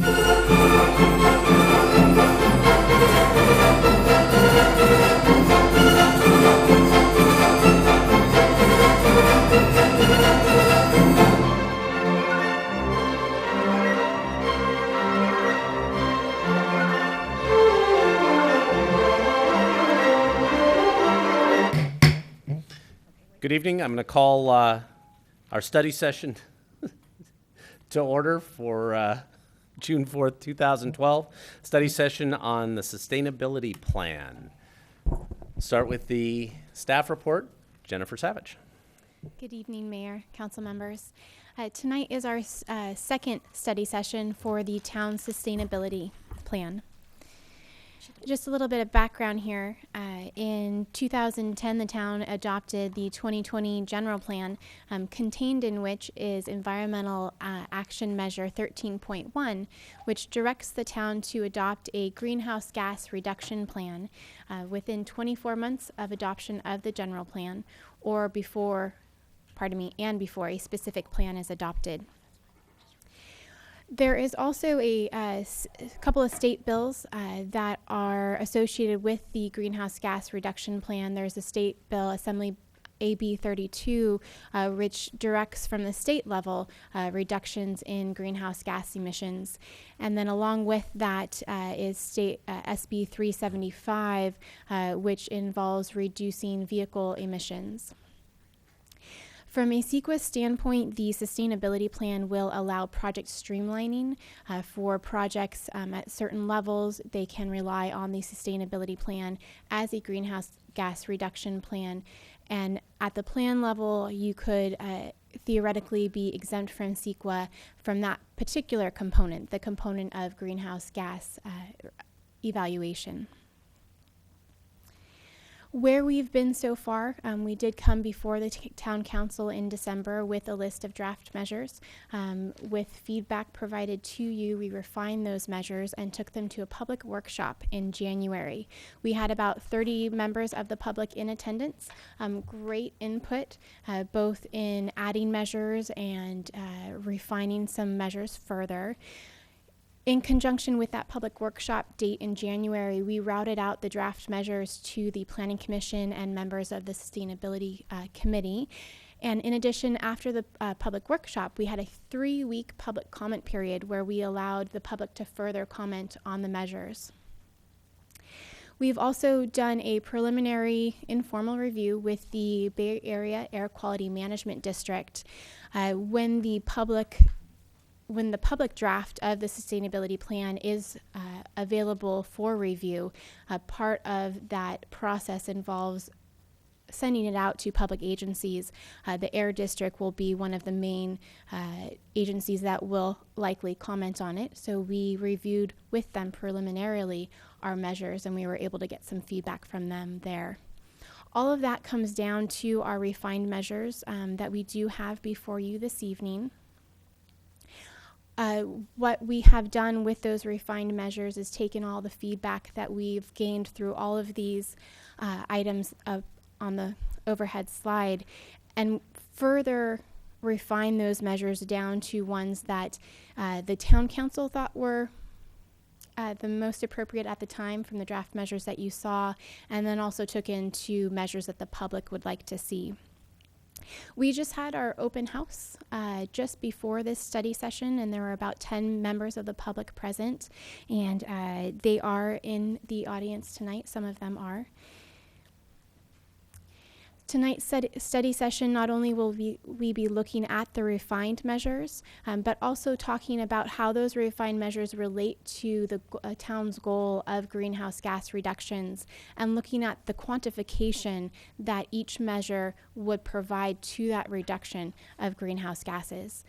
Good evening. I'm going to call our study session to order for June 4th, 2012. Study session on the sustainability plan. Start with the staff report. Jennifer Savage. Good evening, Mayor, council members. Tonight is our second study session for the town sustainability plan. Just a little bit of background here. In 2010, the town adopted the 2020 general plan, contained in which is Environmental Action Measure 13.1, which directs the town to adopt a greenhouse gas reduction plan within 24 months of adoption of the general plan, or before a specific plan is adopted. There is also a couple of state bills that are associated with the greenhouse gas reduction plan. There's a state bill, Assembly AB 32, which directs from the state level reductions in greenhouse gas emissions. And then along with that is state SB 375, which involves reducing vehicle emissions. From a CEQA standpoint, the sustainability plan will allow project streamlining for projects at certain levels. They can rely on the sustainability plan as a greenhouse gas reduction plan. And at the plan level, you could theoretically be exempt from CEQA from that particular component, the component of greenhouse gas evaluation. Where we've been so far, we did come before the town council in December with a list of draft measures. With feedback provided to you, we refined those measures and took them to a public workshop in January. We had about 30 members of the public in attendance. Great input, both in adding measures and refining some measures further. In conjunction with that public workshop date in January, we routed out the draft measures to the Planning Commission and members of the Sustainability Committee. And in addition, after the public workshop, we had a 3-week public comment period where we allowed the public to further comment on the measures. We've also done a preliminary informal review with the Bay Area Air Quality Management District. When the public draft of the sustainability plan is available for review, part of that process involves sending it out to public agencies. The Air District will be one of the main agencies that will likely comment on it. So we reviewed with them preliminarily our measures, and we were able to get some feedback from them there. All of that comes down to our refined measures that we do have before you this evening. What we have done with those refined measures is taken all the feedback that we've gained through all of these items on the overhead slide and further refine those measures down to ones that the town council thought were the most appropriate at the time from the draft measures that you saw, and then also took into measures that the public would like to see. We just had our open house just before this study session, and there were about 10 members of the public present, and they are in the audience tonight. Some of them are. Tonight's study session, not only will we be looking at the refined measures, but also talking about how those refined measures relate to the town's goal of greenhouse gas reductions, and looking at the quantification that each measure would provide to that reduction of greenhouse gases.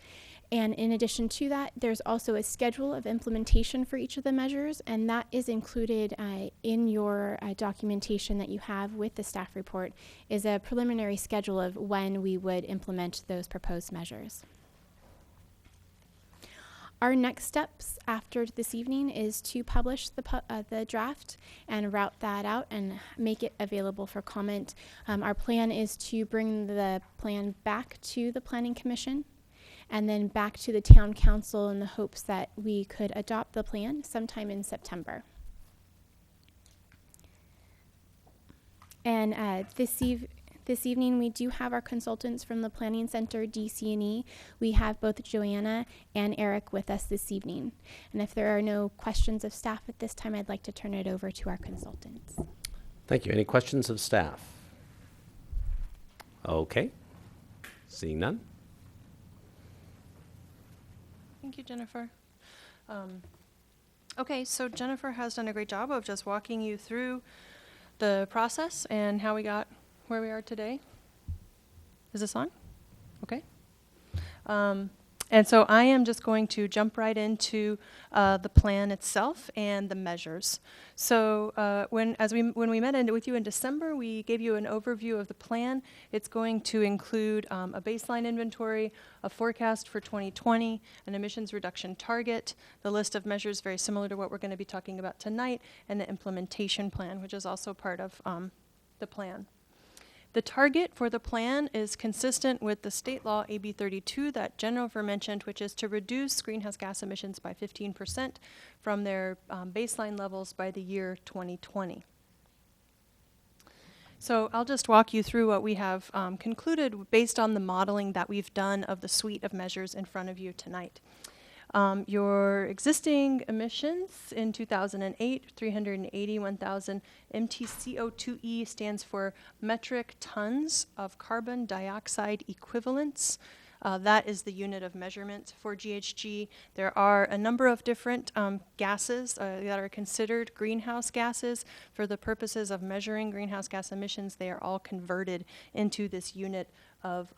And in addition to that, there's also a schedule of implementation for each of the measures, and that is included in your documentation that you have with the staff report, is a preliminary schedule of when we would implement those proposed measures. Our next steps after this evening is to publish the draft and route that out and make it available for comment. Our plan is to bring the plan back to the Planning Commission, and then back to the town council in the hopes that we could adopt the plan sometime in September. And this evening, we do have our consultants from the Planning Center, DC&E. We have both Joanna and Eric with us this evening. And if there are no questions of staff at this time, I'd like to turn it over to our consultants. Thank you. Any questions of staff? Okay. Seeing none? Thank you, Jennifer. Okay, so Jennifer has done a great job of just walking you through the process and how we got where we are today. Is this on? Okay. And so I am just going to jump right into the plan itself and the measures. So when we met with you in December, we gave you an overview of the plan. It's going to include a baseline inventory, a forecast for 2020, an emissions reduction target, the list of measures very similar to what we're going to be talking about tonight, and the implementation plan, which is also part of the plan. The target for the plan is consistent with the state law AB 32 that Jennifer mentioned, which is to reduce greenhouse gas emissions by 15% from their baseline levels by the year 2020. So I'll just walk you through what we have concluded based on the modeling that we've done of the suite of measures in front of you tonight. Your existing emissions in 2008, 381,000 MTCO2e stands for metric tons of carbon dioxide equivalents. That is the unit of measurement for GHG. There are a number of different gases that are considered greenhouse gases. For the purposes of measuring greenhouse gas emissions, they are all converted into this unit of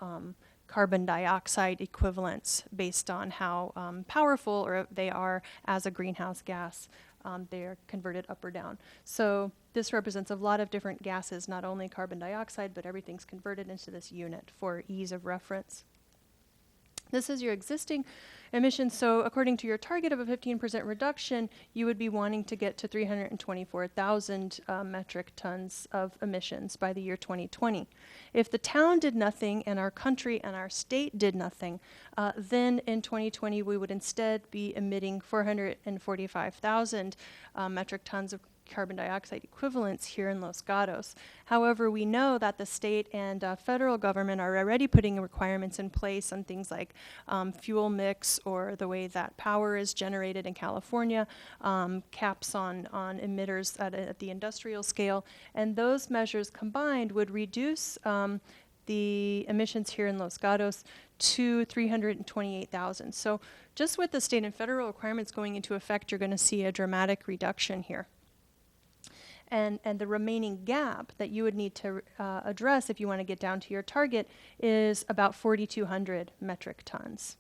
carbon dioxide equivalents based on how powerful or they are as a greenhouse gas. They are converted up or down. So this represents a lot of different gases, not only carbon dioxide, but everything's converted into this unit for ease of reference. This is your existing emissions. So according to your target of a 15% reduction, you would be wanting to get to 324,000 metric tons of emissions by the year 2020. If the town did nothing and our country and our state did nothing, then in 2020 we would instead be emitting 445,000 metric tons of carbon dioxide equivalents here in Los Gatos. However, we know that the state and federal government are already putting requirements in place on things like fuel mix or the way that power is generated in California, caps on emitters at the industrial scale, and those measures combined would reduce the emissions here in Los Gatos to 328,000. So just with the state and federal requirements going into effect, you're going to see a dramatic reduction here. And the remaining gap that you would need to address if you want to get down to your target is about 4,200 metric tons.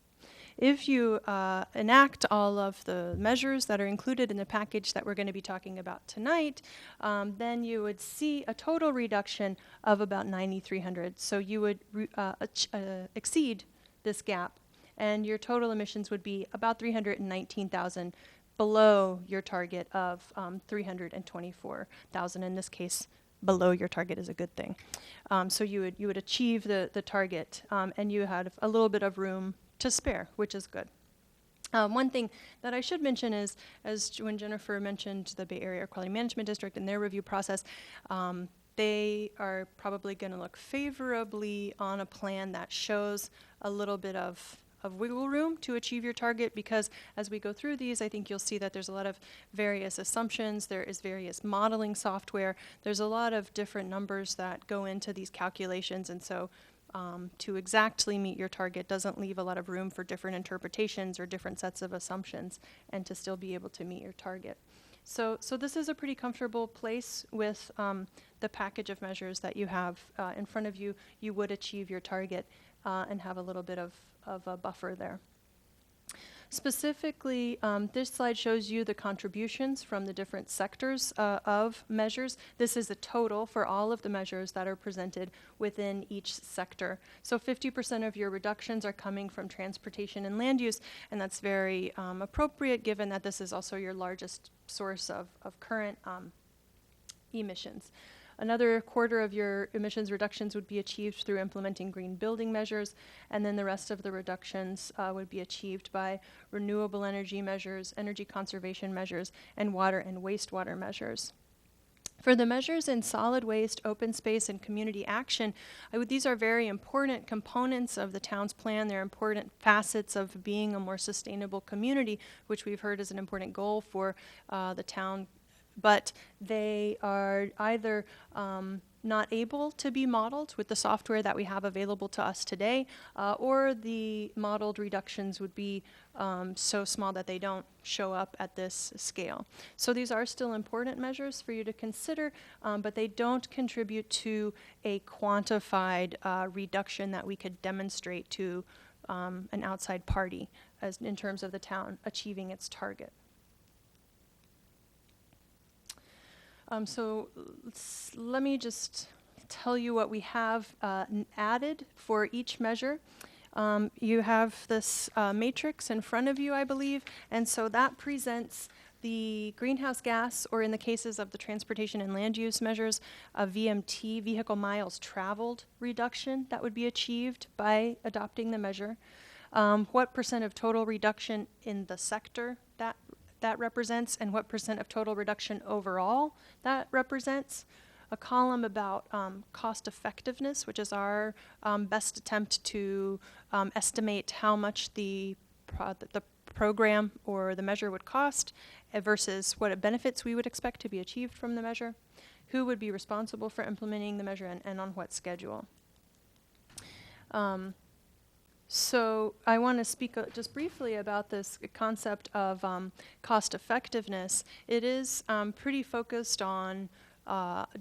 If you enact all of the measures that are included in the package that we're going to be talking about tonight, then you would see a total reduction of about 9,300. So you would exceed this gap, and your total emissions would be about 319,000 below your target of 324,000. In this case, below your target is a good thing. So you would achieve the target, and you had a little bit of room to spare, which is good. One thing that I should mention is, when Jennifer mentioned the Bay Area Air Quality Management District and their review process, they are probably going to look favorably on a plan that shows a little bit of wiggle room to achieve your target, because as we go through these, I think you'll see that there's a lot of various assumptions, there is various modeling software, there's a lot of different numbers that go into these calculations, and so to exactly meet your target doesn't leave a lot of room for different interpretations or different sets of assumptions, and to still be able to meet your target. So this is a pretty comfortable place with the package of measures that you have in front of you. You would achieve your target and have a little bit of a buffer there. Specifically, this slide shows you the contributions from the different sectors of measures. This is a total for all of the measures that are presented within each sector. So 50% of your reductions are coming from transportation and land use, and that's very appropriate given that this is also your largest source of current emissions. Another quarter of your emissions reductions would be achieved through implementing green building measures, and then the rest of the reductions would be achieved by renewable energy measures, energy conservation measures, and water and wastewater measures. For the measures in solid waste, open space, and community action, these are very important components of the town's plan. They're important facets of being a more sustainable community, which we've heard is an important goal for the town. But they are either not able to be modeled with the software that we have available to us today, or the modeled reductions would be so small that they don't show up at this scale. So these are still important measures for you to consider, but they don't contribute to a quantified reduction that we could demonstrate to an outside party as in terms of the town achieving its target. So let me just tell you what we have added for each measure. You have this matrix in front of you, I believe, and so that presents the greenhouse gas, or in the cases of the transportation and land use measures, a VMT, vehicle miles traveled reduction that would be achieved by adopting the measure. What % of total reduction in the sector that represents, and what % of total reduction overall that represents. A column about cost effectiveness, which is our best attempt to estimate how much the program or the measure would cost versus what benefits we would expect to be achieved from the measure, who would be responsible for implementing the measure, and on what schedule. So I want to speak just briefly about this concept of cost effectiveness. It is pretty focused on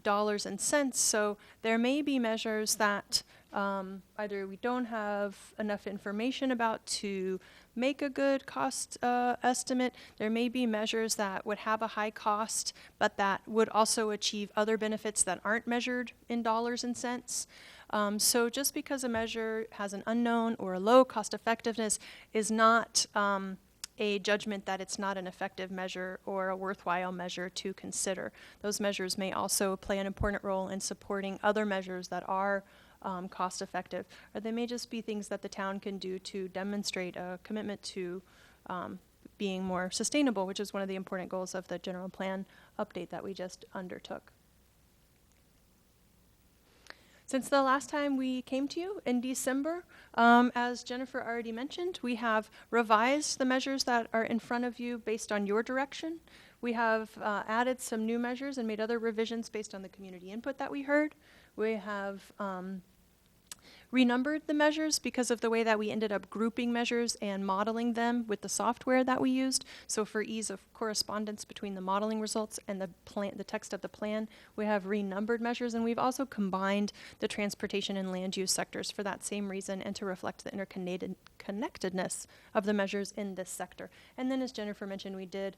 dollars and cents, so there may be measures that either we don't have enough information about to make a good cost estimate. There may be measures that would have a high cost, but that would also achieve other benefits that aren't measured in dollars and cents. So just because a measure has an unknown or a low cost effectiveness is not a judgment that it's not an effective measure or a worthwhile measure to consider. Those measures may also play an important role in supporting other measures that are cost effective, or they may just be things that the town can do to demonstrate a commitment to being more sustainable, which is one of the important goals of the general plan update that we just undertook. Since the last time we came to you in December, as Jennifer already mentioned, we have revised the measures that are in front of you based on your direction. We have added some new measures and made other revisions based on the community input that we heard. We have renumbered the measures because of the way that we ended up grouping measures and modeling them with the software that we used. So for ease of correspondence between the modeling results and the text of the plan, we have renumbered measures, and we've also combined the transportation and land use sectors for that same reason and to reflect the interconnectedness of the measures in this sector. And then, as Jennifer mentioned, we did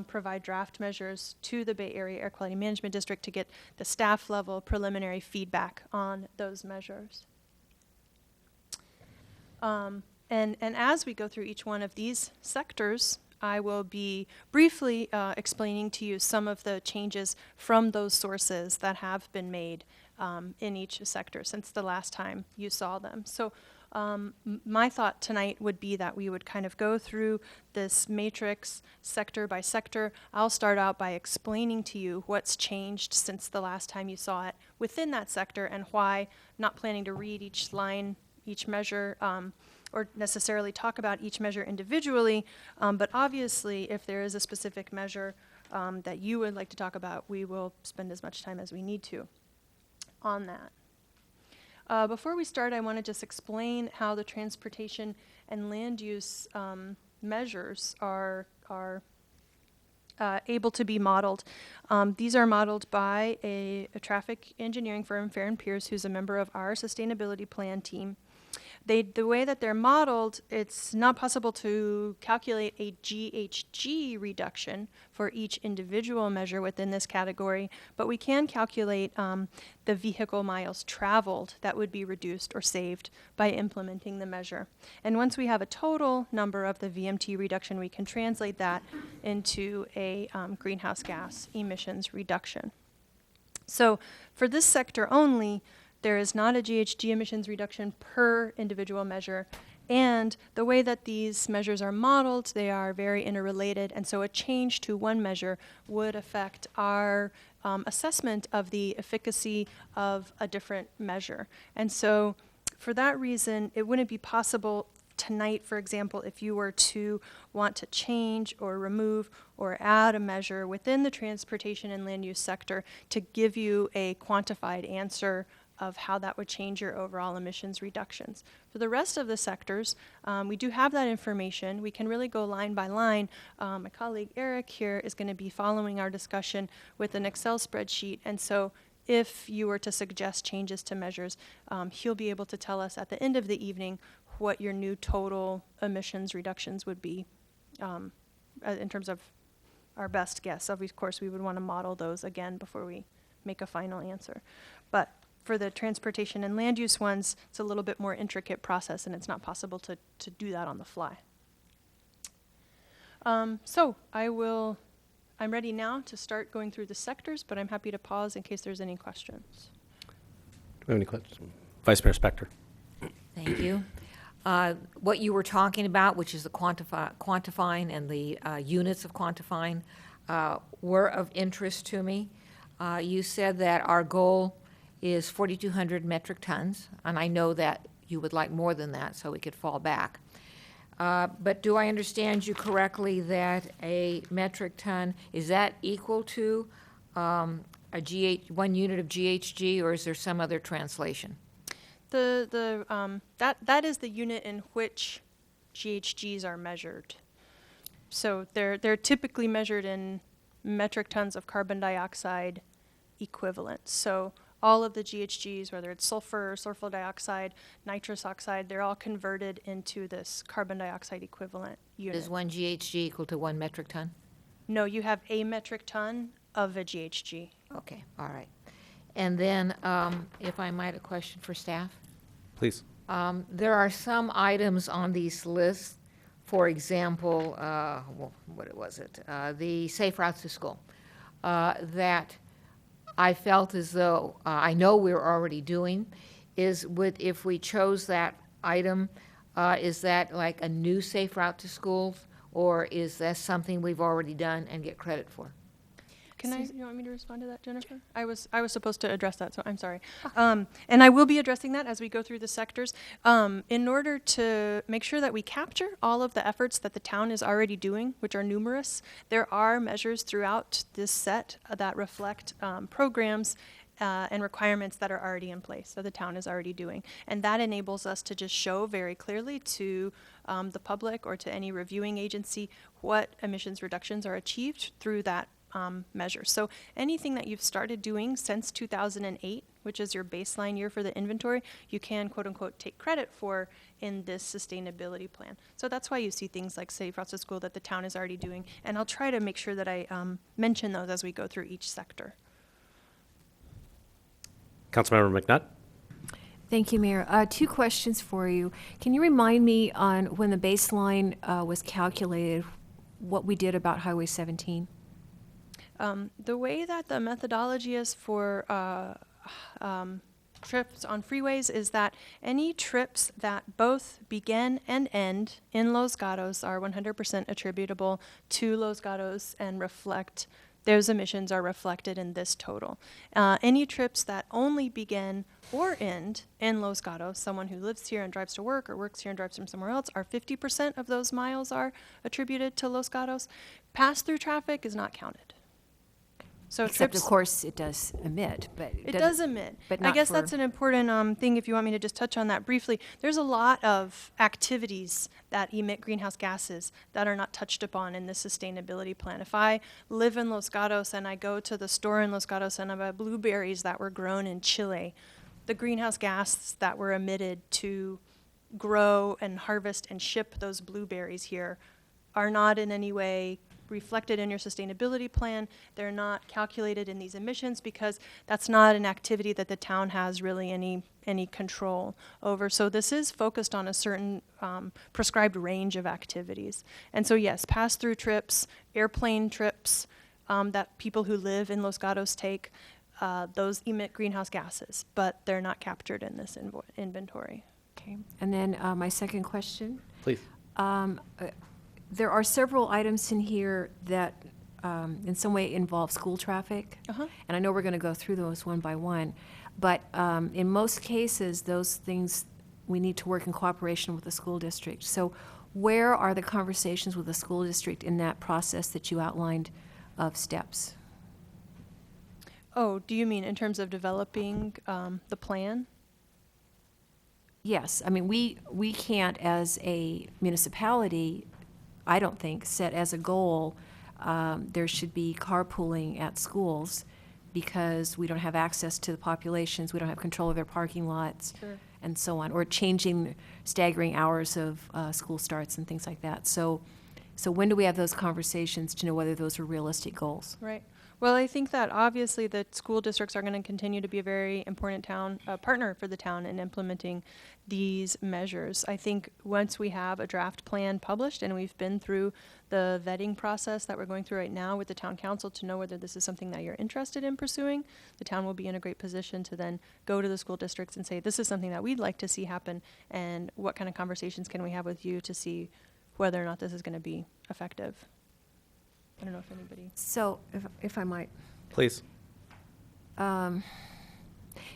provide draft measures to the Bay Area Air Quality Management District to get the staff level preliminary feedback on those measures. And as we go through each one of these sectors, I will be briefly explaining to you some of the changes from those sources that have been made in each sector since the last time you saw them. So my thought tonight would be that we would kind of go through this matrix sector by sector. I'll start out by explaining to you what's changed since the last time you saw it within that sector, and why, not planning to read each line, each measure, or necessarily talk about each measure individually, but obviously if there is a specific measure that you would like to talk about, we will spend as much time as we need to on that. Before we start, I want to just explain how the transportation and land use measures are able to be modeled. These are modeled by a traffic engineering firm, Fair and Pierce, who's a member of our sustainability plan team. The way that they're modeled, it's not possible to calculate a GHG reduction for each individual measure within this category, but we can calculate the vehicle miles traveled that would be reduced or saved by implementing the measure. And once we have a total number of the VMT reduction, we can translate that into a greenhouse gas emissions reduction. So for this sector only, there is not a GHG emissions reduction per individual measure. And the way that these measures are modeled, they are very interrelated. And so a change to one measure would affect our assessment of the efficacy of a different measure. And so for that reason, it wouldn't be possible tonight, for example, if you were to want to change or remove or add a measure within the transportation and land use sector to give you a quantified answer of how that would change your overall emissions reductions. For the rest of the sectors, we do have that information. We can really go line by line. My colleague Eric here is going to be following our discussion with an Excel spreadsheet, and so if you were to suggest changes to measures, he'll be able to tell us at the end of the evening what your new total emissions reductions would be in terms of our best guess. Of course, we would want to model those again before we make a final answer. But for the transportation and land use ones, it's a little bit more intricate process, and it's not possible to do that on the fly. So I'm ready now to start going through the sectors, but I'm happy to pause in case there's any questions. Do we have any questions? Vice Mayor Spector. Thank you. What you were talking about, which is the quantifying and the units of quantifying, were of interest to me. You said that our goal is 4,200 metric tons, and I know that you would like more than that, so we could fall back. But do I understand you correctly that a metric ton, is that equal to 1 unit of GHG, or is there some other translation? That is the unit in which GHGs are measured. So they're typically measured in metric tons of carbon dioxide equivalent. So all of the GHGs, whether it's sulfur, sulfur dioxide, nitrous oxide, they're all converted into this carbon dioxide equivalent unit. Is 1 GHG equal to 1 metric ton? No, you have a metric ton of a GHG. Okay, all right. And then, if I might, a question for staff. Please. There are some items on these lists, for example, what was it? The safe routes to school, that I felt as though, I know we're already doing, if we chose that item, is that like a new safe route to schools, or is that something we've already done and get credit for? You want me to respond to that, Jennifer? I was supposed to address that, so I'm sorry. And I will be addressing that as we go through the sectors. In order to make sure that we capture all of the efforts that the town is already doing, which are numerous, there are measures throughout this set that reflect programs and requirements that are already in place that the town is already doing. And that enables us to just show very clearly to the public or to any reviewing agency what emissions reductions are achieved through that measure. So anything that you've started doing since 2008, which is your baseline year for the inventory, you can quote unquote take credit for in this sustainability plan. So that's why you see things like Safe Routes to School that the town is already doing. And I'll try to make sure that I mention those as we go through each sector. Councilmember McNutt. Thank you, Mayor. 2 questions for you. Can you remind me on when the baseline was calculated, what we did about Highway 17? The way that the methodology is for trips on freeways is that any trips that both begin and end in Los Gatos are 100% attributable to Los Gatos and reflect, those emissions are reflected in this total. Any trips that only begin or end in Los Gatos, someone who lives here and drives to work or works here and drives from somewhere else, are 50% of those miles are attributed to Los Gatos. Pass-through traffic is not counted. So Except, trips, of course, it does emit, but it does emit. But I not guess for- that's an important thing if you want me to just touch on that briefly. There's a lot of activities that emit greenhouse gases that are not touched upon in the sustainability plan. If I live in Los Gatos and I go to the store in Los Gatos and I buy blueberries that were grown in Chile, the greenhouse gases that were emitted to grow and harvest and ship those blueberries here are not in any way reflected in your sustainability plan. They're not calculated in these emissions because that's not an activity that the town has really any control over. So this is focused on a certain prescribed range of activities. And so yes, pass-through trips, airplane trips that people who live in Los Gatos take, those emit greenhouse gases, but they're not captured in this inventory. Okay. And then my second question. Please. There are several items in here that in some way involve school traffic. Uh-huh. And I know we're going to go through those one by one. But in most cases, those things, we need to work in cooperation with the school district. So where are the conversations with the school district in that process that you outlined of steps? Oh, do you mean in terms of developing the plan? Yes. I mean, we can't, as a municipality, I don't think, set as a goal, there should be carpooling at schools because we don't have access to the populations, we don't have control of their parking lots, Sure. and so on, or changing, staggering hours of school starts and things like that. So when do we have those conversations to know whether those are realistic goals? Right. Well, I think that obviously the school districts are going to continue to be a very important partner for the town in implementing these measures. I think once we have a draft plan published and we've been through the vetting process that we're going through right now with the town council to know whether this is something that you're interested in pursuing, the town will be in a great position to then go to the school districts and say, this is something that we'd like to see happen, and what kind of conversations can we have with you to see whether or not this is going to be effective. I don't know if anybody. So, if I might. Please.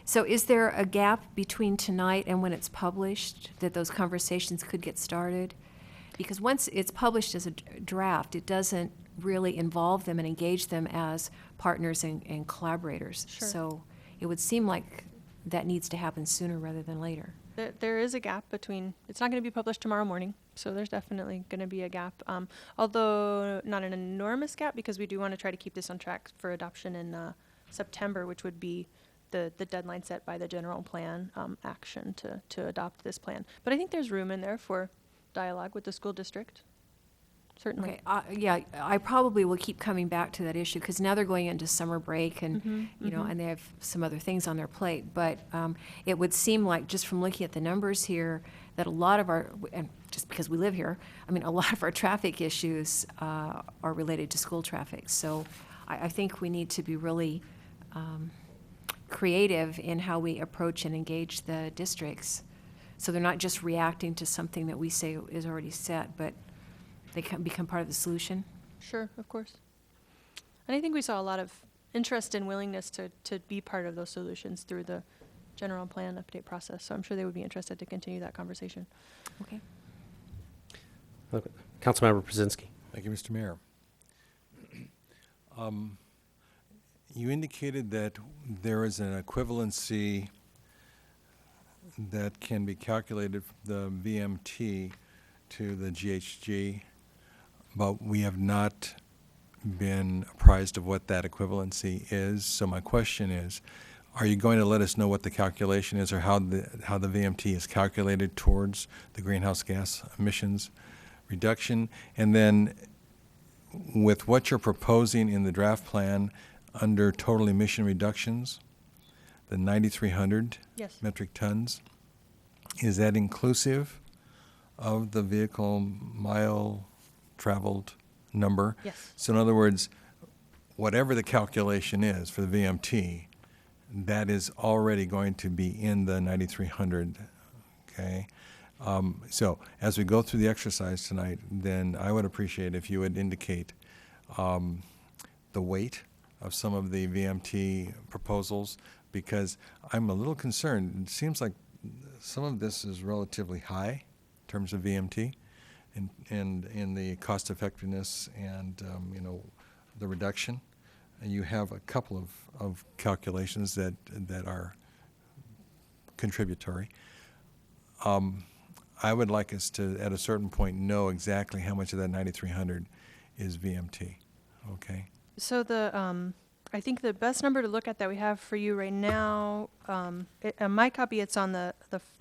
So is there a gap between tonight and when it's published that those conversations could get started? Because once it's published as a draft, it doesn't really involve them and engage them as partners and collaborators. Sure. So it would seem like that needs to happen sooner rather than later. There is a gap between, it's not going to be published tomorrow morning, so there's definitely going to be a gap. Although not an enormous gap, because we do want to try to keep this on track for adoption in September, which would be the deadline set by the general plan action to adopt this plan. But I think there's room in there for dialogue with the school district, certainly. Okay, yeah, I probably will keep coming back to that issue because now they're going into summer break and, you know, and they have some other things on their plate. But it would seem like, just from looking at the numbers here, that a lot of our, and just because we live here, I mean, a lot of our traffic issues are related to school traffic. So I think we need to be really creative in how we approach and engage the districts. So they're not just reacting to something that we say is already set, but they can become part of the solution. Sure, of course. And I think we saw a lot of interest and willingness to be part of those solutions through the general plan update process. So I'm sure they would be interested to continue that conversation. Okay. Okay. Councilmember Brzezinski. Thank you, Mr. Mayor. You indicated that there is an equivalency that can be calculated from the VMT to the GHG, but we have not been apprised of what that equivalency is. So my question is, are you going to let us know what the calculation is, or how the VMT is calculated towards the greenhouse gas emissions reduction? And then with what you're proposing in the draft plan under total emission reductions, the 9,300 Yes. metric tons, is that inclusive of the vehicle mile traveled number? Yes. So in other words, whatever the calculation is for the VMT, that is already going to be in the 9,300, okay? So as we go through the exercise tonight, then I would appreciate if you would indicate the weight of some of the VMT proposals, because I'm a little concerned. It seems like some of this is relatively high in terms of VMT and in the cost effectiveness and, you know, the reduction. And you have a couple of calculations that are contributory. I would like us to, at a certain point, know exactly how much of that 9,300 is VMT, okay? So I think the best number to look at that we have for you right now, on my copy, it's on the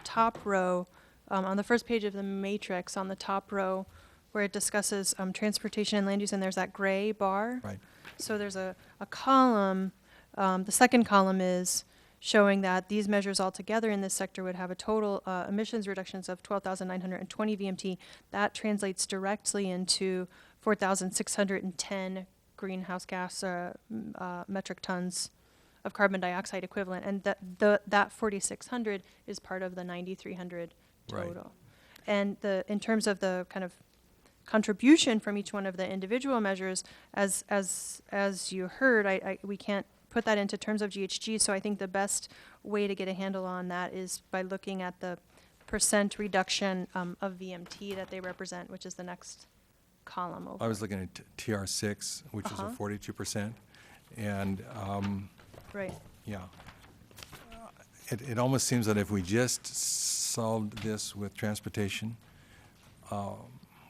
top row, on the first page of the matrix, on the top row, where it discusses transportation and land use, and there's that gray bar. Right. So there's a column, the second column is showing that these measures altogether in this sector would have a total emissions reductions of 12,920 VMT. That translates directly into 4,610 greenhouse gas metric tons of carbon dioxide equivalent, and that 4,600 is part of the 9,300 Right. total. And in terms of the kind of contribution from each one of the individual measures, as you heard, we can't put that into terms of GHG, so I think the best way to get a handle on that is by looking at the percent reduction of VMT that they represent, which is the next column over. I was looking at TR6, which is a 42%, and Right. yeah. It almost seems that if we just solved this with transportation,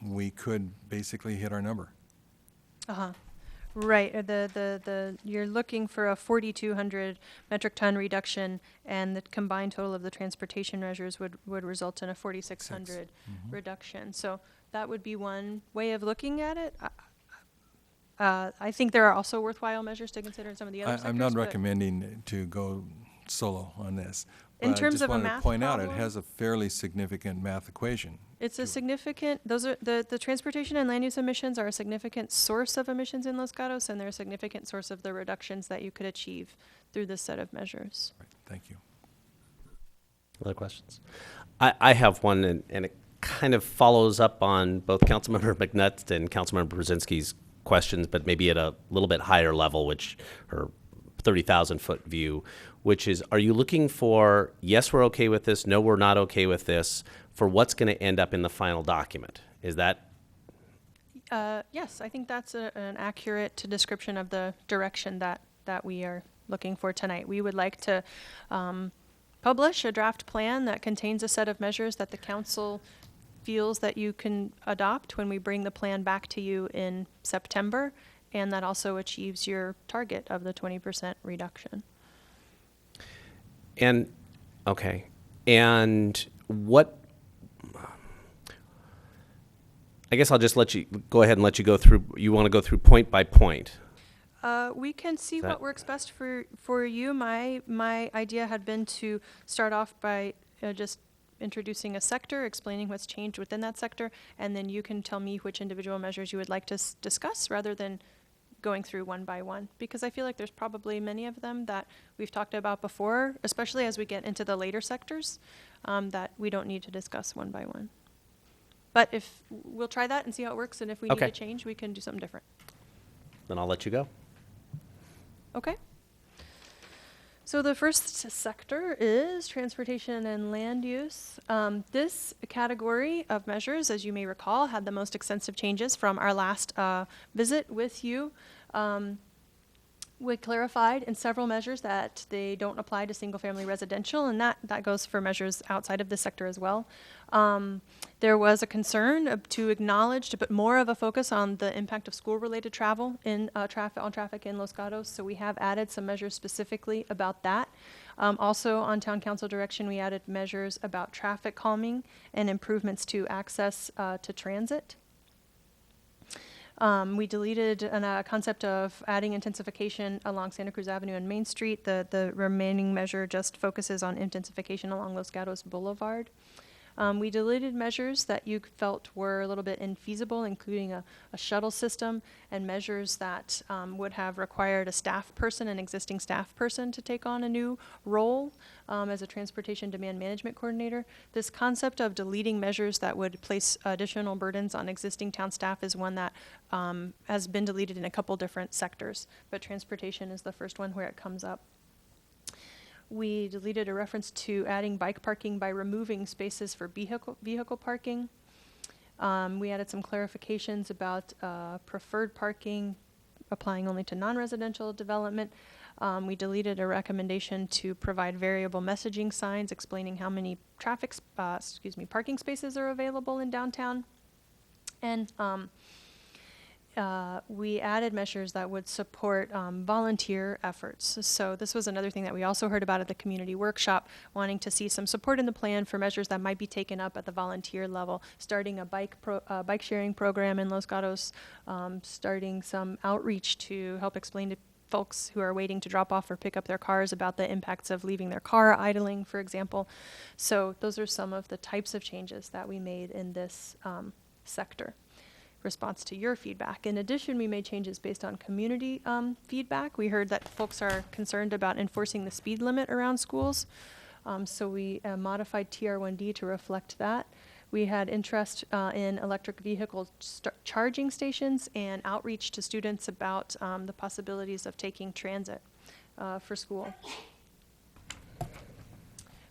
we could basically hit our number. Uh-huh. Right. You're looking for a 4,200 metric ton reduction, and the combined total of the transportation measures would result in a 4,600 reduction. So that would be one way of looking at it. I think there are also worthwhile measures to consider in some of the other sectors. I'm not but recommending to go solo on this. In but terms of a I just math wanted to point out it problem? has a fairly significant math equation. It's a significant, those are, the transportation and land use emissions are a significant source of emissions in Los Gatos, and they're a significant source of the reductions that you could achieve through this set of measures. Right, thank you. Other questions? I have one, and it kind of follows up on both Councilmember McNutt and Councilmember Brzezinski's questions, but maybe at a little bit higher level, or 30,000-foot view, which is, are you looking for, yes, we're okay with this, no, we're not okay with this, for what's going to end up in the final document? Is that? Yes, I think that's an accurate description of the direction that we are looking for tonight. We would like to publish a draft plan that contains a set of measures that the council feels that you can adopt when we bring the plan back to you in September, and that also achieves your target of the 20% reduction. And, okay, and what, I guess I'll just go ahead and let you go through, you want to go through point by point? We can see That- what works best for you. My idea had been to start off by just introducing a sector, explaining what's changed within that sector, and then you can tell me which individual measures you would like to discuss rather than going through one by one, because I feel like there's probably many of them that we've talked about before, especially as we get into the later sectors, that we don't need to discuss one by one. But if we'll try that and see how it works, and if we need Okay. to change, we can do something different. Then I'll let you go. Okay. So the first sector is transportation and land use. This category of measures, as you may recall, had the most extensive changes from our last visit with you. We clarified in several measures that they don't apply to single-family residential, and that goes for measures outside of this sector as well. There was a concern to acknowledge, to put more of a focus on the impact of school-related travel on traffic in Los Gatos, so we have added some measures specifically about that. Also, on Town Council direction, we added measures about traffic calming and improvements to access to transit. We deleted a concept of adding intensification along Santa Cruz Avenue and Main Street. The remaining measure just focuses on intensification along Los Gatos Boulevard. We deleted measures that you felt were a little bit infeasible, including a shuttle system, and measures that would have required a staff person, an existing staff person, to take on a new role as a transportation demand management coordinator. This concept of deleting measures that would place additional burdens on existing town staff is one that has been deleted in a couple different sectors, but transportation is the first one where it comes up. We deleted a reference to adding bike parking by removing spaces for vehicle parking. We added some clarifications about preferred parking applying only to non-residential development. We deleted a recommendation to provide variable messaging signs explaining how many parking spaces are available in downtown. And we added measures that would support volunteer efforts. So this was another thing that we also heard about at the community workshop, wanting to see some support in the plan for measures that might be taken up at the volunteer level, starting a bike sharing program in Los Gatos, starting some outreach to help explain to folks who are waiting to drop off or pick up their cars about the impacts of leaving their car idling, for example. So those are some of the types of changes that we made in this sector. response to your feedback. In addition, we made changes based on community feedback. We heard that folks are concerned about enforcing the speed limit around schools. So we modified TR1D to reflect that. We had interest in electric vehicle charging stations and outreach to students about the possibilities of taking transit for school.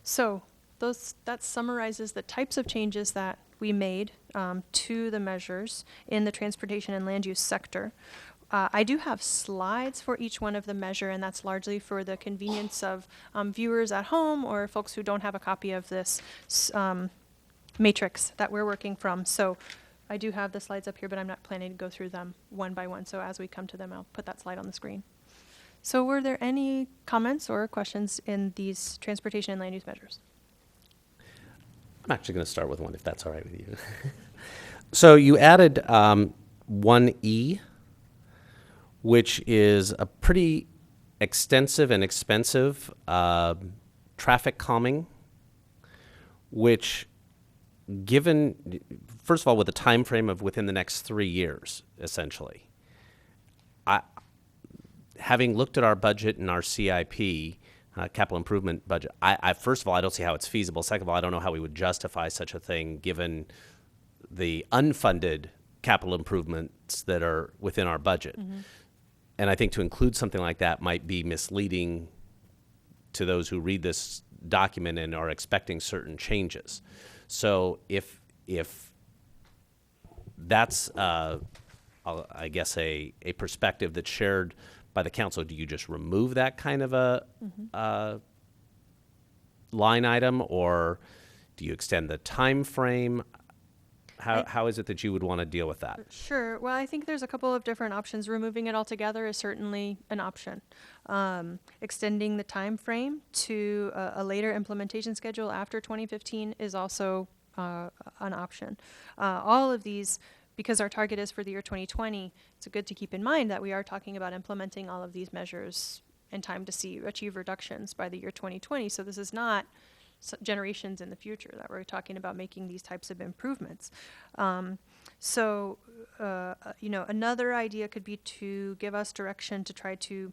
So that summarizes the types of changes that we made to the measures in the transportation and land use sector. I do have slides for each one of the measure, and that's largely for the convenience of viewers at home or folks who don't have a copy of this matrix that we're working from. So I do have the slides up here, but I'm not planning to go through them one by one. So as we come to them, I'll put that slide on the screen. So were there any comments or questions in these transportation and land use measures? I'm actually going to start with one, if that's all right with you. So you added 1E, which is a pretty extensive and expensive traffic calming, which given, first of all, with a time frame of within the next 3 years, essentially. Having looked at our budget and our CIP, capital improvement budget, I first of all, I don't see how it's feasible. Second of all, I don't know how we would justify such a thing given the unfunded capital improvements that are within our budget. Mm-hmm. And I think to include something like that might be misleading to those who read this document and are expecting certain changes. So if that's, I guess, a perspective that's shared by the council, do you just remove that kind of a line item, or do you extend the time frame? How is it that you would want to deal with that? Sure. Well, I think there's a couple of different options. Removing it altogether is certainly an option. Extending the time frame to a later implementation schedule after 2015 is also an option. All of these, because our target is for the year 2020, it's good to keep in mind that we are talking about implementing all of these measures in time to achieve reductions by the year 2020. So this is not generations in the future that we're talking about making these types of improvements. Another idea could be to give us direction to try to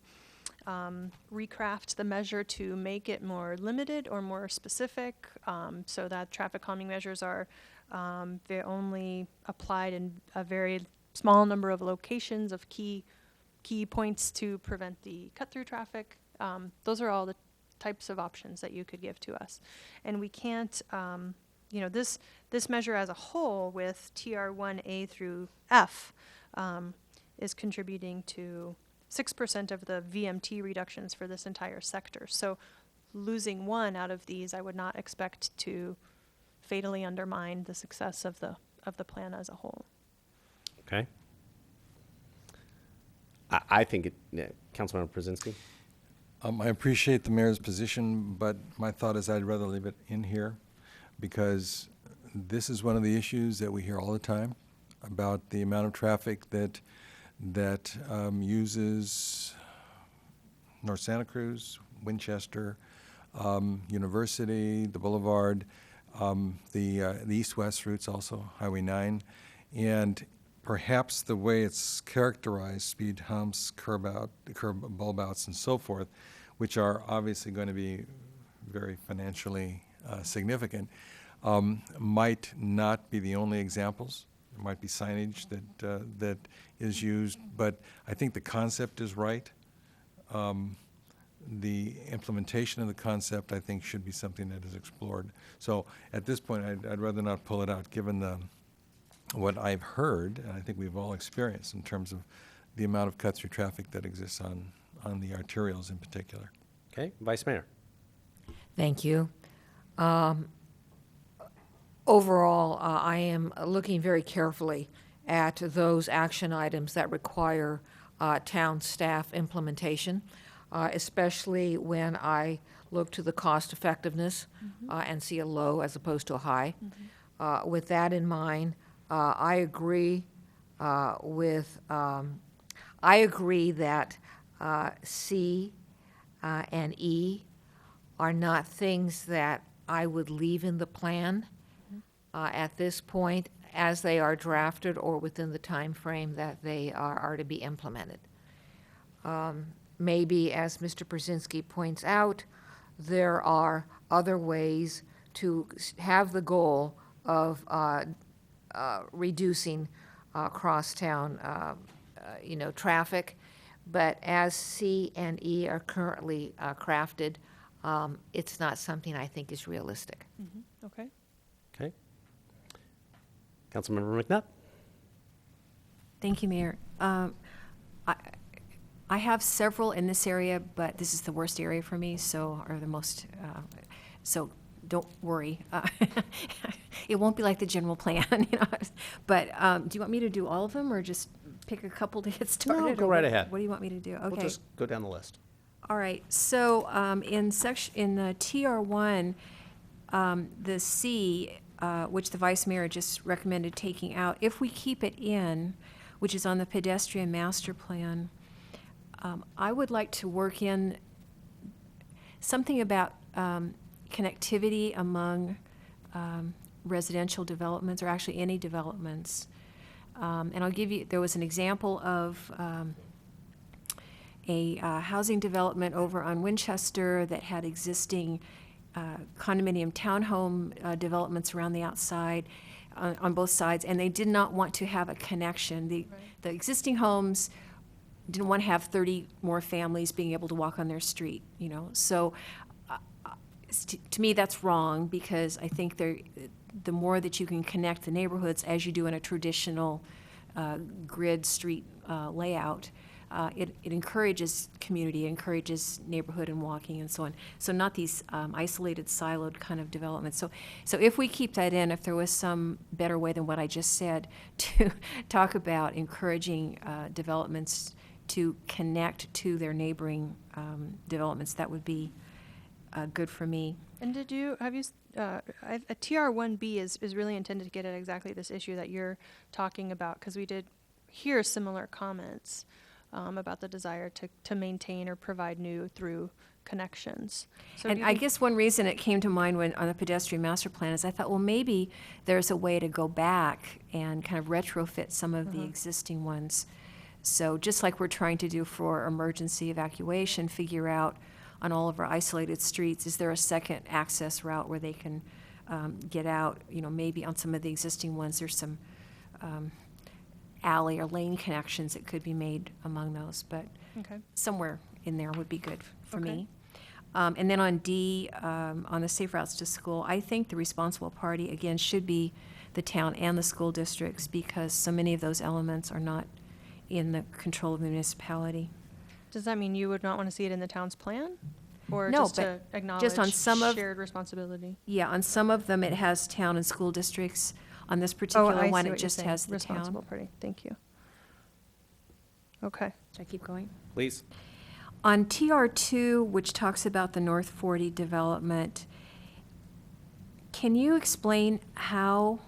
recraft the measure to make it more limited or more specific, so that traffic calming measures are they're only applied in a very small number of locations of key points to prevent the cut-through traffic. Those are all the types of options that you could give to us. And we can't, this measure as a whole with TR1A through F is contributing to 6% of the VMT reductions for this entire sector. So losing one out of these, I would not expect to fatally undermine the success of the plan as a whole. Okay. I think Councilmember Brzezinski? I appreciate the mayor's position, but my thought is I'd rather leave it in here because this is one of the issues that we hear all the time about the amount of traffic that uses North Santa Cruz, Winchester, University, the Boulevard, the east-west routes also, Highway 9, and perhaps the way it's characterized, speed humps, curb bulb outs, and so forth, which are obviously going to be very financially significant, might not be the only examples. There might be signage that is used, but I think the concept is right. The implementation of the concept, I think, should be something that is explored. So at this point, I'd rather not pull it out, given what I've heard, and I think we've all experienced in terms of the amount of cut-through traffic that exists on the arterials in particular. Okay, Vice Mayor. Thank you. Overall, I am looking very carefully at those action items that require town staff implementation, especially when I look to the cost effectiveness and see a low as opposed to a high. With that in mind, I agree that C and E are not things that I would leave in the plan at this point, as they are drafted or within the time frame that they are to be implemented. Maybe, as Mr. Brzezinski points out, there are other ways to have the goal of reducing crosstown, traffic. But as C and E are currently crafted, it's not something I think is realistic. Okay. Okay. Councilmember McNutt? Thank you, Mayor. I have several in this area, but this is the worst area for me, or the most, so don't worry. It won't be like the general plan, But do you want me to do all of them, or just pick a couple to get started? No, go or right what- ahead. What do you want me to do? Okay. We'll just go down the list. All right, so in the TR1, the C, which the Vice Mayor just recommended taking out, if we keep it in, which is on the pedestrian master plan, I would like to work in something about connectivity among residential developments, or actually any developments. And I'll give you, there was an example of a housing development over on Winchester that had existing condominium townhome developments around the outside on both sides, and they did not want to have a connection. The existing homes didn't want to have 30 more families being able to walk on their street, So to me, that's wrong, because I think the more that you can connect the neighborhoods, as you do in a traditional grid street layout, it encourages community, encourages neighborhood and walking and so on. So not these isolated, siloed kind of developments. So if we keep that in, if there was some better way than what I just said to talk about encouraging developments to connect to their neighboring developments, that would be good for me. And a TR1B is really intended to get at exactly this issue that you're talking about, because we did hear similar comments about the desire to maintain or provide new through connections. So And I guess one reason it came to mind when on the pedestrian master plan is I thought, well, maybe there's a way to go back and kind of retrofit some of the existing ones. So just like we're trying to do for emergency evacuation, figure out on all of our isolated streets, is there a second access route where they can get out? Maybe on some of the existing ones, there's some alley or lane connections that could be made among those, but Okay. somewhere in there would be good for Okay. me. And then on D, on the safe routes to school, I think the responsible party, again, should be the town and the school districts, because so many of those elements are not in the control of the municipality. Does that mean you would not want to see it in the town's plan? Or No, just to but acknowledge just on some of- shared responsibility? Yeah, on some of them, it has town and school districts. On this Oh, particular I see one, what it you're just saying. has the Responsible town. party, thank you. Okay. Should I keep going? Please. On TR2, which talks about the North 40 development, can you explain how,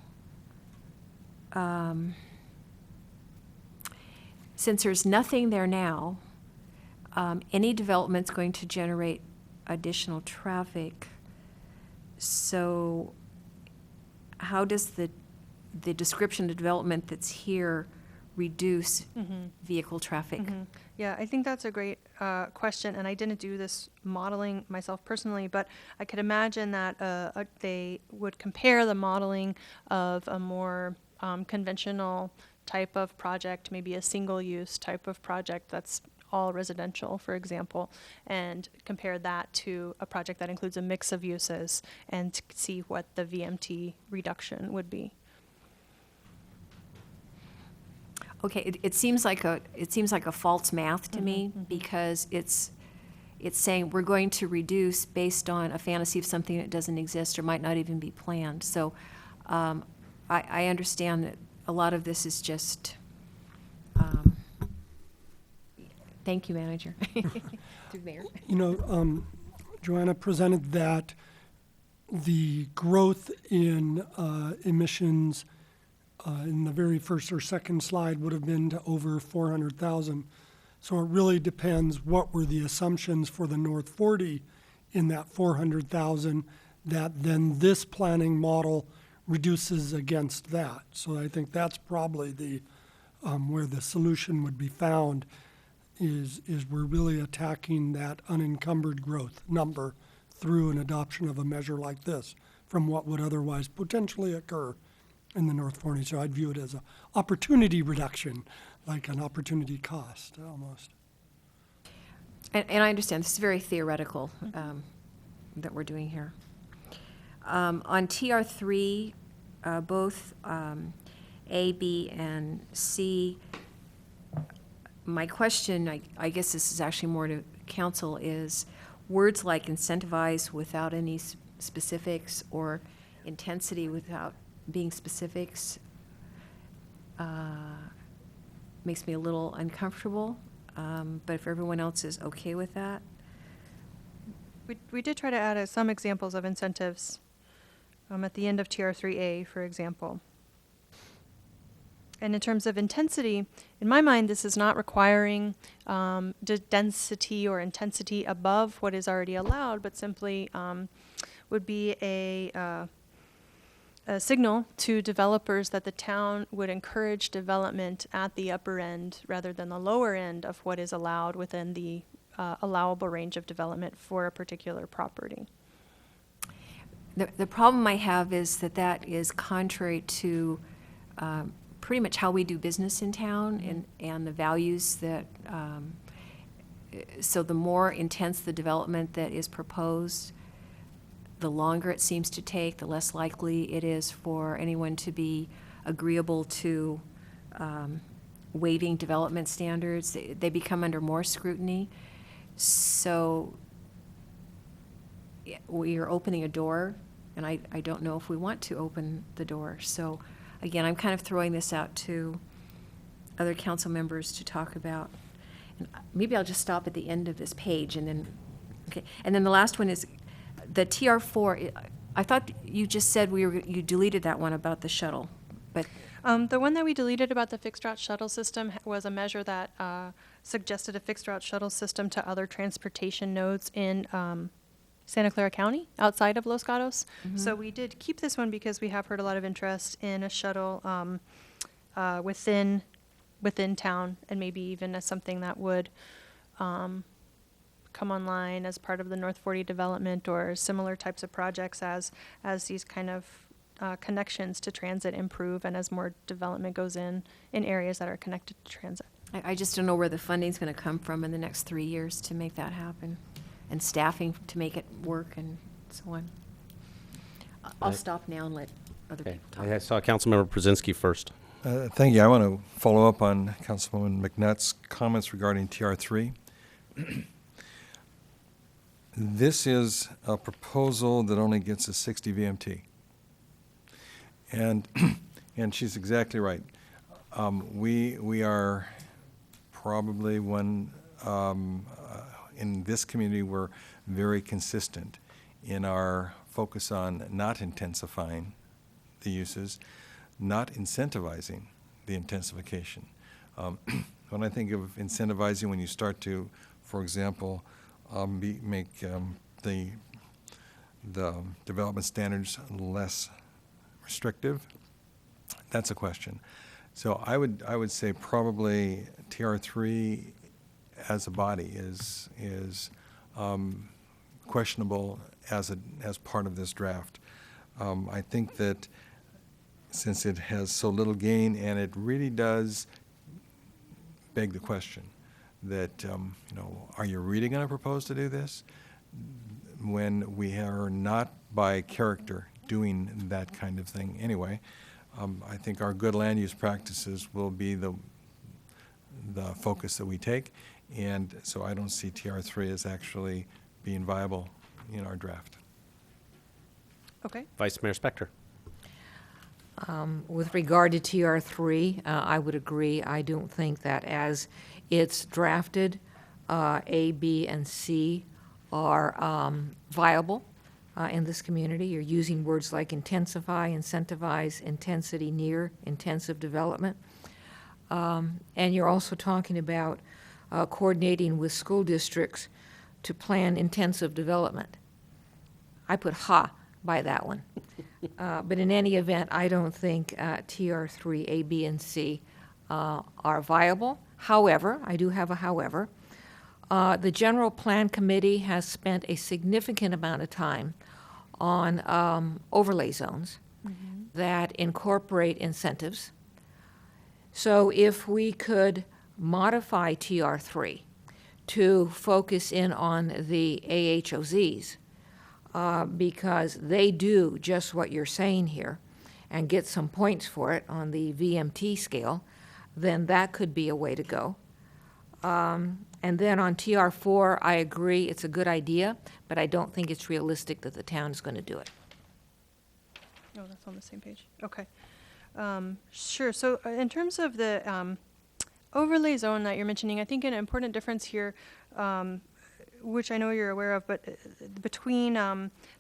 since there's nothing there now, any development's going to generate additional traffic, so how does the description of development that's here reduce vehicle traffic? Yeah, I think that's a great question, and I didn't do this modeling myself personally, but I could imagine that they would compare the modeling of a more conventional type of project, maybe a single-use type of project that's all residential, for example, and compare that to a project that includes a mix of uses and see what the VMT reduction would be. Okay, it seems like a false math to me, because it's saying we're going to reduce based on a fantasy of something that doesn't exist or might not even be planned. So I understand that a lot of this is just, thank you, Manager. Through Mayor. Joanna presented that the growth in emissions in the very first or second slide would have been to over 400,000. So it really depends what were the assumptions for the North 40 in that 400,000 that then this planning model reduces against that. So I think that's probably the, where the solution would be found is we're really attacking that unencumbered growth number through an adoption of a measure like this from what would otherwise potentially occur in the North Forney. So I'd view it as an opportunity reduction, like an opportunity cost almost. And I understand, this is very theoretical that we're doing here. On TR3, both A, B, and C, my question, I guess this is actually more to council, is words like incentivize without any specifics or intensity without being specifics makes me a little uncomfortable. But if everyone else is okay with that. We did try to add some examples of incentives at the end of TR3A, for example. And in terms of intensity, in my mind, this is not requiring density or intensity above what is already allowed, but simply would be a signal to developers that the town would encourage development at the upper end rather than the lower end of what is allowed within the allowable range of development for a particular property. The problem I have is that is contrary to pretty much how we do business in town and the values that, so the more intense the development that is proposed, the longer it seems to take, the less likely it is for anyone to be agreeable to waiving development standards. They become under more scrutiny. So we are opening a door, and I don't know if we want to open the door. So again, I'm kind of throwing this out to other council members to talk about. And maybe I'll just stop at the end of this page and then, okay. And then the last one is the TR4. I thought you just said you deleted that one about the shuttle, but. The one that we deleted about the fixed route shuttle system was a measure that suggested a fixed route shuttle system to other transportation nodes in Santa Clara County, outside of Los Gatos. Mm-hmm. So we did keep this one because we have heard a lot of interest in a shuttle within town, and maybe even as something that would come online as part of the North 40 development or similar types of projects as these kind of connections to transit improve and as more development goes in areas that are connected to transit. I just don't know where the funding's going to come from in the next 3 years to make that happen, and staffing to make it work and so on. I'll stop now and let other Okay. people talk. I saw Councilmember Brzezinski first. Thank you. I want to follow up on Councilwoman McNutt's comments regarding TR3. This is a proposal that only gets us 60 VMT. And she's exactly right. We are probably one, in this community, we're very consistent in our focus on not intensifying the uses, not incentivizing the intensification. When I think of incentivizing, when you start to, for example, make the development standards less restrictive, that's a question. So I would say probably TR3 as a body is questionable as part of this draft. I think that since it has so little gain, and it really does beg the question that are you really going to propose to do this when we are not by character doing that kind of thing anyway? I think our good land use practices will be the focus that we take, and so I don't see TR3 as actually being viable in our draft. Okay. Vice Mayor Spector. With regard to TR3, I would agree. I don't think that as it's drafted, A, B, and C are viable in this community. You're using words like intensify, incentivize, intensity near, intensive development. And you're also talking about coordinating with school districts to plan intensive development. I put ha by that one. But in any event, I don't think TR3, A, B, and C are viable. However, I do have a however. The General Plan Committee has spent a significant amount of time on overlay zones that incorporate incentives. So if we could modify TR3 to focus in on the AHOZs, because they do just what you're saying here and get some points for it on the VMT scale, then that could be a way to go. And then on TR4, I agree, it's a good idea, but I don't think it's realistic that the town is going to do it. Oh, that's on the same page. Okay. Sure. So in terms of the overlay zone that you're mentioning, I think an important difference here, which I know you're aware of, but between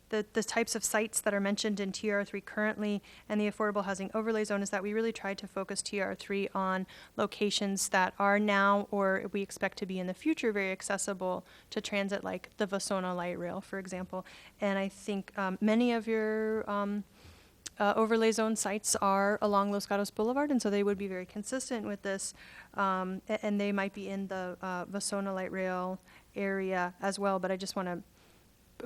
the types of sites that are mentioned in TR3 currently and the affordable housing overlay zone is that we really tried to focus TR3 on locations that are now or we expect to be in the future very accessible to transit, like the Vasona light rail, for example. And I think many of your overlay zone sites are along Los Gatos Boulevard, and so they would be very consistent with this, and they might be in the Vasona light rail area as well, but I just want to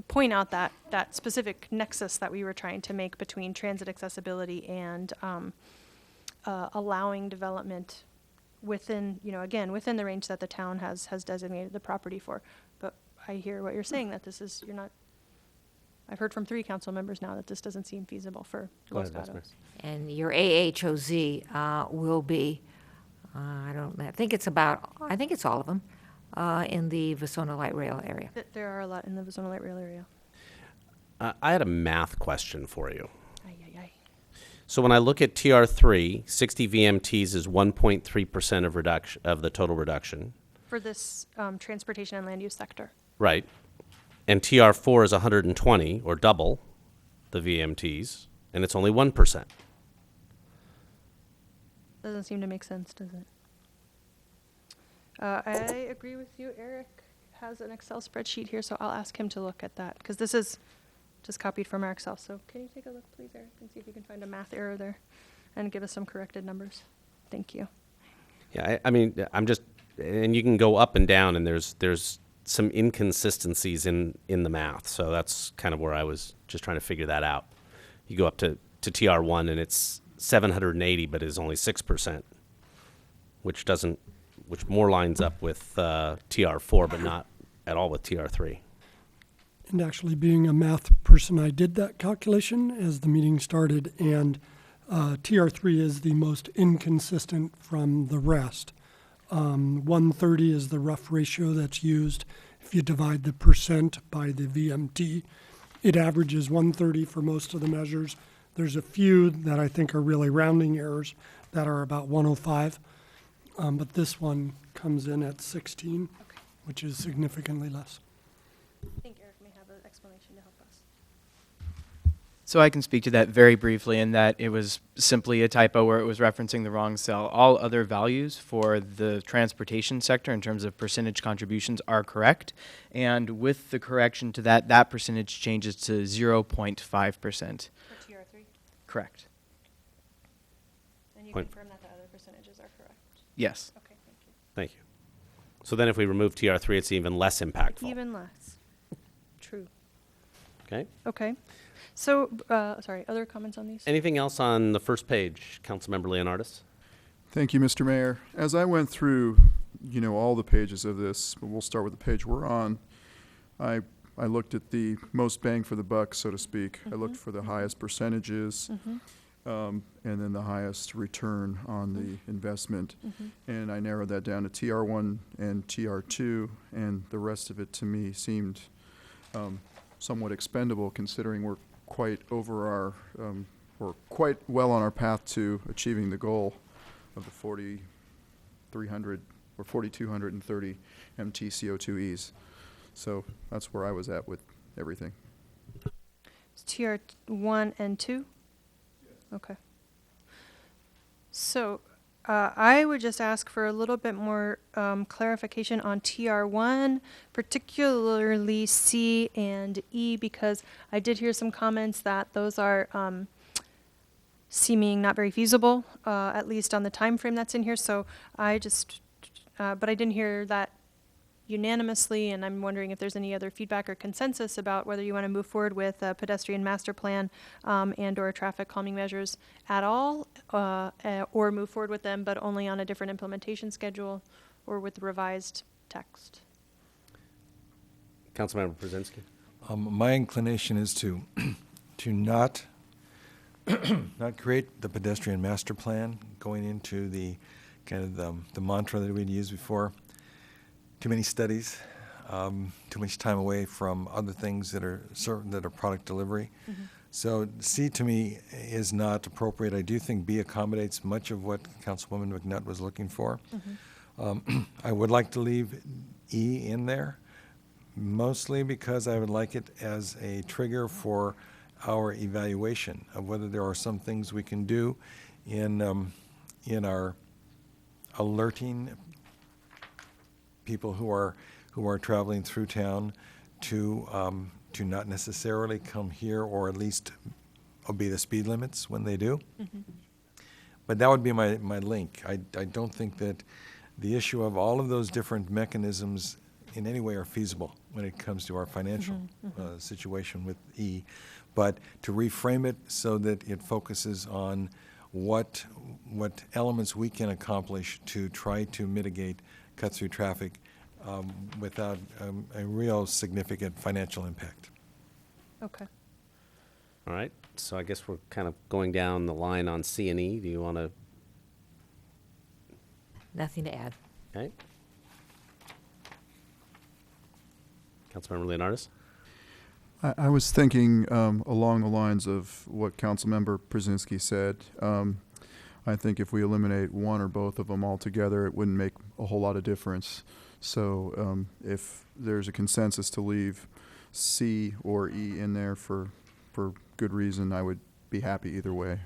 point out that specific nexus that we were trying to make between transit accessibility and allowing development within, again, within the range that the town has designated the property for. But I hear what you're saying, that this is, I've heard from 3 council members now that this doesn't seem feasible for Los Gatos. And your AHOZ will be, I think it's all of them, in the Vasona Light Rail area. There are a lot in the Vasona light rail area. I had a math question for you. Ay, ay, ay. So when I look at TR3, 60 VMTs is 1.3% of the total reduction. For this transportation and land use sector. Right. And TR4 is 120, or double, the VMTs, and it's only 1%. Doesn't seem to make sense, does it? I agree with you. Eric has an Excel spreadsheet here, so I'll ask him to look at that, because this is just copied from our Excel. So can you take a look, please, Eric, and see if you can find a math error there and give us some corrected numbers? Thank you. Yeah, I mean, I'm just, and you can go up and down, and there's some inconsistencies in the math. So that's kind of where I was just trying to figure that out. You go up to TR1 and it's 780, but is only 6%, which more lines up with TR4, but not at all with TR3. And actually, being a math person, I did that calculation as the meeting started, and TR3 is the most inconsistent from the rest. 130 is the rough ratio that's used. If you divide the percent by the VMT, it averages 130 for most of the measures. There's a few that I think are really rounding errors that are about 105, but this one comes in at 16, which is significantly less. I think Eric may have an explanation to help us. So I can speak to that very briefly in that it was simply a typo where it was referencing the wrong cell. All other values for the transportation sector in terms of percentage contributions are correct. And with the correction to that percentage changes to 0.5%. For TR3? Correct. And you Point. confirm that the other percentages are correct? Yes. Okay, thank you. Thank you. So then if we remove TR3, it's even less impactful. Even less. True. Okay. Okay. So, sorry, other comments on these? Anything else on the first page, Councilmember Leonardis? Thank you, Mr. Mayor. As I went through, all the pages of this, but we'll start with the page we're on, I looked at the most bang for the buck, so to speak. I looked for the highest percentages, and then the highest return on the investment. And I narrowed that down to TR1 and TR2, and the rest of it to me seemed somewhat expendable, considering we're quite over our, we're quite well on our path to achieving the goal of the 4,300 or 4,230 MT CO2Es. So that's where I was at with everything. It's TR1 and 2? Yes. Okay. So I would just ask for a little bit more clarification on TR1, particularly C and E, because I did hear some comments that those are seeming not very feasible, at least on the time frame that's in here. So I just, but I didn't hear that unanimously, and I'm wondering if there's any other feedback or consensus about whether you want to move forward with a pedestrian master plan and/or traffic calming measures at all, or move forward with them, but only on a different implementation schedule or with revised text. Councilmember Brzezinski. My inclination is to not not create the pedestrian master plan, going into the kind of the mantra that we'd used before. Too many studies, too much time away from other things that are product delivery. Mm-hmm. So C to me is not appropriate. I do think B accommodates much of what Councilwoman McNutt was looking for. Mm-hmm. I would like to leave E in there, mostly because I would like it as a trigger for our evaluation of whether there are some things we can do in our alerting people who are traveling through town to not necessarily come here, or at least obey the speed limits when they do. Mm-hmm. But that would be my link. I don't think that the issue of all of those different mechanisms in any way are feasible when it comes to our financial situation with E. But to reframe it so that it focuses on what elements we can accomplish to try to mitigate cut-through traffic without a real significant financial impact. Okay. All right, so I guess we're kind of going down the line on C and E. Do you want to? Nothing to add. Okay. Councilmember Leonardis. I was thinking along the lines of what Councilmember Brzezinski said. I think if we eliminate one or both of them altogether, it wouldn't make a whole lot of difference. So if there's a consensus to leave C or E in there for good reason, I would be happy either way.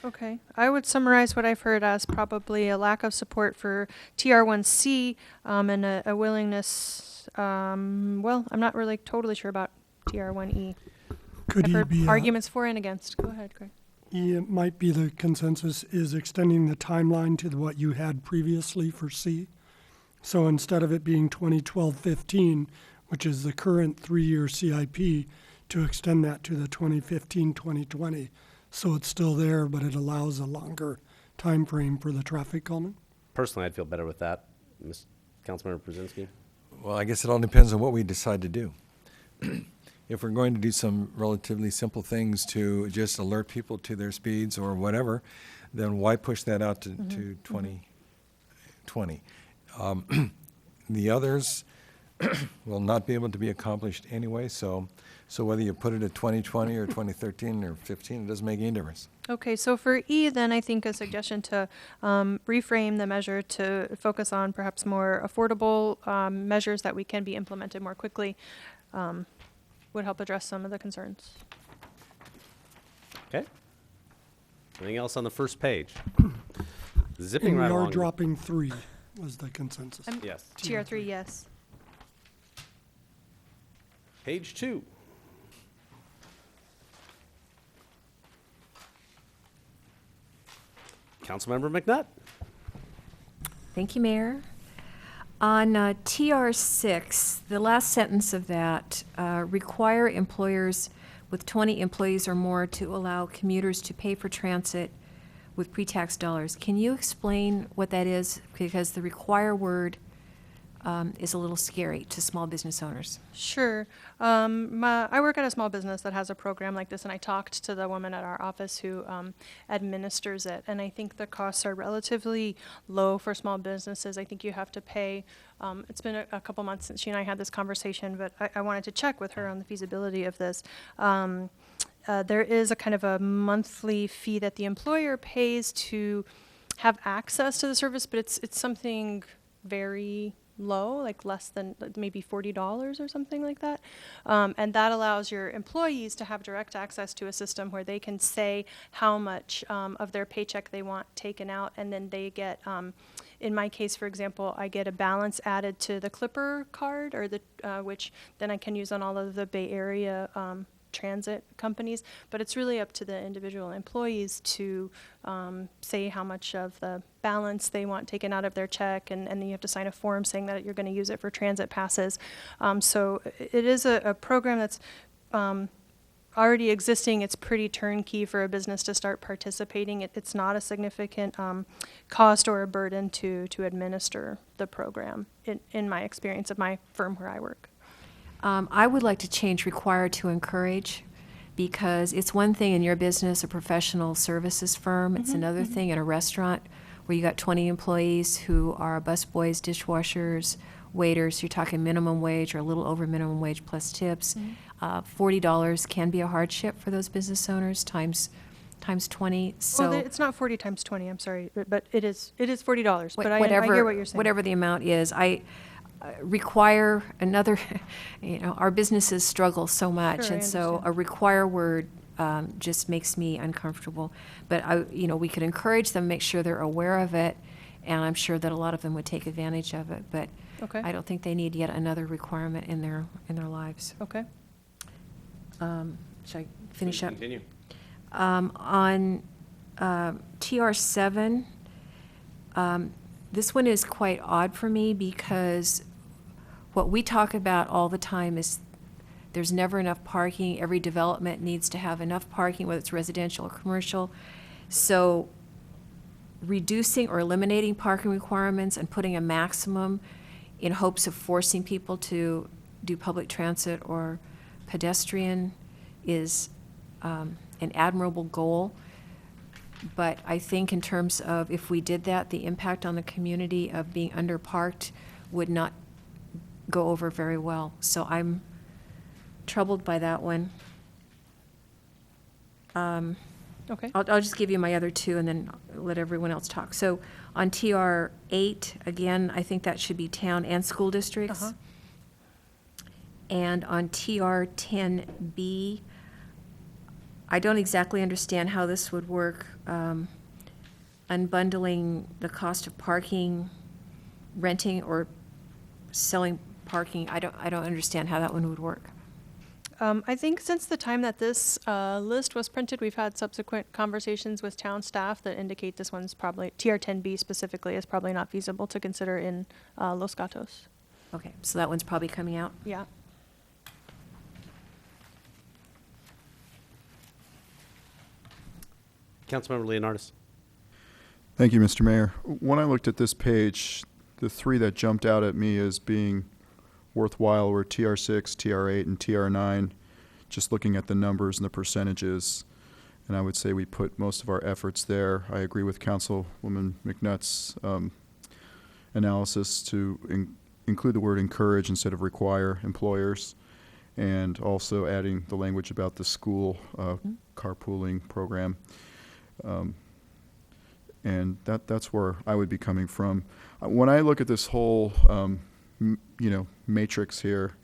Okay. I would summarize what I've heard as probably a lack of support for TR1C and a willingness, well, I'm not really totally sure about TR1E. Could I've E heard be arguments for and against. Go ahead, Greg. E might be the consensus is extending the timeline to what you had previously for C. So instead of it being 2012-15, which is the current 3-year CIP, to extend that to the 2015-2020. So it's still there, but it allows a longer time frame for the traffic calming. Personally, I'd feel better with that. Councilmember Brzezinski. Well, I guess it all depends on what we decide to do. If we're going to do some relatively simple things to just alert people to their speeds or whatever, then why push that out to 2020? The others will not be able to be accomplished anyway, so whether you put it at 2020 or 2013 or 15, it doesn't make any difference. Okay, so for E, then I think a suggestion to reframe the measure to focus on perhaps more affordable measures that we can be implemented more quickly would help address some of the concerns. Okay. Anything else on the first page? Zipping And we right are along. dropping 3 was the consensus. Yes. TR3, yes. Page 2. Councilmember McNutt. Thank you, Mayor. On TR6, the last sentence of that, require employers with 20 employees or more to allow commuters to pay for transit with pre-tax dollars. Can you explain what that is? Because the require word is a little scary to small business owners. Sure. I work at a small business that has a program like this, and I talked to the woman at our office who administers it, and I think the costs are relatively low for small businesses. I think you have to pay, it's been a couple months since she and I had this conversation, but I wanted to check with her on the feasibility of this. There is a kind of a monthly fee that the employer pays to have access to the service, but it's something very low, like less than maybe $40 or something like that. And that allows your employees to have direct access to a system where they can say how much of their paycheck they want taken out, and then they get, in my case, for example, I get a balance added to the Clipper card, or the which then I can use on all of the Bay Area transit companies, but it's really up to the individual employees to say how much of the balance they want taken out of their check, and then you have to sign a form saying that you're going to use it for transit passes. So it is a program that's already existing. It's pretty turnkey for a business to start participating. It's not a significant cost or a burden to administer the program, in my experience of my firm where I work. I would like to change require to encourage, because it's one thing in your business, a professional services firm. It's another thing at a restaurant where you got 20 employees who are busboys, dishwashers, waiters. You're talking minimum wage or a little over minimum wage plus tips. $40 can be a hardship for those business owners times 20. So Well, it's not 40 times 20, I'm sorry, but it is $40. But I whatever, hear what you're saying. whatever the amount is, I require another, our businesses struggle so much, Sure, I and so understand. a require word just makes me uncomfortable. But we could encourage them, make sure they're aware of it, and I'm sure that a lot of them would take advantage of it. But Okay. I don't think they need yet another requirement in their lives. Okay. Should I finish up? Continue. On TR7, this one is quite odd for me, because what we talk about all the time is there's never enough parking. Every development needs to have enough parking, whether it's residential or commercial. So reducing or eliminating parking requirements and putting a maximum in hopes of forcing people to do public transit or pedestrian is an admirable goal. But I think in terms of if we did that, the impact on the community of being underparked would not go over very well. So I'm troubled by that one. Okay. I'll just give you my other two and then let everyone else talk. So on TR 8, again, I think that should be town and school districts. Uh-huh. And on TR 10B, I don't exactly understand how this would work. Unbundling the cost of parking, renting or selling parking, I don't understand how that one would work. I think since the time that this list was printed, we've had subsequent conversations with town staff that indicate this one's probably, TR10B specifically, is probably not feasible to consider in Los Gatos. Okay, so that one's probably coming out. Yeah. Councilmember Leonardis. Thank you, Mr. Mayor. When I looked at this page, the three that jumped out at me as being worthwhile were TR6, TR8, and TR9, just looking at the numbers and the percentages. And I would say we put most of our efforts there. I agree with Councilwoman McNutt's analysis to include the word encourage instead of require employers, and also adding the language about the school carpooling program. And that's where I would be coming from. When I look at this whole, matrix here,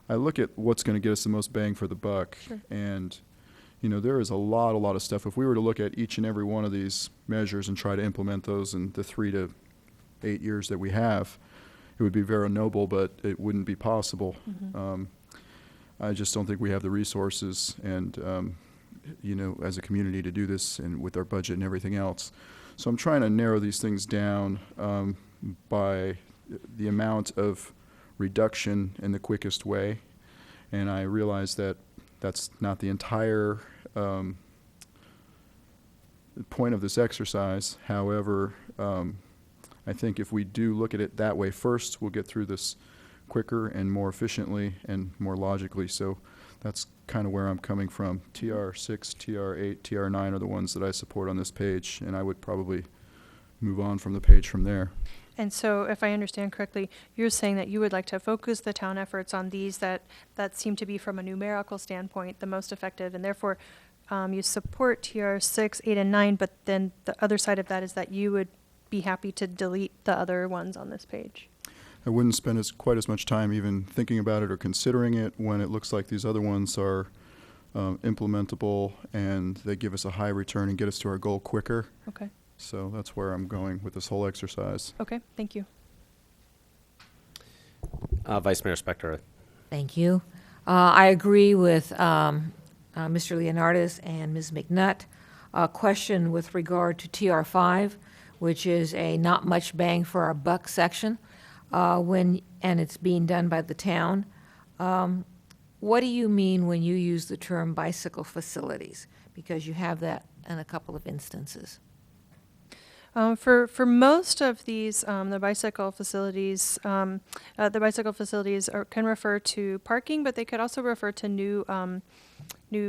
I look at what's going to get us the most bang for the buck. Sure. And, there is a lot of stuff. If we were to look at each and every one of these measures and try to implement those in the 3 to 8 years that we have, it would be very noble, but it wouldn't be possible. I just don't think we have the resources and, as a community to do this, and with our budget and everything else. So I'm trying to narrow these things down by the amount of reduction in the quickest way. And I realize that that's not the entire point of this exercise. However, I think if we do look at it that way first, we'll get through this quicker and more efficiently and more logically. So that's kind of where I'm coming from. TR6, TR8, TR9 are the ones that I support on this page, and I would probably move on from the page from there. And so, if I understand correctly, you're saying that you would like to focus the town efforts on these that seem to be, from a numerical standpoint, the most effective, and therefore you support TR 6, 8, and 9, but then the other side of that is that you would be happy to delete the other ones on this page. I wouldn't spend quite as much time even thinking about it or considering it when it looks like these other ones are implementable and they give us a high return and get us to our goal quicker. Okay. So that's where I'm going with this whole exercise. Okay, thank you. Vice Mayor Spector. Thank you. I agree with Mr. Leonardis and Ms. McNutt. A question with regard to TR5, which is a not much bang for our buck section, and it's being done by the town. What do you mean when you use the term bicycle facilities? Because you have that in a couple of instances. For most of these, the bicycle facilities can refer to parking, but they could also refer to new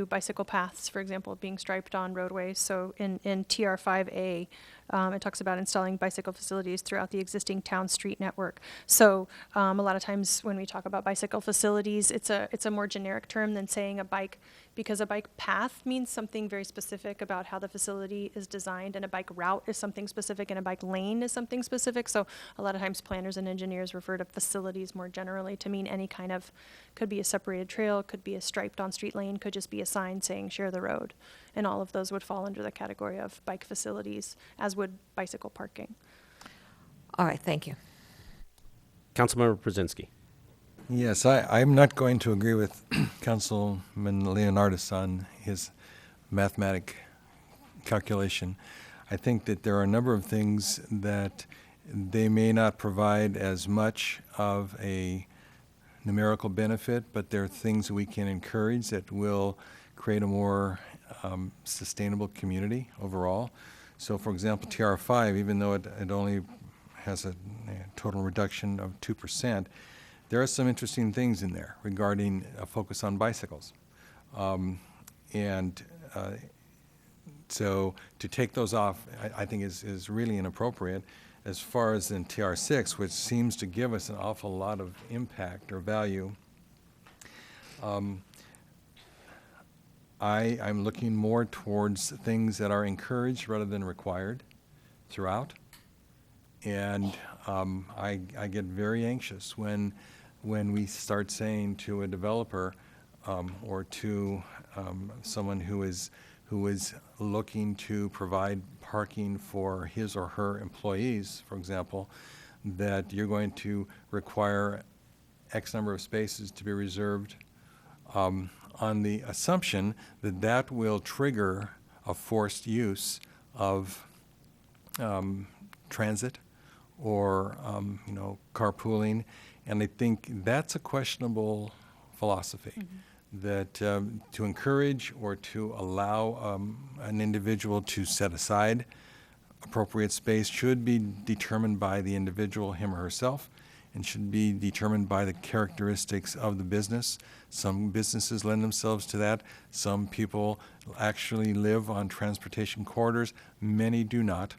bicycle paths, for example, being striped on roadways. So in TR5A, it talks about installing bicycle facilities throughout the existing town street network. So a lot of times when we talk about bicycle facilities, it's a more generic term than saying a bike, because a bike path means something very specific about how the facility is designed, and a bike route is something specific, and a bike lane is something specific. So a lot of times planners and engineers refer to facilities more generally to mean any kind of, could be a separated trail, could be a striped on street lane, could just be a sign saying share the road. And all of those would fall under the category of bike facilities, as would bicycle parking. All right, thank you. Councilmember Brzezinski. Yes, I'm not going to agree with Councilman Leonardis on his mathematic calculation. I think that there are a number of things that they may not provide as much of a numerical benefit, but there are things that we can encourage that will create a more sustainable community overall. So, for example, TR5, even though it only has a total reduction of 2%, there are some interesting things in there regarding a focus on bicycles. So to take those off, I think is really inappropriate. As far as in TR6, which seems to give us an awful lot of impact or value, I'm looking more towards things that are encouraged rather than required throughout. And I get very anxious when we start saying to a developer or to someone who is looking to provide parking for his or her employees, for example, that you're going to require X number of spaces to be reserved on the assumption that that will trigger a forced use of transit or carpooling, and I think that's a questionable philosophy. Mm-hmm. That to encourage or to allow an individual to set aside appropriate space should be determined by the individual, him or herself, and should be determined by the characteristics of the business. Some businesses lend themselves to that. Some people actually live on transportation corridors. Many do not.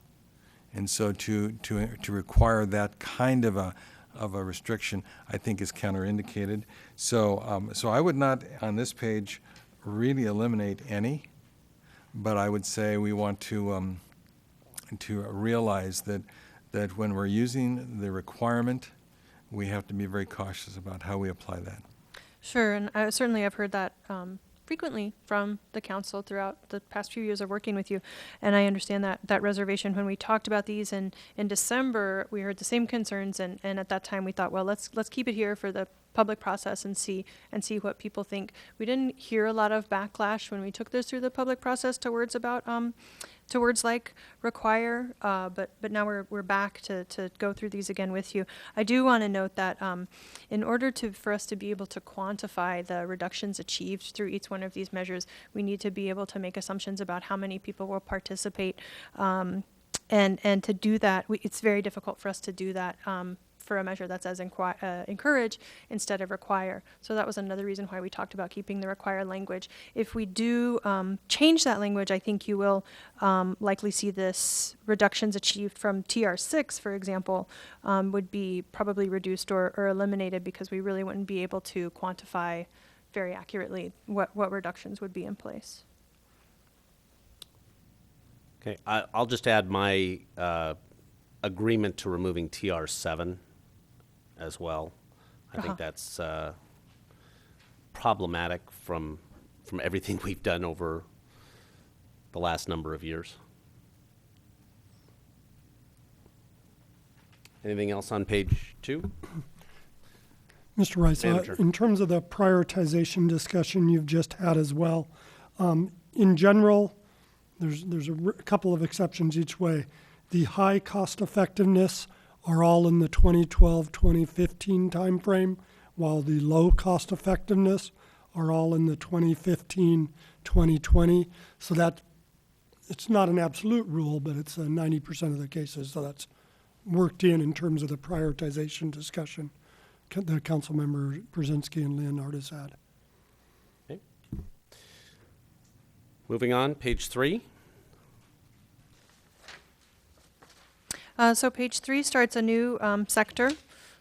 And so to require that kind of a restriction, I think is counterindicated. So I would not, on this page, really eliminate any, but I would say we want to realize that when we're using the requirement, we have to be very cautious about how we apply that. Sure, and certainly I've heard that frequently from the council throughout the past few years of working with you, and I understand that reservation. When we talked about these in December, we heard the same concerns, and at that time we thought, well, let's keep it here for the public process and see what people think. We didn't hear a lot of backlash when we took this through the public process to words like require, but now we're back to go through these again with you. I do want to note that in order for us to be able to quantify the reductions achieved through each one of these measures, we need to be able to make assumptions about how many people will participate, and to do that, it's very difficult for us to do that for a measure that says encourage instead of require. So that was another reason why we talked about keeping the require language. If we do change that language, I think you will likely see this reductions achieved from TR6, for example, would be probably reduced or eliminated, because we really wouldn't be able to quantify very accurately what reductions would be in place. Okay, I'll just add my agreement to removing TR7 as well. I Uh-huh. think that's problematic from everything we've done over the last number of years. Anything else on page 2? Mr. Rice, Manager. in terms of the prioritization discussion you've just had as well, in general, there's a couple of exceptions each way. The high cost effectiveness are all in the 2012-2015 timeframe, while the low cost effectiveness are all in the 2015-2020. So that it's not an absolute rule, but it's 90% of the cases. So that's worked in terms of the prioritization discussion the council member Brzezinski and Leonardis had. Okay. Moving on, page 3. So page 3 starts a new sector.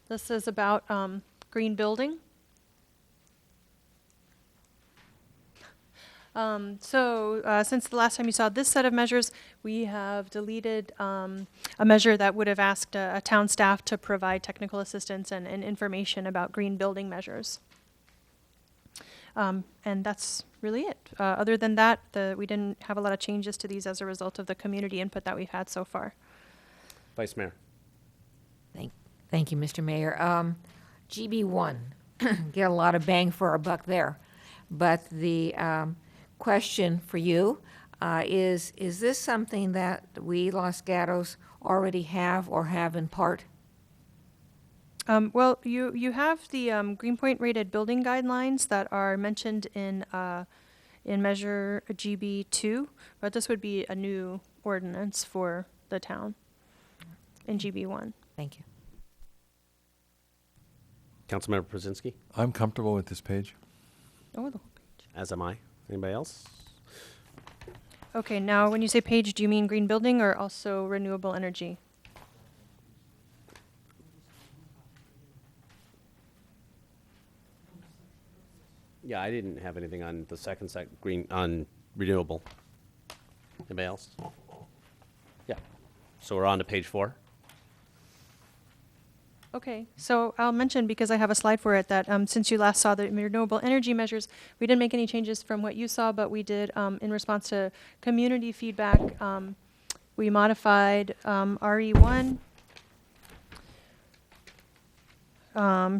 This is about green building. Since the last time you saw this set of measures, we have deleted a measure that would have asked a town staff to provide technical assistance and information about green building measures. And that's really it. Other than that, we didn't have a lot of changes to these as a result of the community input that we've had so far. Vice Mayor. Thank you, Mr. Mayor. GB1, get a lot of bang for our buck there. But the question for you is this something that we, Los Gatos, already have or have in part? Well, you have the Greenpoint rated building guidelines that are mentioned in Measure GB2, but this would be a new ordinance for the town in GB1. Thank you. Councilmember Brzezinski, I'm comfortable with this page. Oh, the as am I. Anybody else? Okay, now when you say page, do you mean green building or also renewable energy? Yeah, I didn't have anything on the second green on renewable. Anybody else? Yeah. So we're on to page 4. Okay, so I'll mention, because I have a slide for it, that since you last saw the renewable energy measures, we didn't make any changes from what you saw, but we did, in response to community feedback, we modified RE1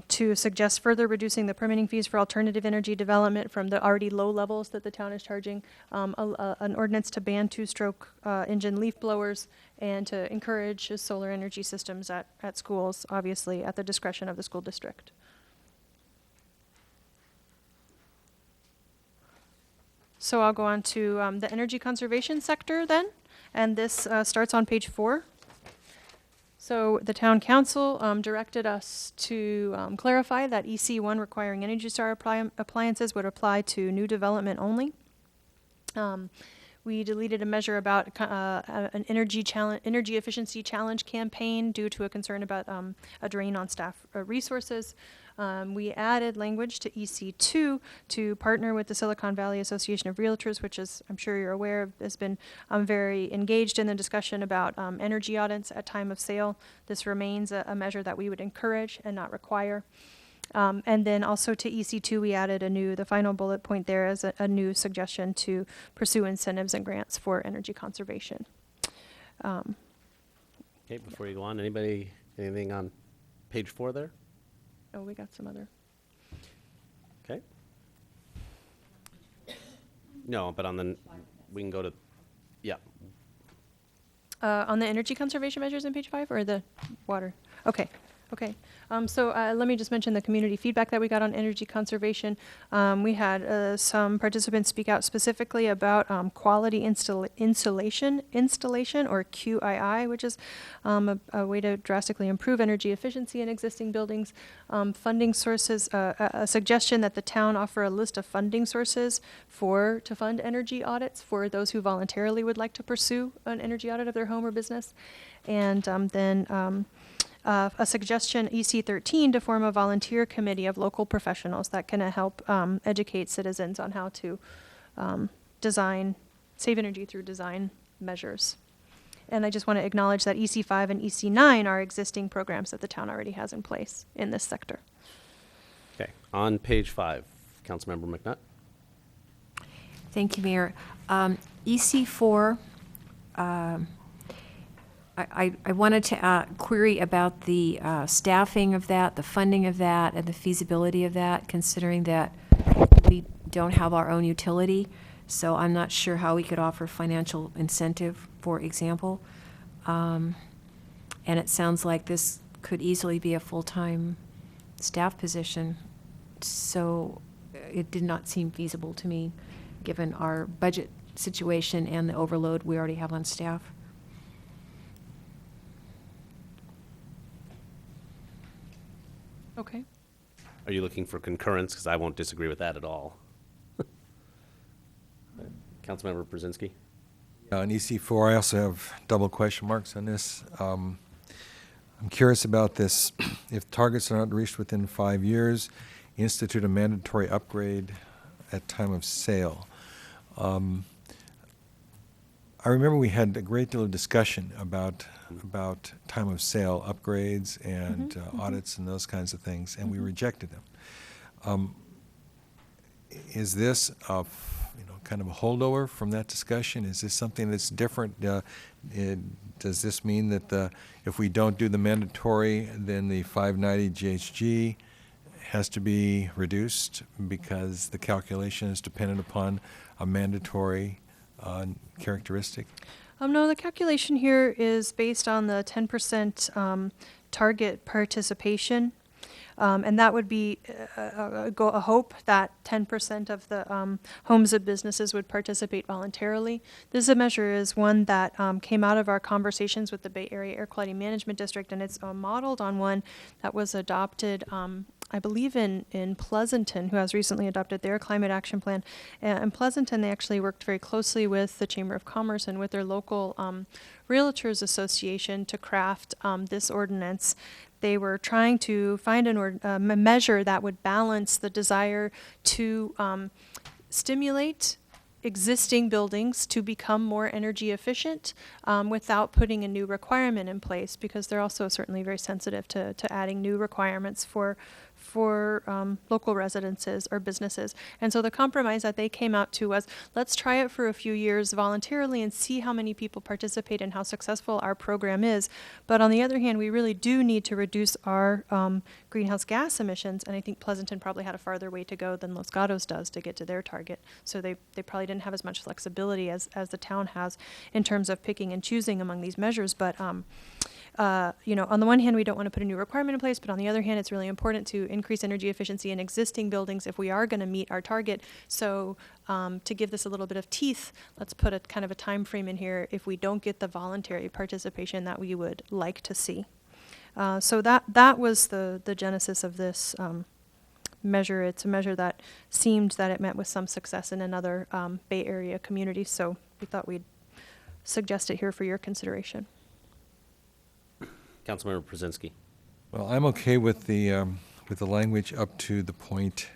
to suggest further reducing the permitting fees for alternative energy development from the already low levels that the town is charging, an ordinance to ban two-stroke engine leaf blowers, and to encourage solar energy systems at schools, obviously at the discretion of the school district. So I'll go on to the energy conservation sector then, and this starts on page 4. So the town council directed us to clarify that EC1 requiring Energy Star appliances would apply to new development only. We deleted a measure about an energy efficiency challenge campaign due to a concern about a drain on staff resources. We added language to EC2 to partner with the Silicon Valley Association of Realtors, which, is, I'm sure you're aware, has been very engaged in the discussion about energy audits at time of sale. This remains a measure that we would encourage and not require. And then also to EC2, we added the final bullet point there as a new suggestion to pursue incentives and grants for energy conservation. Okay, before you go on, anything on page 4 there? Oh, we got some other. Okay. No, but we can go to, yeah. On the energy conservation measures in page 5 or the water? Okay. So let me just mention the community feedback that we got on energy conservation. We had some participants speak out specifically about quality insulation, or QII, which is a way to drastically improve energy efficiency in existing buildings. Funding sources, a suggestion that the town offer a list of funding sources to fund energy audits for those who voluntarily would like to pursue an energy audit of their home or business. And then a suggestion, EC13, to form a volunteer committee of local professionals that can help educate citizens on how to save energy through design measures. And I just want to acknowledge that EC5 and EC9 are existing programs that the town already has in place in this sector. Okay, on page 5, Councilmember McNutt. Thank you, Mayor. EC4, I wanted to query about the staffing of that, the funding of that, and the feasibility of that, considering that we don't have our own utility. So I'm not sure how we could offer financial incentive, for example. And it sounds like this could easily be a full-time staff position. So it did not seem feasible to me, given our budget situation and the overload we already have on staff. Okay. Are you looking for concurrence? Because I won't disagree with that at all. Councilmember Brzezinski. On EC4, I also have double question marks on this. I'm curious about this. If targets are not reached within 5 years, institute a mandatory upgrade at time of sale. I remember we had a great deal of discussion about time of sale upgrades and audits and those kinds of things, and we rejected them. Is this kind of a holdover from that discussion? Is this something that's different? Does this mean that if we don't do the mandatory, then the 590 GHG has to be reduced because the calculation is dependent upon a mandatory characteristic? No, the calculation here is based on the 10% target participation. And that would be a hope that 10% of the homes and businesses would participate voluntarily. This measure is one that came out of our conversations with the Bay Area Air Quality Management District, and it's modeled on one that was adopted, I believe, in Pleasanton, who has recently adopted their climate action plan. In Pleasanton, they actually worked very closely with the Chamber of Commerce and with their local Realtors Association to craft this ordinance. They were trying to find a measure that would balance the desire to stimulate existing buildings to become more energy efficient without putting a new requirement in place, because they're also certainly very sensitive to adding new requirements for local residences or businesses. And so the compromise that they came out to was, let's try it for a few years voluntarily and see how many people participate and how successful our program is. But on the other hand, we really do need to reduce our greenhouse gas emissions, and I think Pleasanton probably had a farther way to go than Los Gatos does to get to their target. So they probably didn't have as much flexibility as the town has in terms of picking and choosing among these measures. But on the one hand, we don't want to put a new requirement in place, but on the other hand, it's really important to increase energy efficiency in existing buildings if we are going to meet our target. So to give this a little bit of teeth, let's put a kind of a time frame in here if we don't get the voluntary participation that we would like to see. So that was the genesis of this measure. It's a measure that seemed that it met with some success in another Bay Area community, so we thought we'd suggest it here for your consideration. Councilmember Brzezinski. Well, I'm okay with the language up to the point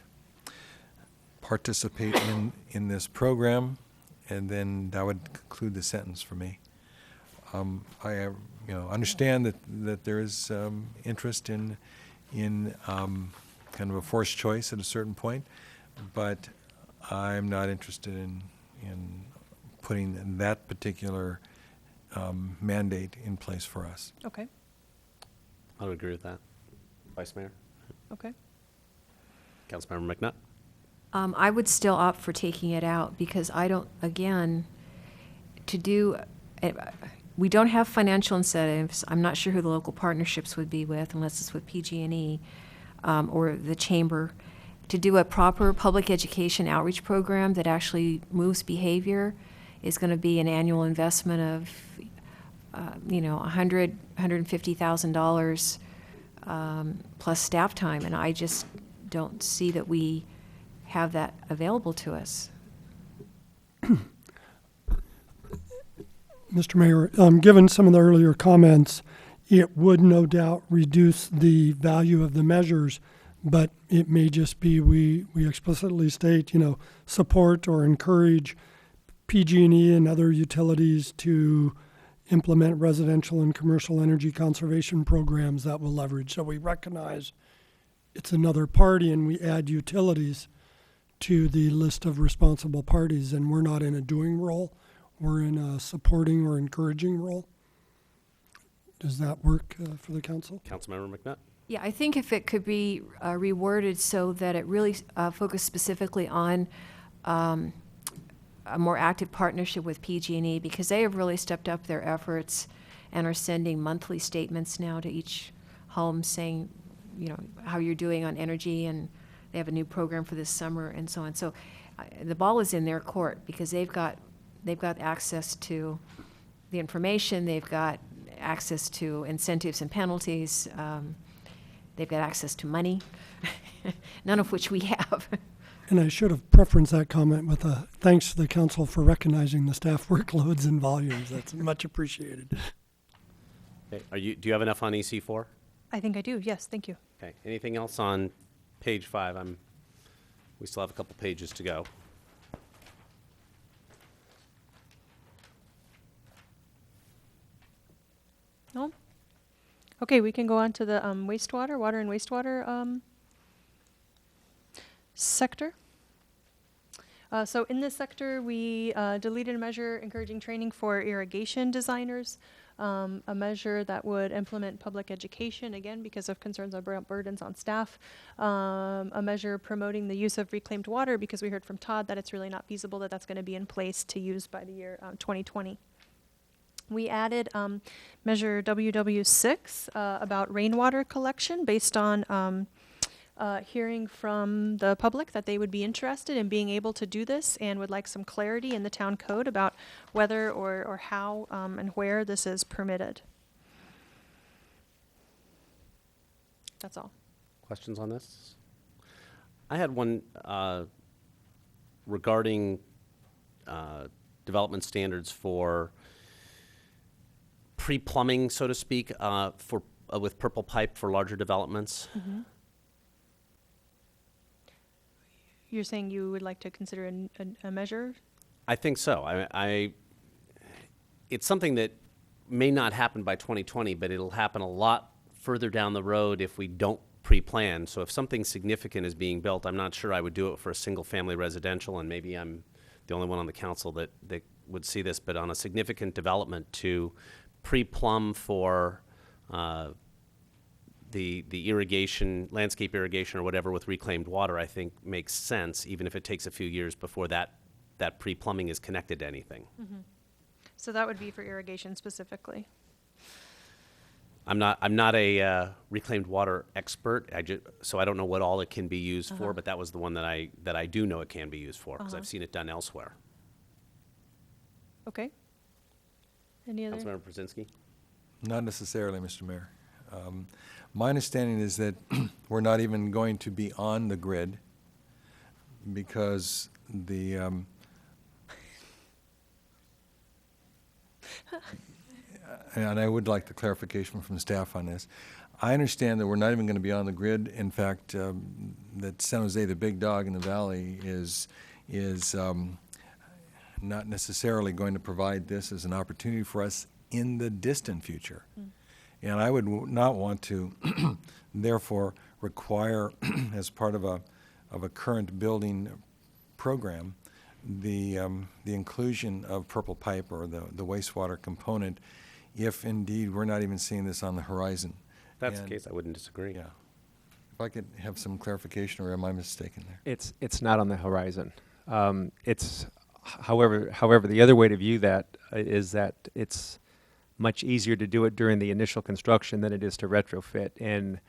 participate in this program, and then that would conclude the sentence for me. I understand that there is interest in kind of a forced choice at a certain point, but I'm not interested in putting that particular mandate in place for us. Okay. I would agree with that. Vice Mayor? Okay. Councilmember McNutt? I would still opt for taking it out because I don't, again, we don't have financial incentives. I'm not sure who the local partnerships would be with, unless it's with PG&E or the chamber. To do a proper public education outreach program that actually moves behavior is going to be an annual investment of $150,000 plus staff time, and I just don't see that we have that available to us. Mr. Mayor, given some of the earlier comments, it would no doubt reduce the value of the measures, but it may just be we explicitly state, support or encourage PG&E and other utilities to implement residential and commercial energy conservation programs that will leverage. So we recognize it's another party, and we add utilities to the list of responsible parties, and we're not in a doing role. We're in a supporting or encouraging role. Does that work for the council? Councilmember McNutt? Yeah, I think if it could be reworded so that it really focused specifically on a more active partnership with PG&E, because they have really stepped up their efforts and are sending monthly statements now to each home saying, you know, how you're doing on energy, and they have a new program for this summer and so on. So the ball is in their court because they've got access to the information, they've got access to incentives and penalties, they've got access to money, none of which we have. And I should have preferenced that comment with a thanks to the council for recognizing the staff workloads and volumes. That's much appreciated. Okay. Do you have enough on EC4? I think I do, yes, thank you. Okay. Anything else on page 5? We still have a couple pages to go. No? Okay, we can go on to the water and wastewater sector. So in this sector, we deleted a measure encouraging training for irrigation designers, a measure that would implement public education, again, because of concerns about burdens on staff, a measure promoting the use of reclaimed water, because we heard from Todd that it's really not feasible that that's going to be in place to use by the year 2020. We added measure WW6 about rainwater collection based on hearing from the public that they would be interested in being able to do this and would like some clarity in the town code about whether or how and where this is permitted. That's all. Questions on this? I had one regarding development standards for pre-plumbing, so to speak, for with purple pipe for larger developments. Mm-hmm. You're saying you would like to consider a measure? I think so. It's something that may not happen by 2020, but it'll happen a lot further down the road if we don't pre-plan. So if something significant is being built, I'm not sure I would do it for a single-family residential, and maybe I'm the only one on the council that would see this, but on a significant development to pre-plumb for the irrigation, landscape irrigation or whatever with reclaimed water, I think makes sense, even if it takes a few years before that pre-plumbing is connected to anything. Mm-hmm. So that would be for irrigation specifically. I'm not a reclaimed water expert. So I don't know what all it can be used for, but that was the one that I do know it can be used for because I've seen it done elsewhere. Okay. Any other? Councilmember Brzezinski? Not necessarily, Mr. Mayor. My understanding is that we're not even going to be on the grid because the and I would like the clarification from staff on this. I understand that we're not even going to be on the grid. In fact, that San Jose, the big dog in the valley, is not necessarily going to provide this as an opportunity for us in the distant future. And I would not want to, therefore, require, as part of a current building program, the inclusion of purple pipe or the wastewater component, if indeed we're not even seeing this on the horizon. If that's the case, I wouldn't disagree. Yeah. If I could have some clarification, or am I mistaken there? It's not on the horizon. It's however the other way to view that is that it's much easier to do it during the initial construction than it is to retrofit. And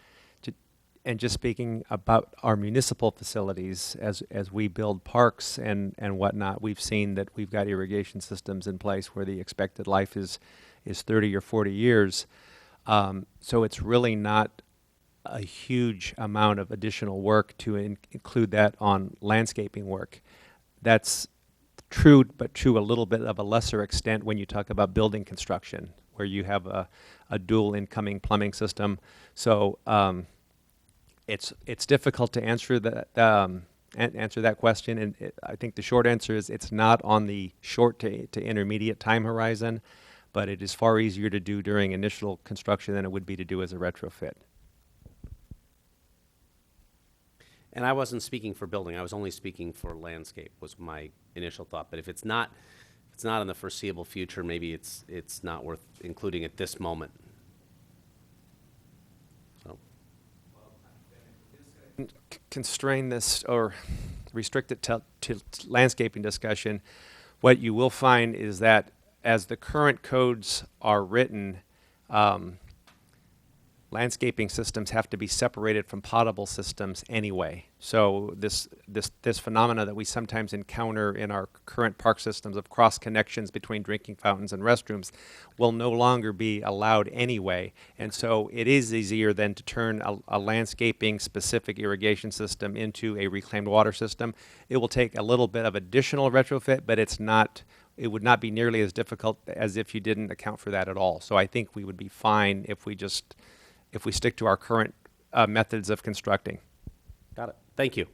just speaking about our municipal facilities, as we build parks and whatnot, we've seen that we've got irrigation systems in place where the expected life is 30 or 40 years. So it's really not a huge amount of additional work to include that on landscaping work. That's true, but to a little bit of a lesser extent when you talk about building construction, where you have a dual incoming plumbing system. So it's difficult to answer that question, and I think the short answer is it's not on the short to intermediate time horizon, but it is far easier to do during initial construction than it would be to do as a retrofit. And I wasn't speaking for building, I was only speaking for landscape, was my initial thought. But if it's not in the foreseeable future, maybe it's not worth including at this moment. So, Constrain this or restrict it to landscaping discussion. What you will find is that as the current codes are written, landscaping systems have to be separated from potable systems anyway. So this phenomena that we sometimes encounter in our current park systems of cross connections between drinking fountains and restrooms will no longer be allowed anyway. And so it is easier then to turn a landscaping specific irrigation system into a reclaimed water system. It will take a little bit of additional retrofit, but it would not be nearly as difficult as if you didn't account for that at all. So I think we would be fine if we stick to our current methods of constructing. got it. Thank you.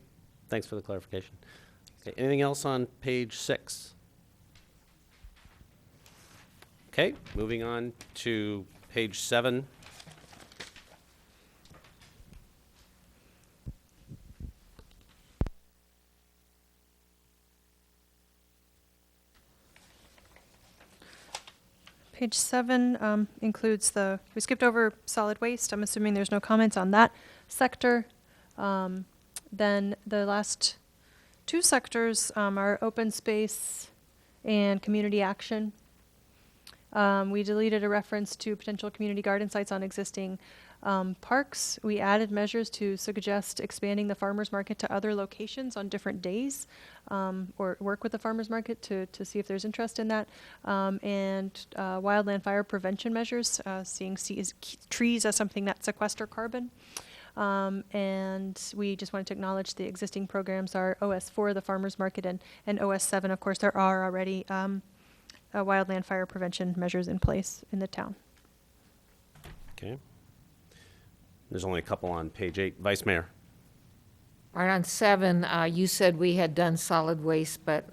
Thanks for the clarification. Okay, anything else on page 6? Okay, moving on to page 7. Page 7 includes we skipped over solid waste. I'm assuming there's no comments on that sector. Then the last 2 sectors are open space and community action. We deleted a reference to potential community garden sites on existing parks. We added measures to suggest expanding the farmers market to other locations on different days, or work with the farmers market to see if there's interest in that. And wildland fire prevention measures, seeing trees as something that sequester carbon. And we just wanted to acknowledge the existing programs are OS4, the farmers market, and OS7. Of course, there are already wildland fire prevention measures in place in the town. Okay. There's only a couple on page 8. Vice Mayor. Right on 7, you said we had done solid waste, but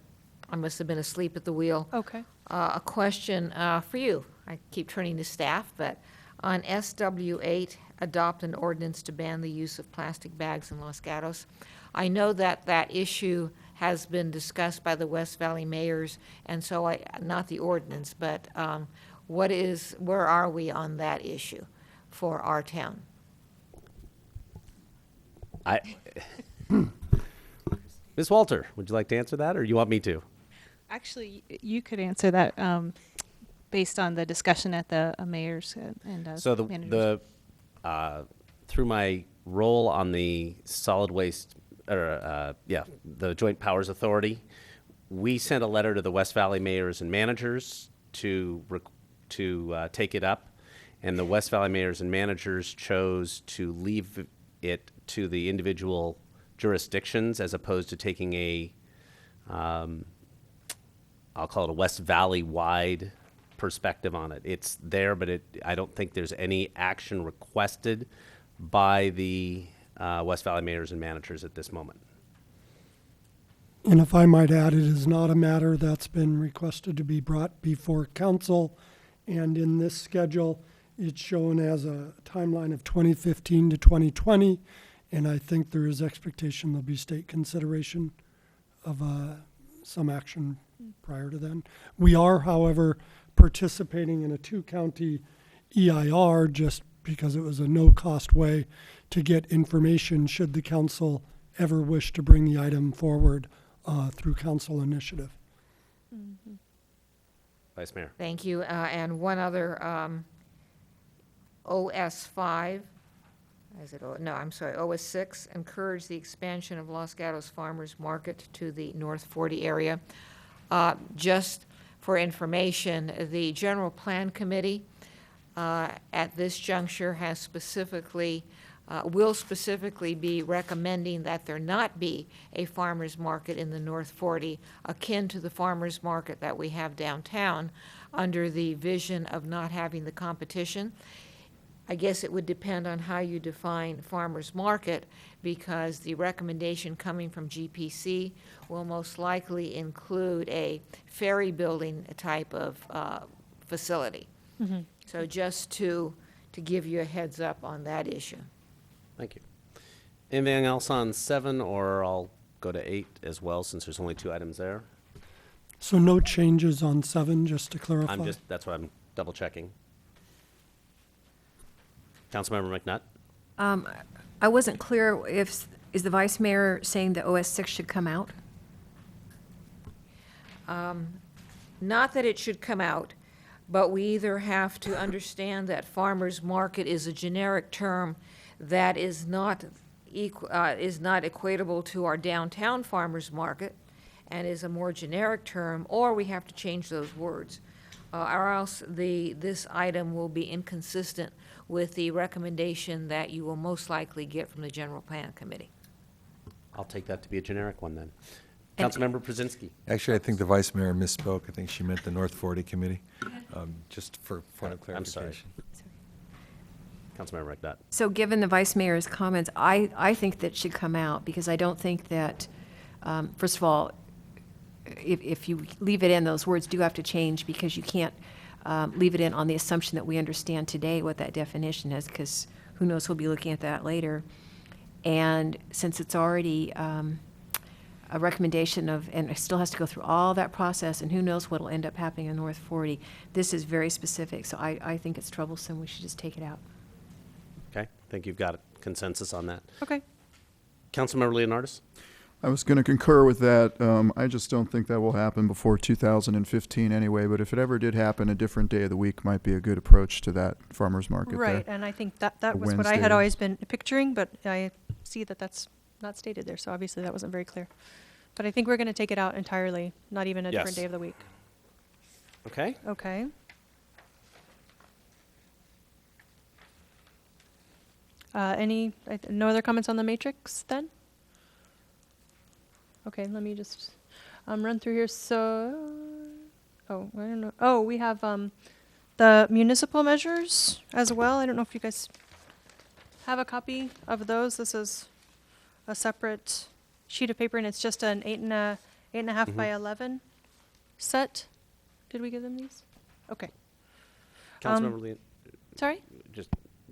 I must have been asleep at the wheel. Okay. A question for you. I keep turning to staff, but on SW8, adopt an ordinance to ban the use of plastic bags in Los Gatos. I know that that issue has been discussed by the West Valley mayors, and so not the ordinance, but where are we on that issue for our town? Ms. Walter, would you like to answer that, or you want me to? Actually, you could answer that based on the discussion at the mayor's and So managers. Through my role on the solid waste, the Joint Powers Authority, we sent a letter to the West Valley mayors and managers to take it up, and the West Valley mayors and managers chose to leave it to the individual jurisdictions as opposed to taking I'll call it a West Valley-wide perspective on it. It's there, but I don't think there's any action requested by the West Valley mayors and managers at this moment. And if I might add, it is not a matter that's been requested to be brought before council. And in this schedule, it's shown as a timeline of 2015 to 2020. And I think there is expectation there'll be state consideration of some action prior to then. We are, however, participating in a 2-county EIR just because it was a no-cost way to get information should the council ever wish to bring the item forward through council initiative. Mm-hmm. Vice Mayor. Thank you. And one other, OS5, OS6, encourage the expansion of Los Gatos Farmers Market to the North 40 area. Just for information, the General Plan Committee at this juncture has will specifically be recommending that there not be a farmers market in the North 40 akin to the farmers market that we have downtown under the vision of not having the competition. I guess it would depend on how you define farmers market, because the recommendation coming from GPC will most likely include a ferry building type of facility. So just to give you a heads up on that issue. Thank you. Anything else on 7, or I'll go to 8 as well, since there's only 2 items there? So no changes on 7, just to clarify? That's what I'm double checking. Councilmember McNutt? I wasn't clear is the vice mayor saying that OS 6 should come out? Not that it should come out, but we either have to understand that farmer's market is a generic term that is not equatable to our downtown farmer's market and is a more generic term, or we have to change those words. Or else this item will be inconsistent with the recommendation that you will most likely get from the General Plan Committee. I'll take that to be a generic one then. And- Councilmember Brzezinski? Actually, I think the vice mayor misspoke. I think she meant the North 40 Committee, just for point of I'm sorry. clarification. Councilmember McNutt? So given the vice mayor's comments, I think that should come out, because I don't think that, first of all, if you leave it in, those words do have to change, because you can't leave it in on the assumption that we understand today what that definition is, because who knows, we'll be looking at that later. And since it's already a recommendation of, and it still has to go through all that process, and who knows what'll end up happening in North 40, this is very specific, so I think it's troublesome. We should just take it out. Okay, I think you've got a consensus on that. Okay. Councilmember Leonardis? I was going to concur with that. I just don't think that will happen before 2015 anyway, but if it ever did happen, a different day of the week might be a good approach to that farmer's market Right, there. and I think that was what I Wednesday. had always been picturing, but I see that that's not stated there, so obviously that wasn't very clear. But I think we're going to take it out entirely, not even a different Yes. day of the week. Okay. Okay. No other comments on the matrix then? Okay, let me just run through here. So, I don't know. Oh, we have the municipal measures as well. I don't know if you guys have a copy of those. This is a separate sheet of paper, and it's just an 8.5 by 11 set. Did we give them these? Okay. Councilmember Leon, Sorry?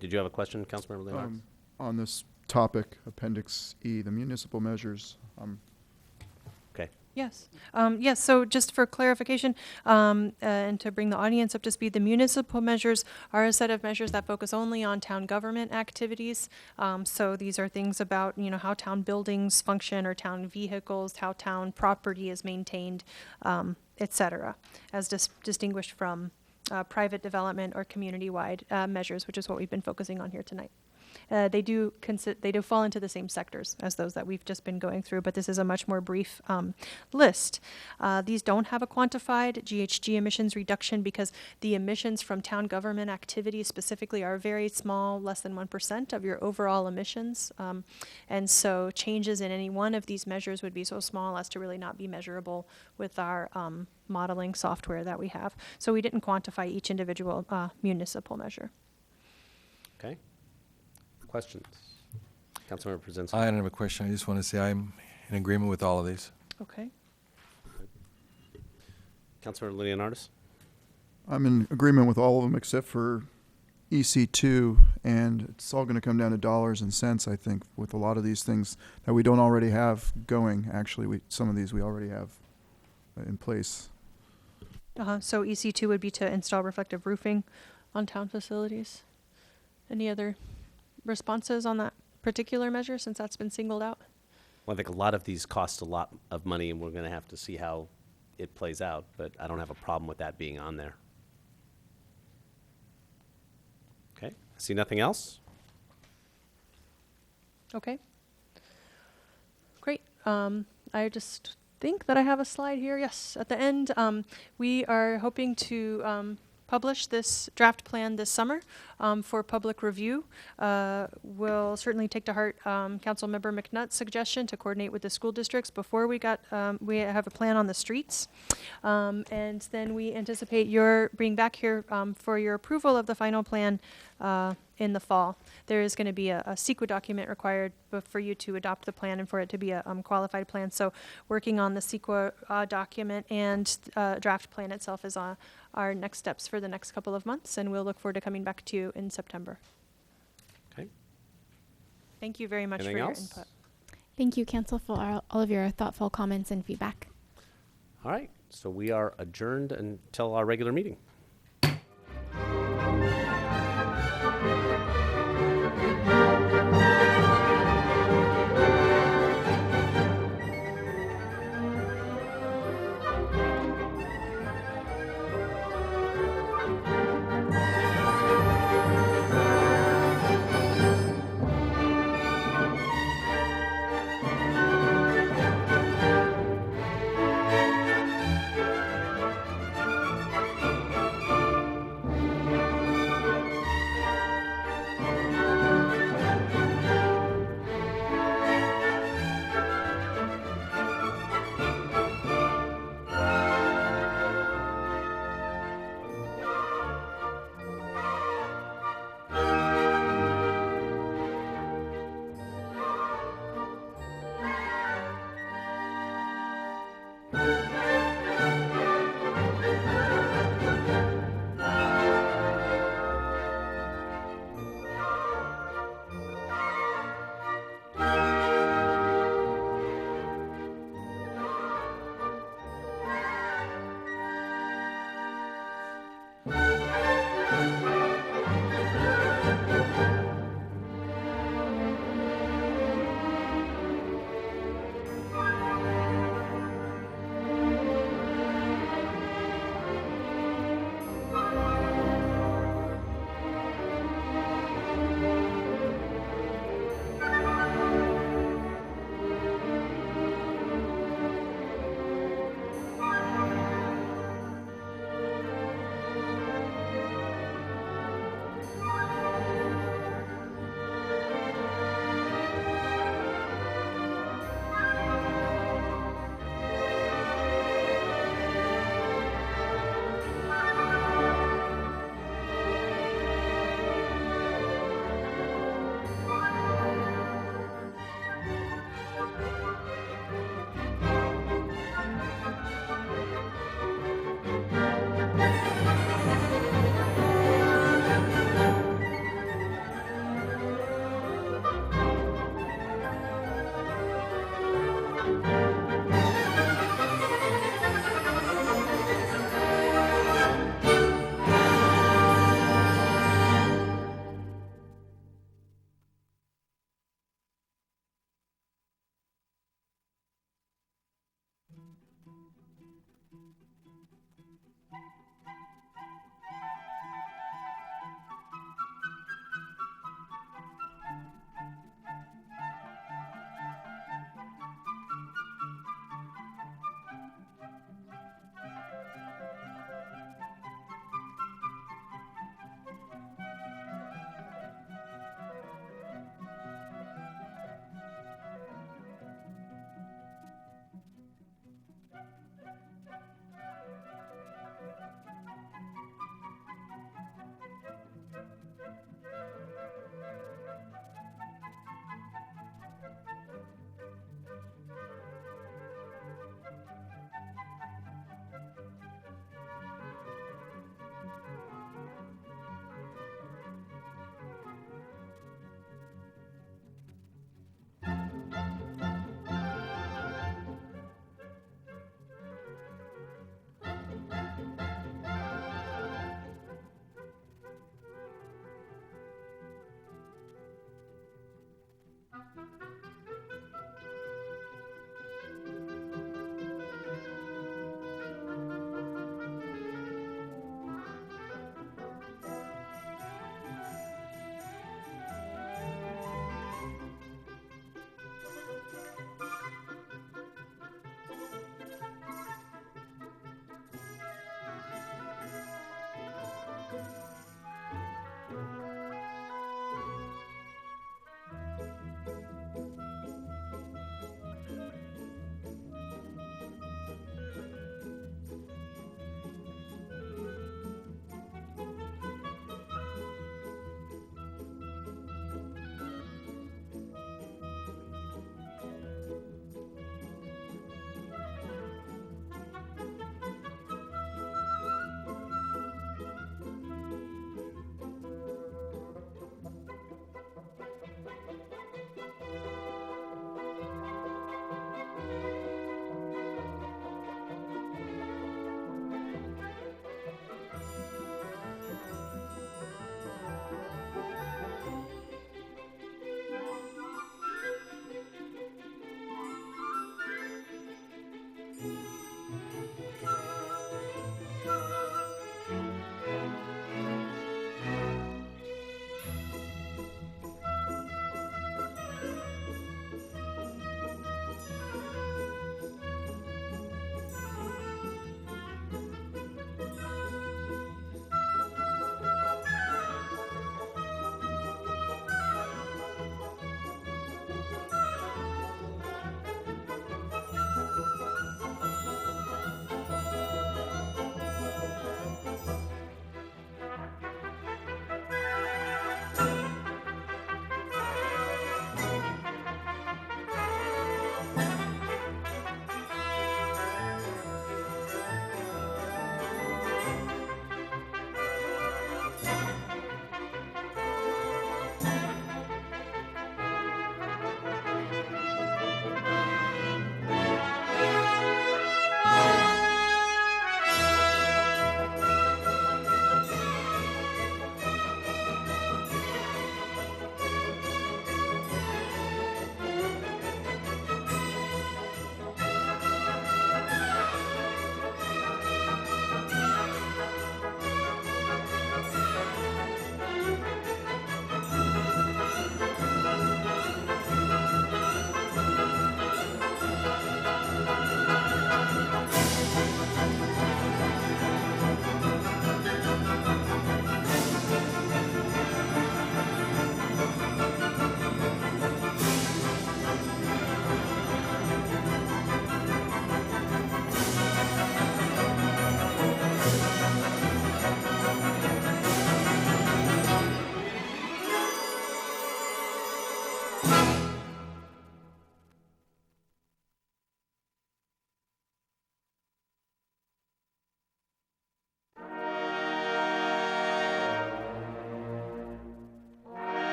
did you have a question, Councilmember Leonardis? On this topic, Appendix E, the municipal measures, Okay. Yes. Yes, so just for clarification, and to bring the audience up to speed, the municipal measures are a set of measures that focus only on town government activities. So these are things about, how town buildings function or town vehicles, how town property is maintained, et cetera, as distinguished from private development or community-wide measures, which is what we've been focusing on here tonight. They do fall into the same sectors as those that we've just been going through, but this is a much more brief list. These don't have a quantified GHG emissions reduction because the emissions from town government activities specifically are very small, less than 1% of your overall emissions. And so changes in any one of these measures would be so small as to really not be measurable with our modeling software that we have. So we didn't quantify each individual municipal measure. Okay. Questions? Councilmember Brzezinski? I don't have a question. I just want to say I'm in agreement with all of these. Okay. Councilmember Leonardis? I'm in agreement with all of them except for EC2, and it's all going to come down to dollars and cents, I think, with a lot of these things that we don't already have going. Actually, some of these we already have in place. So EC2 would be to install reflective roofing on town facilities. Any other responses on that particular measure since that's been singled out? Well, I think a lot of these cost a lot of money, and we're going to have to see how it plays out, but I don't have a problem with that being on there. Okay, I see nothing else? Okay. Great. I just think that I have a slide here. Yes, at the end, we are hoping to publish this draft plan this summer for public review. We'll certainly take to heart Councilmember McNutt's suggestion to coordinate with the school districts before we have a plan on the streets. And then we anticipate your being back here for your approval of the final plan in the fall. There is going to be a CEQA document required for you to adopt the plan and for it to be a qualified plan. So working on the CEQA document and draft plan itself is our next steps for the next couple of months, and we'll look forward to coming back to you in September. Okay. Thank you very much Anything for your else? input. Thank you, Council, for all of your thoughtful comments and feedback. All right, so we are adjourned until our regular meeting.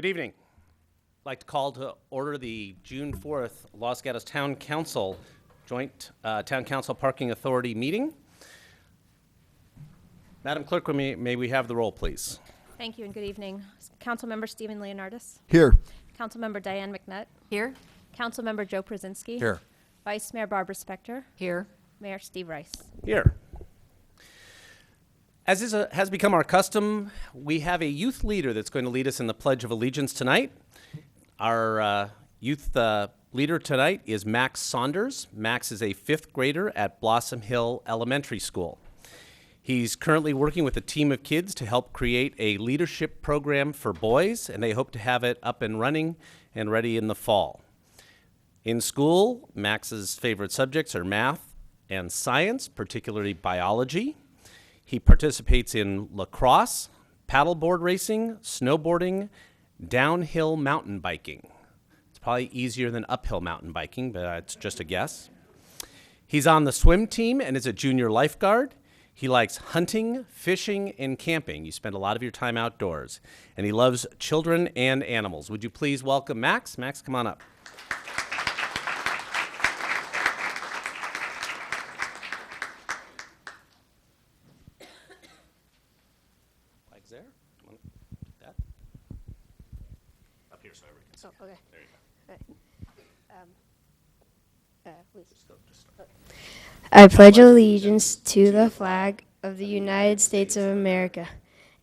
Good evening. I'd like to call to order the June 4th Los Gatos Town Council Joint Town Council Parking Authority meeting. Madam Clerk, may we have the roll, please? Thank you and good evening. Councilmember Stephen Leonardis. Here. Councilmember Diane McNutt. Here? Councilmember Joe Przinsky. Here. Vice Mayor Barbara Spector. Here. Mayor Steve Rice. Here. As has become our custom, we have a youth leader that's going to lead us in the Pledge of Allegiance tonight. Our youth leader tonight is Max Saunders. Max is a 5th grader at Blossom Hill Elementary School. He's currently working with a team of kids to help create a leadership program for boys, and they hope to have it up and running and ready in the fall. In school, Max's favorite subjects are math and science, particularly biology. He participates in lacrosse, paddleboard racing, snowboarding, downhill mountain biking. It's probably easier than uphill mountain biking, but it's just a guess. He's on the swim team and is a junior lifeguard. He likes hunting, fishing, and camping. You spend a lot of your time outdoors. And he loves children and animals. Would you please welcome Max? Max, come on up. Flags there. Come on. That. Up here so everyone can see. Oh, okay. There you go. Please. Just go. I pledge allegiance to the flag of the United States of America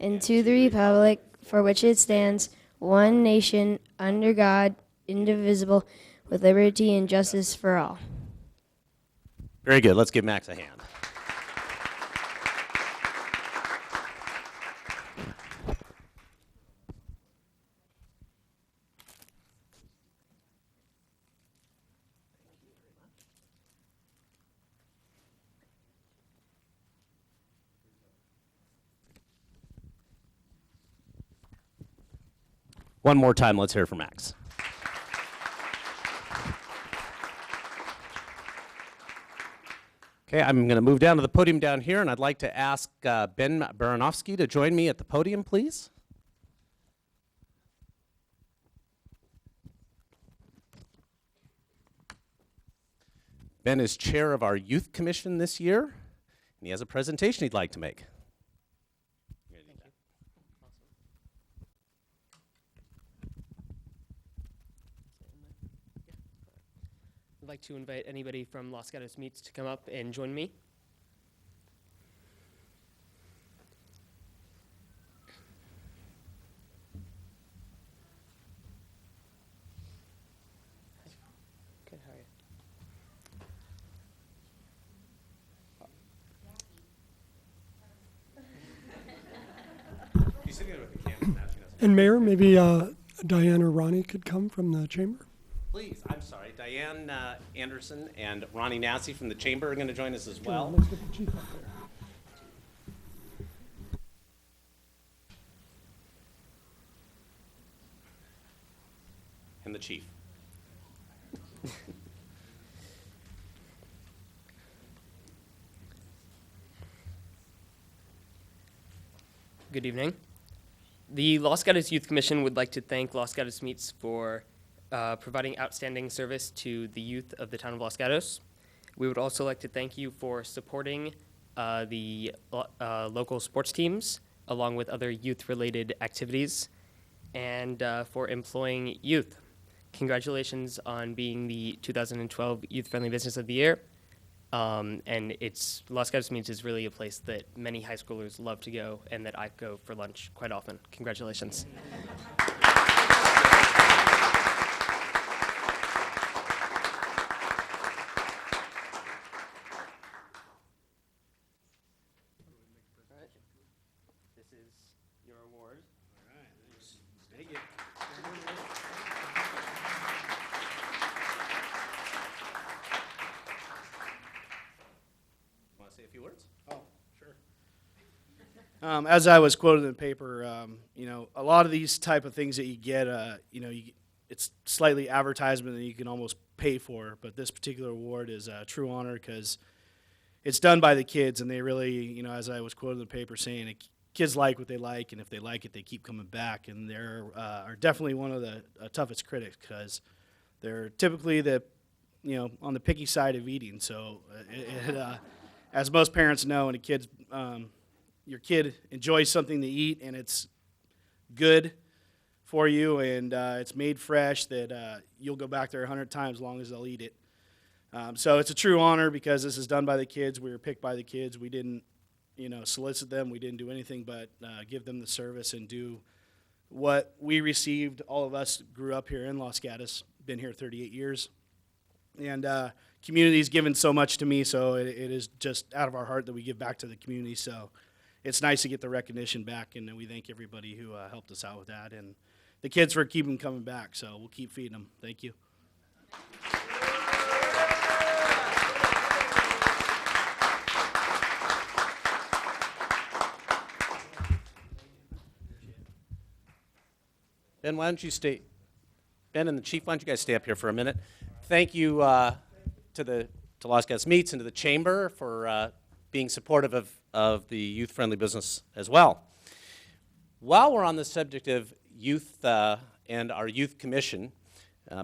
and to the republic for which it stands, one nation, under God, indivisible, with liberty and justice for all. Very good. Let's give Max a hand. One more time, let's hear it for Max. Okay, I'm going to move down to the podium down here, and I'd like to ask Ben Baranowski to join me at the podium, please. Ben is chair of our Youth Commission this year, and he has a presentation he'd like to make. I'd like to invite anybody from Los Gatos Meets to come up and join me. Good, how are you? He's sitting there with the camera. And Mayor, maybe Diane or Ronnie could come from the chamber? Please, I'm sorry. Diane Anderson and Ronnie Nassi from the Chamber are going to join us as well. Let's get the chief up there. And the Chief. Good evening. The Los Gatos Youth Commission would like to thank Los Gatos Meets for providing outstanding service to the youth of the town of Los Gatos. We would also like to thank you for supporting the local sports teams along with other youth-related activities and for employing youth. Congratulations on being the 2012 Youth Friendly Business of the Year. And Los Gatos Meets is really a place that many high schoolers love to go and that I go for lunch quite often. Congratulations. This is your award. All right, thanks. Thank you. Want to say a few words? Oh, sure. As I was quoted in the paper, a lot of these type of things that you get, it's slightly advertisement that you can almost pay for, but this particular award is a true honor because it's done by the kids, and they really, as I was quoted in the paper saying, kids like what they like, and if they like it, they keep coming back. And they're are definitely one of the toughest critics because they're typically on the picky side of eating. So, as most parents know, and your kid enjoys something to eat, and it's good for you, and it's made fresh, that you'll go back there 100 times as long as they'll eat it. So it's a true honor because this is done by the kids. We were picked by the kids. We didn't, solicit them. We didn't do anything but give them the service and do what we received. All of us grew up here in Los Gatos, been here 38 years. And community's given so much to me, so it is just out of our heart that we give back to the community. So it's nice to get the recognition back, and we thank everybody who helped us out with that. And the kids for keeping coming back, so we'll keep feeding them. Thank you. Ben, why don't you stay? Ben and the chief, why don't you guys stay up here for a minute? Thank you to Los Gatos Meats and to the chamber for being supportive of the youth-friendly business as well. While we're on the subject of youth and our youth commission,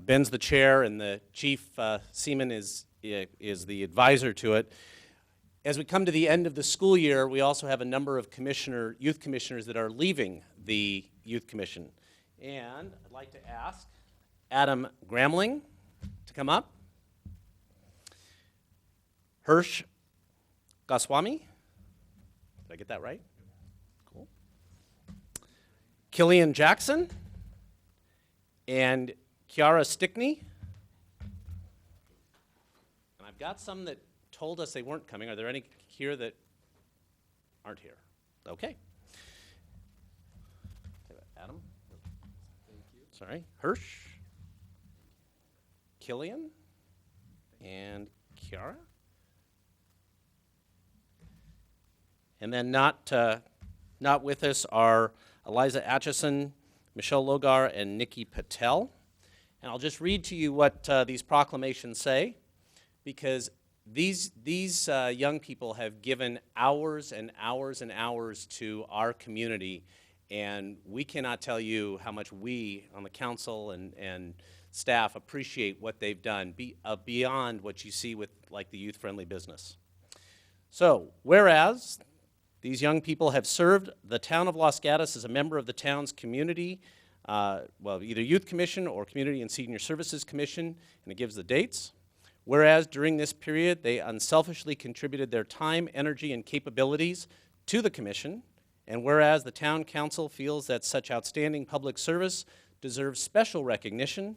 Ben's the chair and the chief Seaman is the advisor to it. As we come to the end of the school year, we also have a number of youth commissioners that are leaving the youth commission. And I'd like to ask Adam Gramling to come up. Hirsch Goswami. Did I get that right? Cool. Killian Jackson and Kiara Stickney. And I've got some that told us they weren't coming. Are there any here that aren't here? Okay. Adam. Sorry, Hirsch, Killian, and Kiara. And then not with us are Eliza Atchison, Michelle Logar, and Nikki Patel. And I'll just read to you what these proclamations say, because these young people have given hours and hours and hours to our community. And we cannot tell you how much we on the council and staff appreciate what they've done beyond what you see with like the youth-friendly business. So, whereas these young people have served the town of Los Gatos as a member of the town's community, either youth commission or community and senior services commission, and it gives the dates. Whereas during this period, they unselfishly contributed their time, energy, and capabilities to the commission. And whereas the town council feels that such outstanding public service deserves special recognition,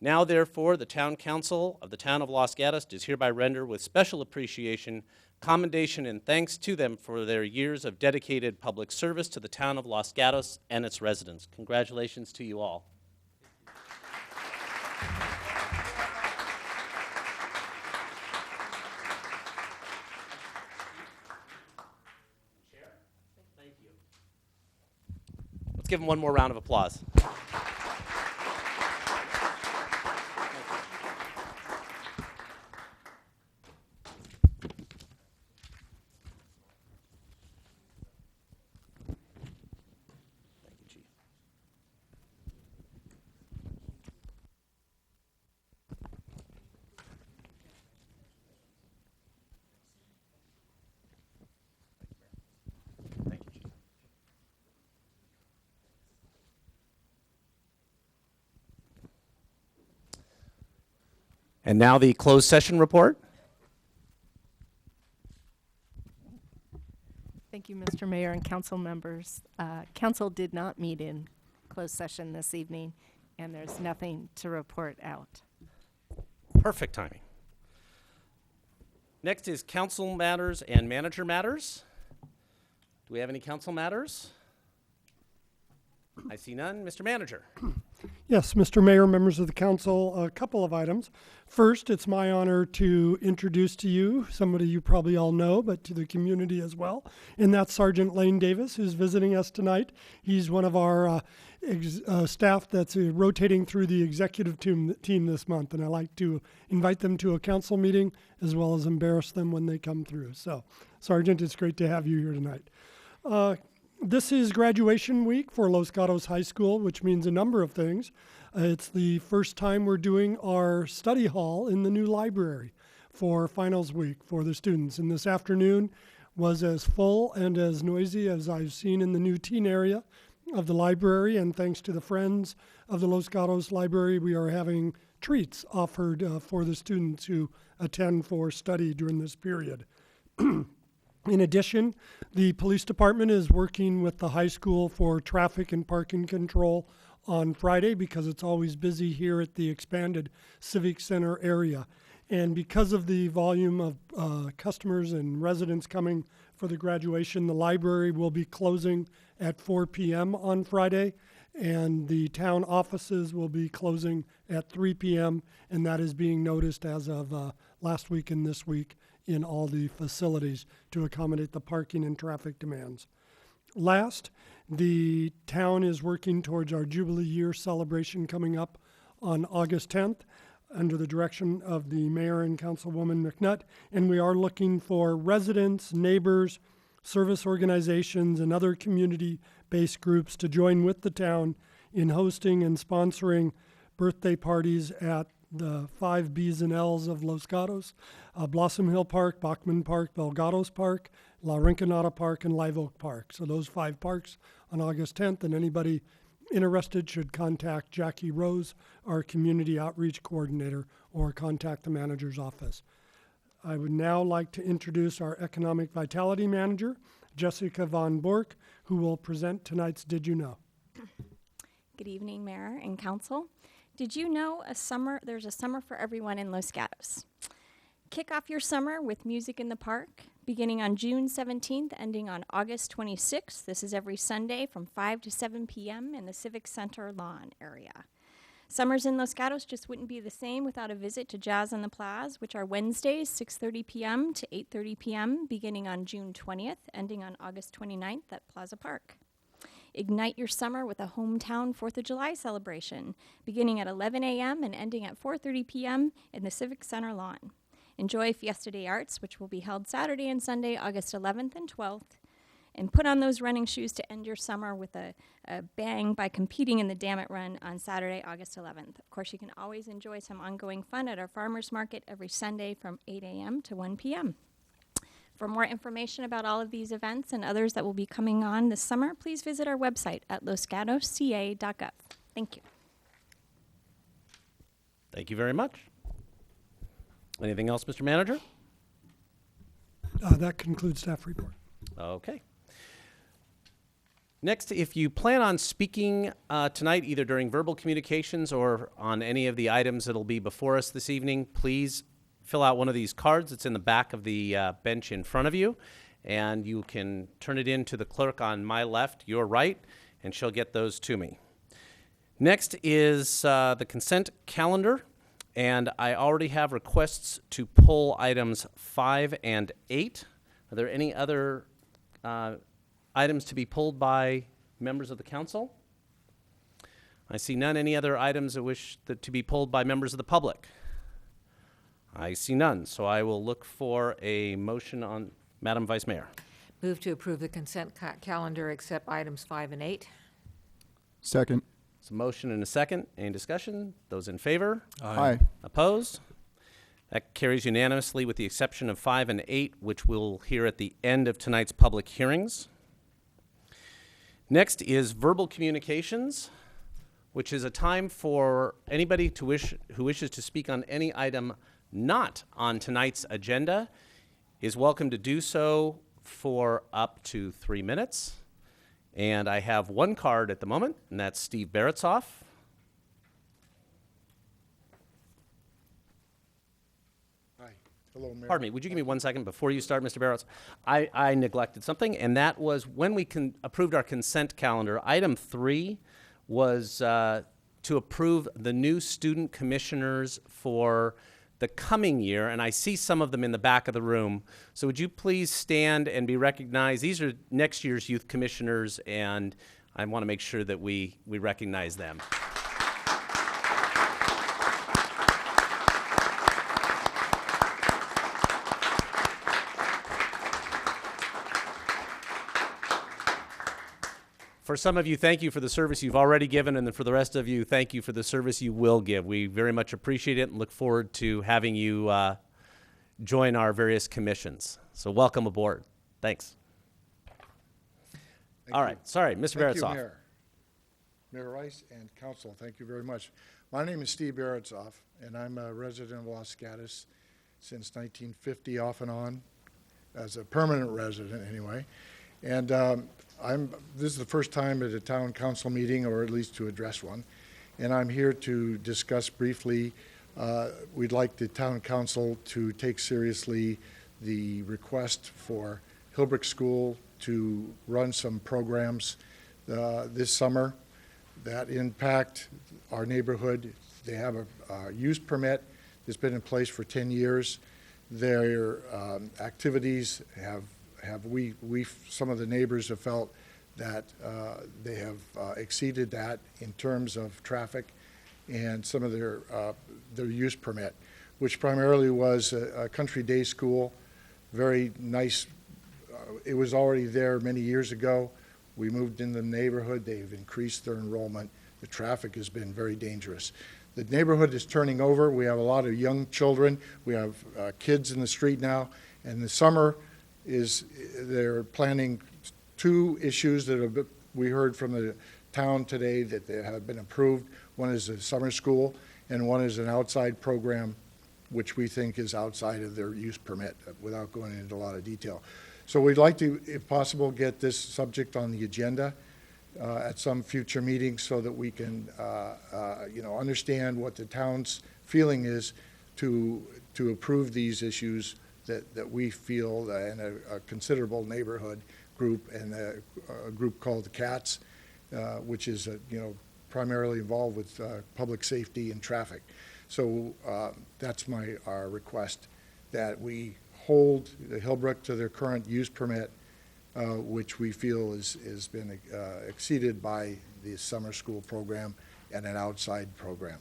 now therefore the town council of the town of Los Gatos does hereby render with special appreciation, commendation, and thanks to them for their years of dedicated public service to the town of Los Gatos and its residents. Congratulations to you all. Let's give them one more round of applause. Thank you, Chief. Thank you, Chief. And now the closed session report. Thank you, Mr. Mayor and council members. Council did not meet in closed session this evening, and there's nothing to report out. Perfect timing. Next is council matters and manager matters. Do we have any council matters? I see none. Mr. Manager. Yes, Mr. Mayor, members of the council, a couple of items. First, it's my honor to introduce to you somebody you probably all know, but to the community as well, and that's Sergeant Lane Davis, who's visiting us tonight. He's one of our staff that's rotating through the executive team this month, and I like to invite them to a council meeting as well as embarrass them when they come through. So, Sergeant, it's great to have you here tonight. This is graduation week for Los Gatos High School, which means a number of things. It's the first time we're doing our study hall in the new library for finals week for the students. And this afternoon was as full and as noisy as I've seen in the new teen area of the library. And thanks to the friends of the Los Gatos Library, we are having treats offered for the students who attend for study during this period. In addition, the police department is working with the high school for traffic and parking control on Friday because it's always busy here at the expanded Civic Center area. And because of the volume of customers and residents coming for the graduation, the library will be closing at 4 p.m. on Friday, and the town offices will be closing at 3 p.m., and that is being noticed as of last week and this week in all the facilities to accommodate the parking and traffic demands. Last, the town is working towards our Jubilee Year celebration coming up on August 10th under the direction of the Mayor and Councilwoman McNutt, and we are looking for residents, neighbors, service organizations, and other community-based groups to join with the town in hosting and sponsoring birthday parties at the 5 B's and L's of Los Gatos, Blossom Hill Park, Bachman Park, Belgatos Park, La Rinconada Park, and Live Oak Park. So those 5 parks on August 10th, and anybody interested should contact Jackie Rose, our Community Outreach Coordinator, or contact the manager's office. I would now like to introduce our Economic Vitality Manager, Jessica Von Bork, who will present tonight's Did You Know? Good evening, Mayor and Council. Did you know there's a summer for everyone in Los Gatos? Kick off your summer with music in the park, beginning on June 17th, ending on August 26th. This is every Sunday from 5 to 7 p.m. in the Civic Center lawn area. Summers in Los Gatos just wouldn't be the same without a visit to Jazz on the Plaza, which are Wednesdays, 6:30 p.m. to 8:30 p.m., beginning on June 20th, ending on August 29th at Plaza Park. Ignite your summer with a hometown 4th of July celebration, beginning at 11 a.m. and ending at 4:30 p.m. in the Civic Center lawn. Enjoy Fiesta de Arts, which will be held Saturday and Sunday, August 11th and 12th. And put on those running shoes to end your summer with a bang by competing in the Damn It Run on Saturday, August 11th. Of course, you can always enjoy some ongoing fun at our farmers market every Sunday from 8 a.m. to 1 p.m. For more information about all of these events and others that will be coming on this summer, please visit our website at losgatosca.gov. Thank you. Thank you very much. Anything else, Mr. Manager? That concludes staff report. Okay. Next, if you plan on speaking tonight, either during verbal communications or on any of the items that'll be before us this evening, please fill out one of these cards. It's in the back of the bench in front of you, and you can turn it in to the clerk on my left, your right, and she'll get those to me. Next is the consent calendar, and I already have requests to pull items 5 and 8. Are there any other items to be pulled by members of the council? I see none. Any other items that wish to be pulled by members of the public? I see none, so I will look for a motion on Madam Vice Mayor. Move to approve the consent calendar except items 5 and 8. Second. It's a motion and a second. Any discussion? Those in favor? Aye. Opposed? That carries unanimously with the exception of 5 and 8, which we'll hear at the end of tonight's public hearings. Next is verbal communications, which is a time for anybody who wishes to speak on any item not on tonight's agenda is welcome to do so for up to 3 minutes. And I have one card at the moment, and that's Steve Baratsoff. Hi. Hello, Mayor. Pardon me, would you give me 1 second before you start, Mr. Baratsoff? I neglected something, and that was when we approved our consent calendar, item 3 was to approve the new student commissioners for the coming year, and I see some of them in the back of the room. So would you please stand and be recognized? These are next year's youth commissioners, and I want to make sure that we recognize them. For some of you, thank you for the service you've already given, and then for the rest of you, thank you for the service you will give. We very much appreciate it and look forward to having you join our various commissions. So welcome aboard. Thanks. All right. Sorry, Mr. Thank you, Baratsoff. Mayor. Mayor Rice and council, thank you very much. My name is Steve Baratsoff, and I'm a resident of Los Gatos since 1950, off and on, as a permanent resident anyway. And this is the first time at a town council meeting, or at least to address one. And I'm here to discuss briefly, we'd like the town council to take seriously the request for Hillbrook School to run some programs this summer that impact our neighborhood. They have a use permit that's been in place for 10 years. Their activities some of the neighbors have felt that they have exceeded that in terms of traffic and some of their use permit, which primarily was a country day school, very nice. It was already there many years ago. We moved in the neighborhood. They've increased their enrollment. The traffic has been very dangerous. The neighborhood is turning over. We have a lot of young children. We have kids in the street now. And the summer they're planning 2 issues that we heard from the town today that they have been approved. One is a summer school, and one is an outside program, which we think is outside of their use permit, without going into a lot of detail. So we'd like to, if possible, get this subject on the agenda at some future meeting so that we can, understand what the town's feeling is to approve these issues that we feel in a considerable neighborhood group, and a group called the CATS, which is primarily involved with public safety and traffic. So that's our request, that we hold the Hillbrook to their current use permit, which we feel has been exceeded by the summer school program and an outside program.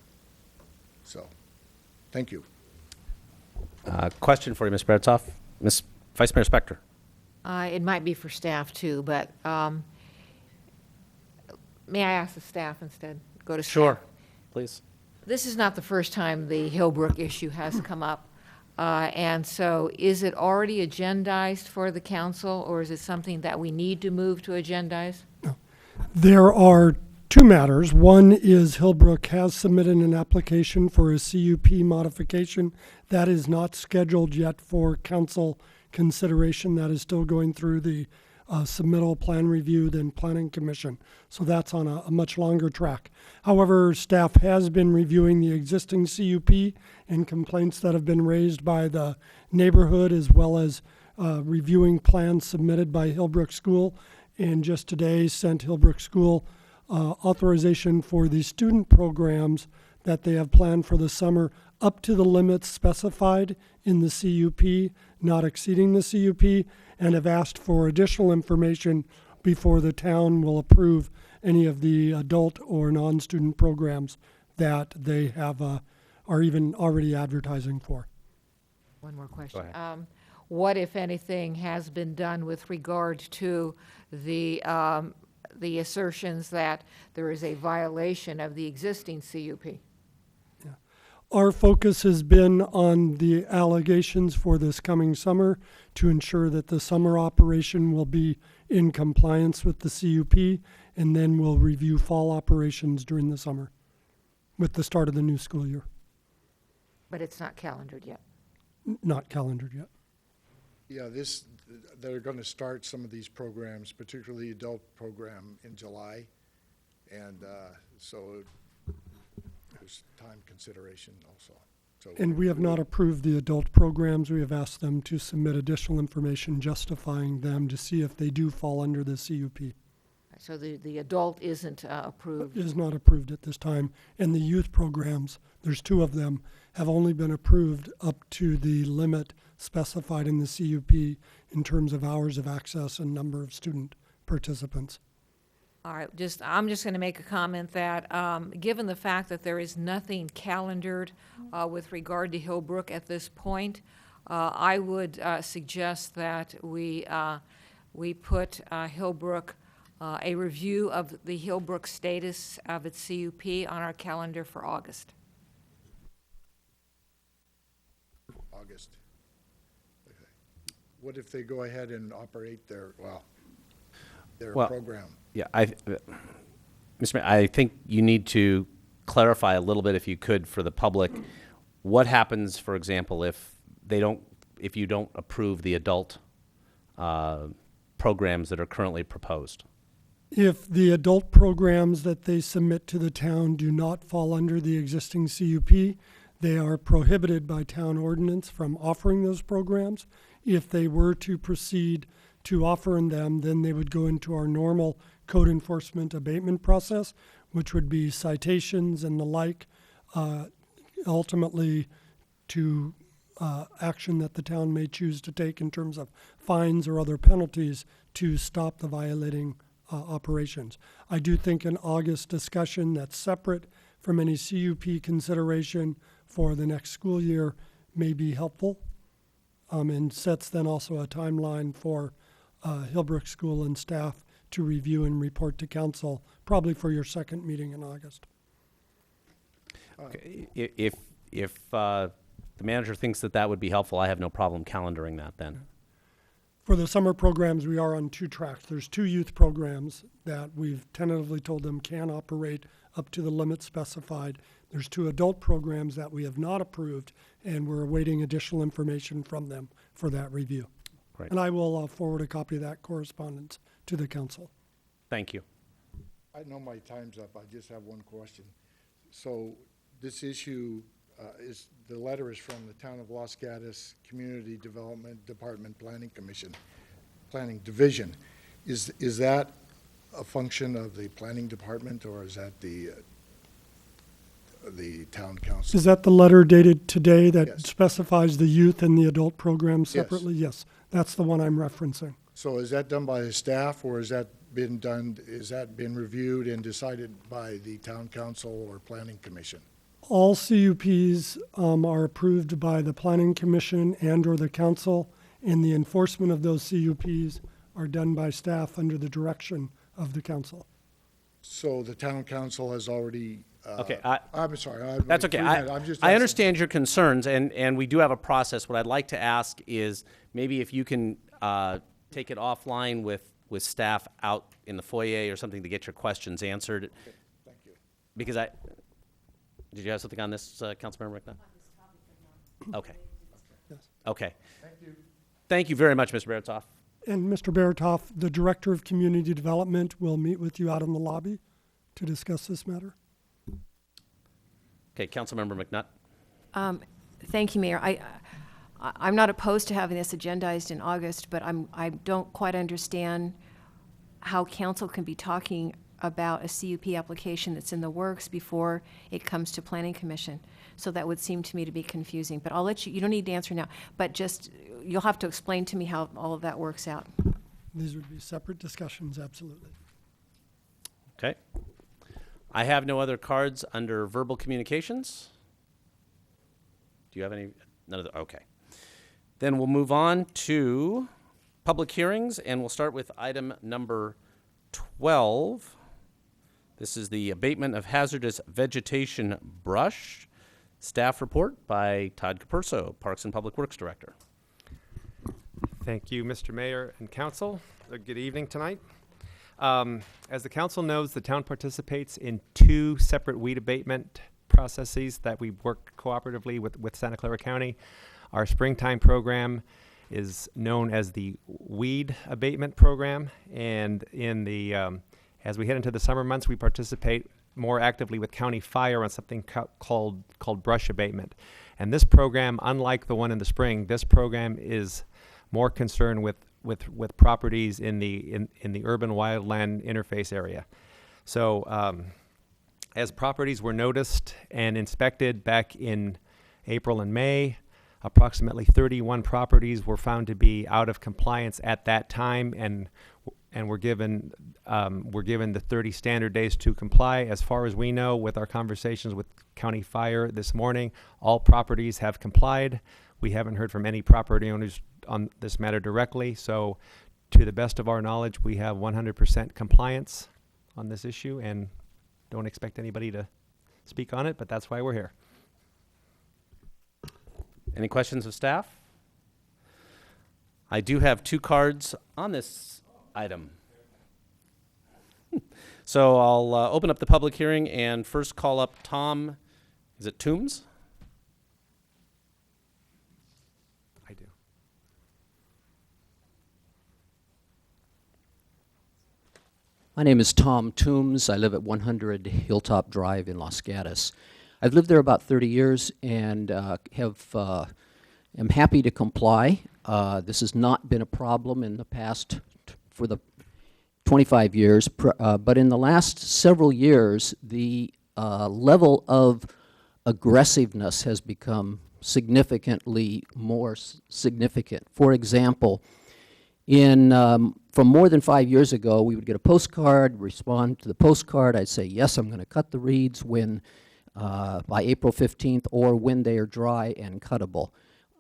So, thank you. Question for you, Ms. Baratsoff. Ms. Vice Mayor Spector. It might be for staff too, but may I ask the staff instead? Go to staff. Sure, please. This is not the first time the Hillbrook issue has come up. And so is it already agendized for the council, or is it something that we need to move to agendize? There are 2 matters. One is Hillbrook has submitted an application for a CUP modification. That is not scheduled yet for council consideration. That is still going through the submittal plan review, then planning commission. So that's on a much longer track. However, staff has been reviewing the existing CUP and complaints that have been raised by the neighborhood, as well as reviewing plans submitted by Hillbrook School. And just today sent Hillbrook School authorization for the student programs that they have planned for the summer up to the limits specified in the CUP, not exceeding the CUP, and have asked for additional information before the town will approve any of the adult or non-student programs that they have are even already advertising for. One more question. Go ahead. What, if anything, has been done with regard to the assertions that there is a violation of the existing CUP? Our focus has been on the allegations for this coming summer to ensure that the summer operation will be in compliance with the CUP, and then we'll review fall operations during the summer with the start of the new school year. But it's not calendared yet. Not calendared yet. Yeah, they're going to start some of these programs, particularly the adult program, in July. And so there's time consideration also. And we have not approved the adult programs. We have asked them to submit additional information justifying them to see if they do fall under the CUP. So the adult isn't approved? Is not approved at this time. And the youth programs, there's 2 of them, have only been approved up to the limit specified in the CUP in terms of hours of access and number of student participants. All right, I'm just going to make a comment that given the fact that there is nothing calendared with regard to Hillbrook at this point, I would suggest that we put Hillbrook a review of the Hillbrook status of its CUP on our calendar for August. August. Okay. What if they go ahead and operate their program? Yeah, Mr. Mayor, I think you need to clarify a little bit, if you could, for the public. What happens, for example, if you don't approve the adult programs that are currently proposed? If the adult programs that they submit to the town do not fall under the existing CUP, they are prohibited by town ordinance from offering those programs. If they were to proceed to offering them, then they would go into our normal code enforcement abatement process, which would be citations and the like, ultimately to action that the town may choose to take in terms of fines or other penalties to stop the violating operations. I do think an August discussion that's separate from any CUP consideration for the next school year may be helpful, and sets then also a timeline for Hillbrook School and staff to review and report to council, probably for your second meeting in August. Okay. If the manager thinks that would be helpful, I have no problem calendaring that then. For the summer programs, we are on 2 tracks. There's 2 youth programs that we've tentatively told them can operate up to the limit specified. There's 2 adult programs that we have not approved, and we're awaiting additional information from them for that review. Great. And I will forward a copy of that correspondence to the council. Thank you. I know my time's up. I just have one question. So this issue the letter is from the Town of Los Gatos Community Development Department Planning Commission, Planning Division. Is that a function of the planning department, or is that the town council? Is that the letter dated today that Yes. specifies the youth and the adult programs Yes. separately? Yes, that's the one I'm referencing. So is that done by the staff, or is that been reviewed and decided by the town council or planning commission? All CUPs are approved by the Planning Commission and/or the council, and the enforcement of those CUPs are done by staff under the direction of the council. So the town council has already. Okay, I'm sorry. That's okay. I'm just I asking. understand your concerns, and we do have a process. What I'd like to ask is maybe if you can take it offline with staff out in the foyer or something to get your questions answered. Okay, thank you. Because did you have something on this, Councilmember McNutt? Okay. Yes. Okay. Thank you. Thank you very much, Mr. Bertoff. And Mr. Baratoff, the Director of Community Development will meet with you out in the lobby to discuss this matter. Okay, Councilmember McNutt. Thank you, Mayor. I'm not opposed to having this agendized in August, but I don't quite understand how council can be talking about a CUP application that's in the works before it comes to Planning Commission. So that would seem to me to be confusing. But I'll let you don't need to answer now, but just, you'll have to explain to me how all of that works out. These would be separate discussions, absolutely. Okay. I have no other cards under verbal communications. Do you have any? None of the, okay. Then we'll move on to public hearings, and we'll start with item number 12. This is the abatement of hazardous vegetation brush. Staff report by Todd Capurso, Parks and Public Works Director. Thank you, Mr. Mayor and Council. Good evening tonight. As the Council knows, the town participates in 2 separate weed abatement processes that we work cooperatively with Santa Clara County. Our springtime program is known as the Weed Abatement Program, and in the as we head into the summer months, we participate more actively with County Fire on something called brush abatement. And this program, unlike the one in the spring, this program is more concerned with properties in the urban wildland interface area. So as properties were noticed and inspected back in April and May, approximately 31 properties were found to be out of compliance at that time, and were given the 30 standard days to comply. As far as we know, with our conversations with County Fire this morning, all properties have complied. We haven't heard from any property owners on this matter directly, so to the best of our knowledge, we have 100% compliance on this issue, and don't expect anybody to speak on it, but that's why we're here. Any questions of staff? I do have 2 cards on this item. So I'll open up the public hearing and first call up Tom, is it Toombs? I do. My name is Tom Toombs. I live at 100 Hilltop Drive in Los Gatos. I've lived there about 30 years and am happy to comply. This has not been a problem in the past for the 25 years, but in the last several years, the level of aggressiveness has become significantly more significant. For example, from more than 5 years ago, we would get a postcard, respond to the postcard. I'd say, yes, I'm going to cut the reeds when by April 15th or when they are dry and cuttable.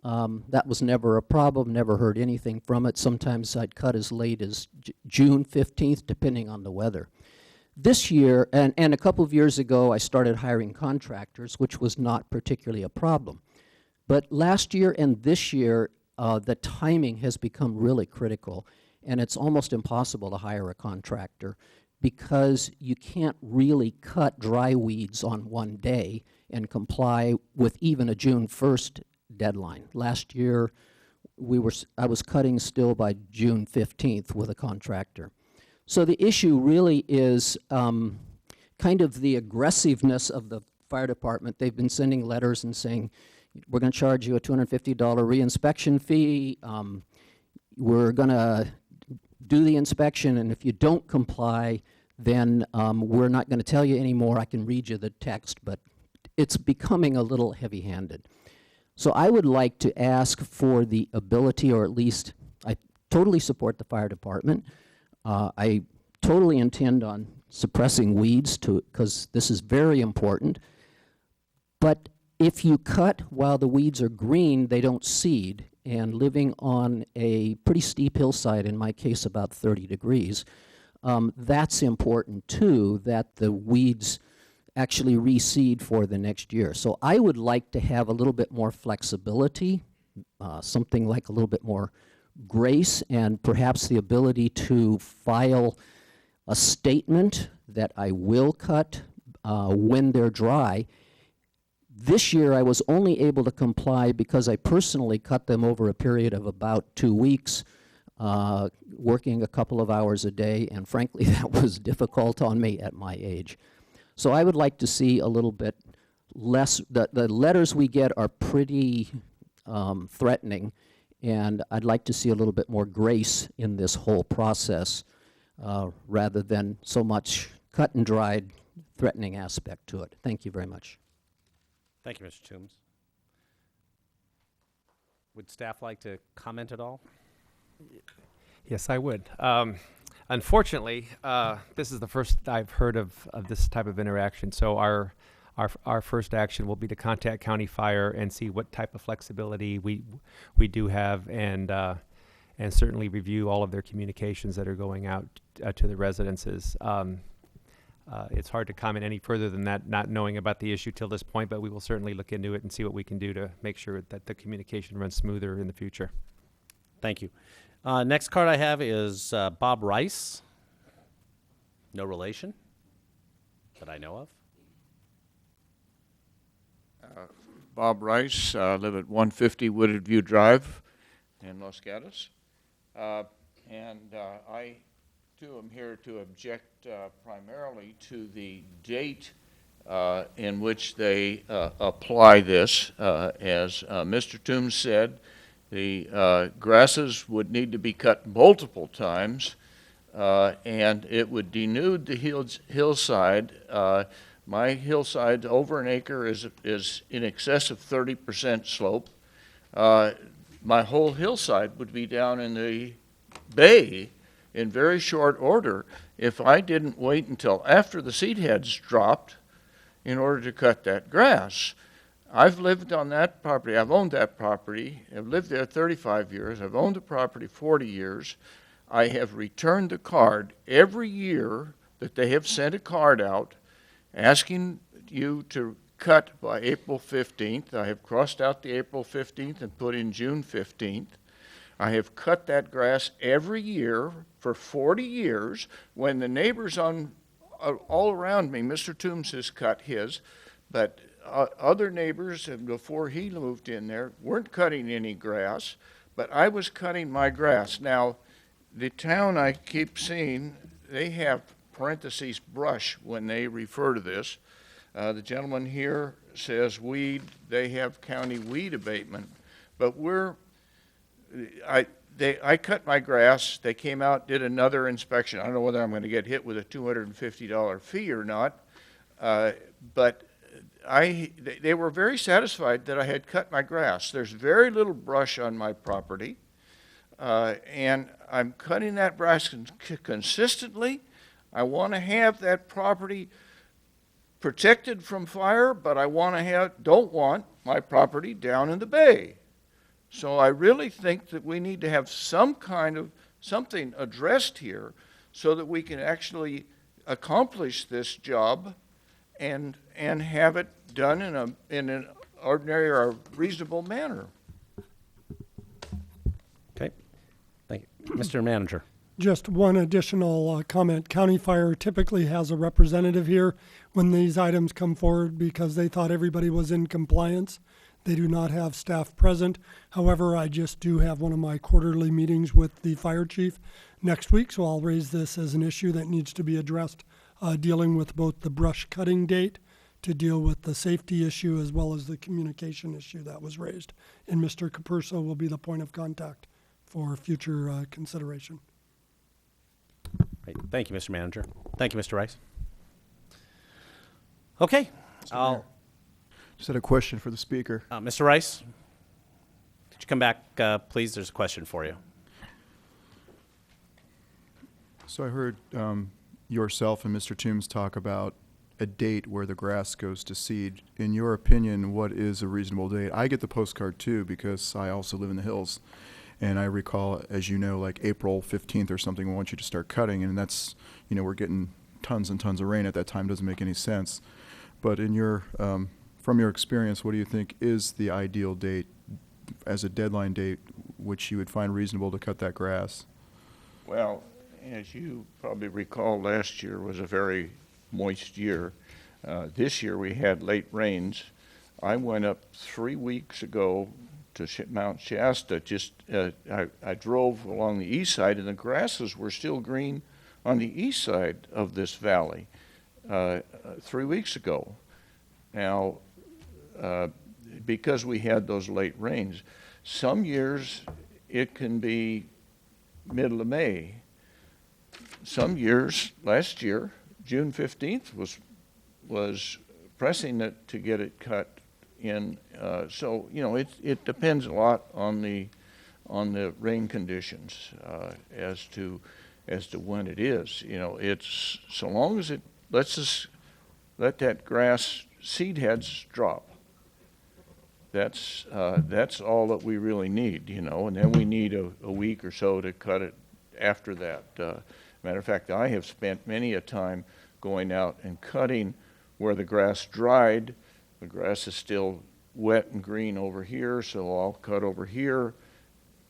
That was never a problem, never heard anything from it. Sometimes I'd cut as late as June 15th, depending on the weather. This year, and a couple of years ago, I started hiring contractors, which was not particularly a problem. But last year and this year, the timing has become really critical, and it's almost impossible to hire a contractor because you can't really cut dry weeds on one day and comply with even a June 1st deadline. Last year, I was cutting still by June 15th with a contractor. So the issue really is kind of the aggressiveness of the fire department. They've been sending letters and saying, we're going to charge you a $250 reinspection fee. We're going to do the inspection, and if you don't comply, then we're not going to tell you anymore. I can read you the text, but it's becoming a little heavy-handed. So I would like to ask for the ability, or at least I totally support the fire department. I totally intend on suppressing weeds because this is very important. But if you cut while the weeds are green, they don't seed. And living on a pretty steep hillside, in my case about 30 degrees, that's important too, that the weeds actually reseed for the next year. So I would like to have a little bit more flexibility, something like a little bit more grace, and perhaps the ability to file a statement that I will cut when they're dry. This year I was only able to comply because I personally cut them over a period of about 2 weeks, working a couple of hours a day, and frankly that was difficult on me at my age. So I would like to see a little bit less, the letters we get are pretty threatening, and I'd like to see a little bit more grace in this whole process rather than so much cut and dried threatening aspect to it. Thank you very much. Thank you, Mr. Toombs. Would staff like to comment at all? Yes, I would. Unfortunately, this is the first I've heard of this type of interaction. So our first action will be to contact County Fire and see what type of flexibility we do have, and certainly review all of their communications that are going out to the residences. It's hard to comment any further than that, not knowing about the issue till this point, but we will certainly look into it and see what we can do to make sure that the communication runs smoother in the future. Thank you. Next card I have is Bob Rice. No relation that I know of. Bob Rice, live at 150 Wooded View Drive in Los Gatos. I, too, am here to object primarily to the date in which they apply this. As Mr. Toombs said, the grasses would need to be cut multiple times, and it would denude the hillside. My hillside, over an acre, is in excess of 30% slope. My whole hillside would be down in the bay in very short order if I didn't wait until after the seed heads dropped in order to cut that grass. I've lived on that property. I've owned that property. I've lived there 35 years. I've owned the property 40 years. I have returned the card every year that they have sent a card out asking you to cut by April 15th. I have crossed out the April 15th and put in June 15th. I have cut that grass every year for 40 years. When the neighbors all around me, Mr. Toombs has cut his, but other neighbors, before he moved in there, weren't cutting any grass, but I was cutting my grass. Now, the town I keep seeing, they have parentheses brush when they refer to this. The gentleman here says weed, they have county weed abatement, but I cut my grass, they came out, did another inspection. I don't know whether I'm going to get hit with a $250 fee or not, but they were very satisfied that I had cut my grass. There's very little brush on my property, and I'm cutting that grass consistently. I want to have that property protected from fire, but don't want my property down in the bay. So I really think that we need to have some kind of something addressed here so that we can actually accomplish this job and have it done in an ordinary or reasonable manner. Okay, thank you. Mr. Manager. Just one additional comment. County Fire typically has a representative here when these items come forward because they thought everybody was in compliance. They do not have staff present. However, I just do have one of my quarterly meetings with the fire chief next week, so I'll raise this as an issue that needs to be addressed, dealing with both the brush cutting date to deal with the safety issue as well as the communication issue that was raised. And Mr. Capurso will be the point of contact for future consideration. Great. Thank you, Mr. Manager. Thank you, Mr. Rice. Okay. Just had a question for the speaker. Mr. Rice, could you come back, please? There's a question for you. So I heard yourself and Mr. Toombs talk about a date where the grass goes to seed. In your opinion, what is a reasonable date? I get the postcard too because I also live in the hills. And I recall, as you know, like April 15th or something, we want you to start cutting. And that's, we're getting tons and tons of rain at that time. Doesn't make any sense. But in your, from your experience, what do you think is the ideal date as a deadline date which you would find reasonable to cut that grass? Well, as you probably recall, last year was a very moist year. This year we had late rains. I went up 3 weeks ago to Mount Shasta. I drove along the east side, and the grasses were still green on the east side of this valley 3 weeks ago. Now, because we had those late rains, some years it can be middle of May. Some years, last year, June 15th was pressing it to get it cut in. So it depends a lot on the rain conditions as to when it is. It's so long as it let that grass seed heads drop. That's all that we really need, and then we need a week or so to cut it after that. Matter of fact, I have spent many a time going out and cutting where the grass dried. The grass is still wet and green over here, so I'll cut over here,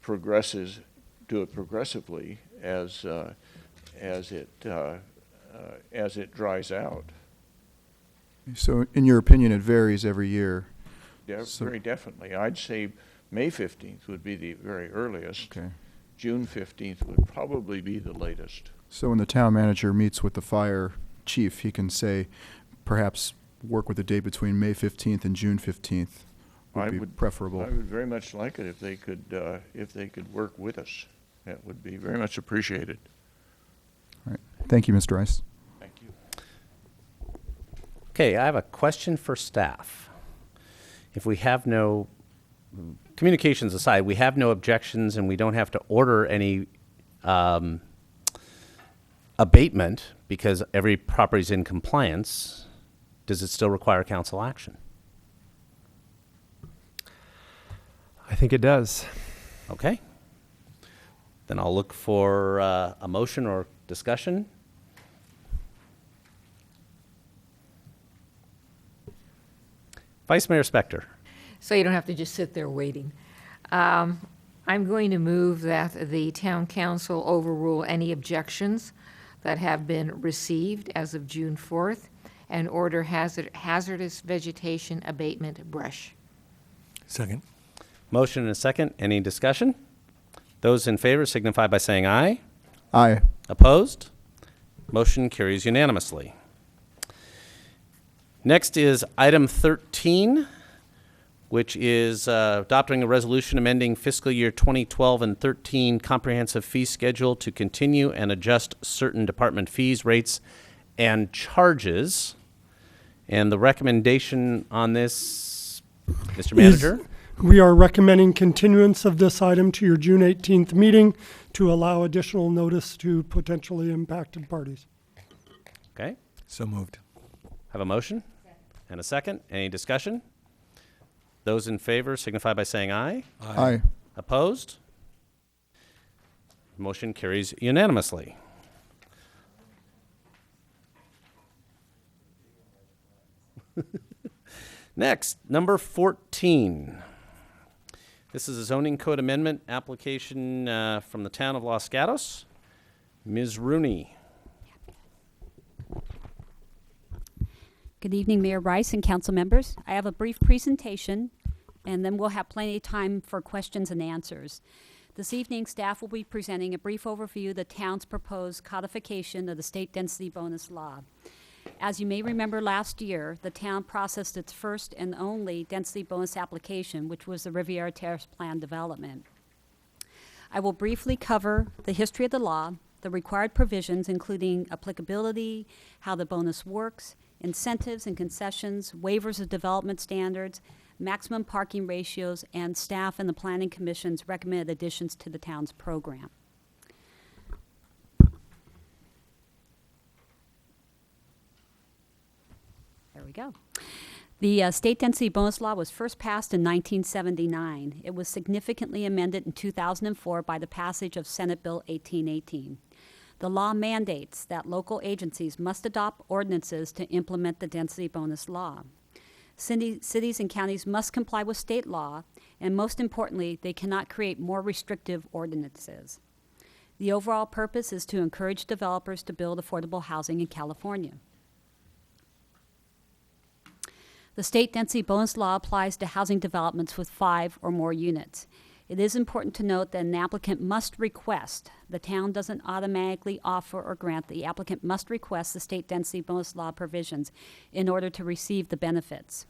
do it progressively as it dries out. So in your opinion, it varies every year? Yeah, very definitely. I'd say May 15th would be the very earliest. Okay. June 15th would probably be the latest. So when the town manager meets with the fire chief, he can say, perhaps work with a date between May 15th and June 15th would be preferable. I would very much like it if they could work with us. That would be very much appreciated. All right. Thank you, Mr. Rice. Thank you. Okay, I have a question for staff. If we have no, communications aside, we have no objections and we don't have to order any abatement because every property is in compliance, does it still require council action? I think it does. Okay. Then I'll look for a motion or discussion. Vice Mayor Spector. So you don't have to just sit there waiting. I'm going to move that the town council overrule any objections that have been received as of June 4th and order hazardous vegetation abatement brush. Second. Motion and a second. Any discussion? Those in favor signify by saying aye. Aye. Opposed? Motion carries unanimously. Next is item 13, which is adopting a resolution amending fiscal year 2012 and 13 comprehensive fee schedule to continue and adjust certain department fees, rates, and charges. And the recommendation on this, Mr. Manager? We are recommending continuance of this item to your June 18th meeting to allow additional notice to potentially impacted parties. Okay. So moved. Have a motion and a second. Any discussion? Those in favor signify by saying aye. Aye. Opposed? Motion carries unanimously. Next, number 14. This is a zoning code amendment application from the town of Los Gatos. Ms. Rooney. Good evening, Mayor Rice and council members. I have a brief presentation, and then we'll have plenty of time for questions and answers. This evening, staff will be presenting a brief overview of the town's proposed codification of the state density bonus law. As you may remember, last year, the town processed its first and only density bonus application, which was the Riviera Terrace Plan development. I will briefly cover the history of the law, the required provisions, including applicability, how the bonus works, incentives and concessions, waivers of development standards, maximum parking ratios, and staff and the Planning Commission's recommended additions to the town's program. There we go. The state density bonus law was first passed in 1979. It was significantly amended in 2004 by the passage of Senate Bill 1818. The law mandates that local agencies must adopt ordinances to implement the density bonus law. Cities and counties must comply with state law, and most importantly, they cannot create more restrictive ordinances. The overall purpose is to encourage developers to build affordable housing in California. The state density bonus law applies to housing developments with 5 or more units. It is important to note that an applicant must request. The town doesn't automatically offer or grant. The applicant must request the state density bonus law provisions in order to receive the benefits.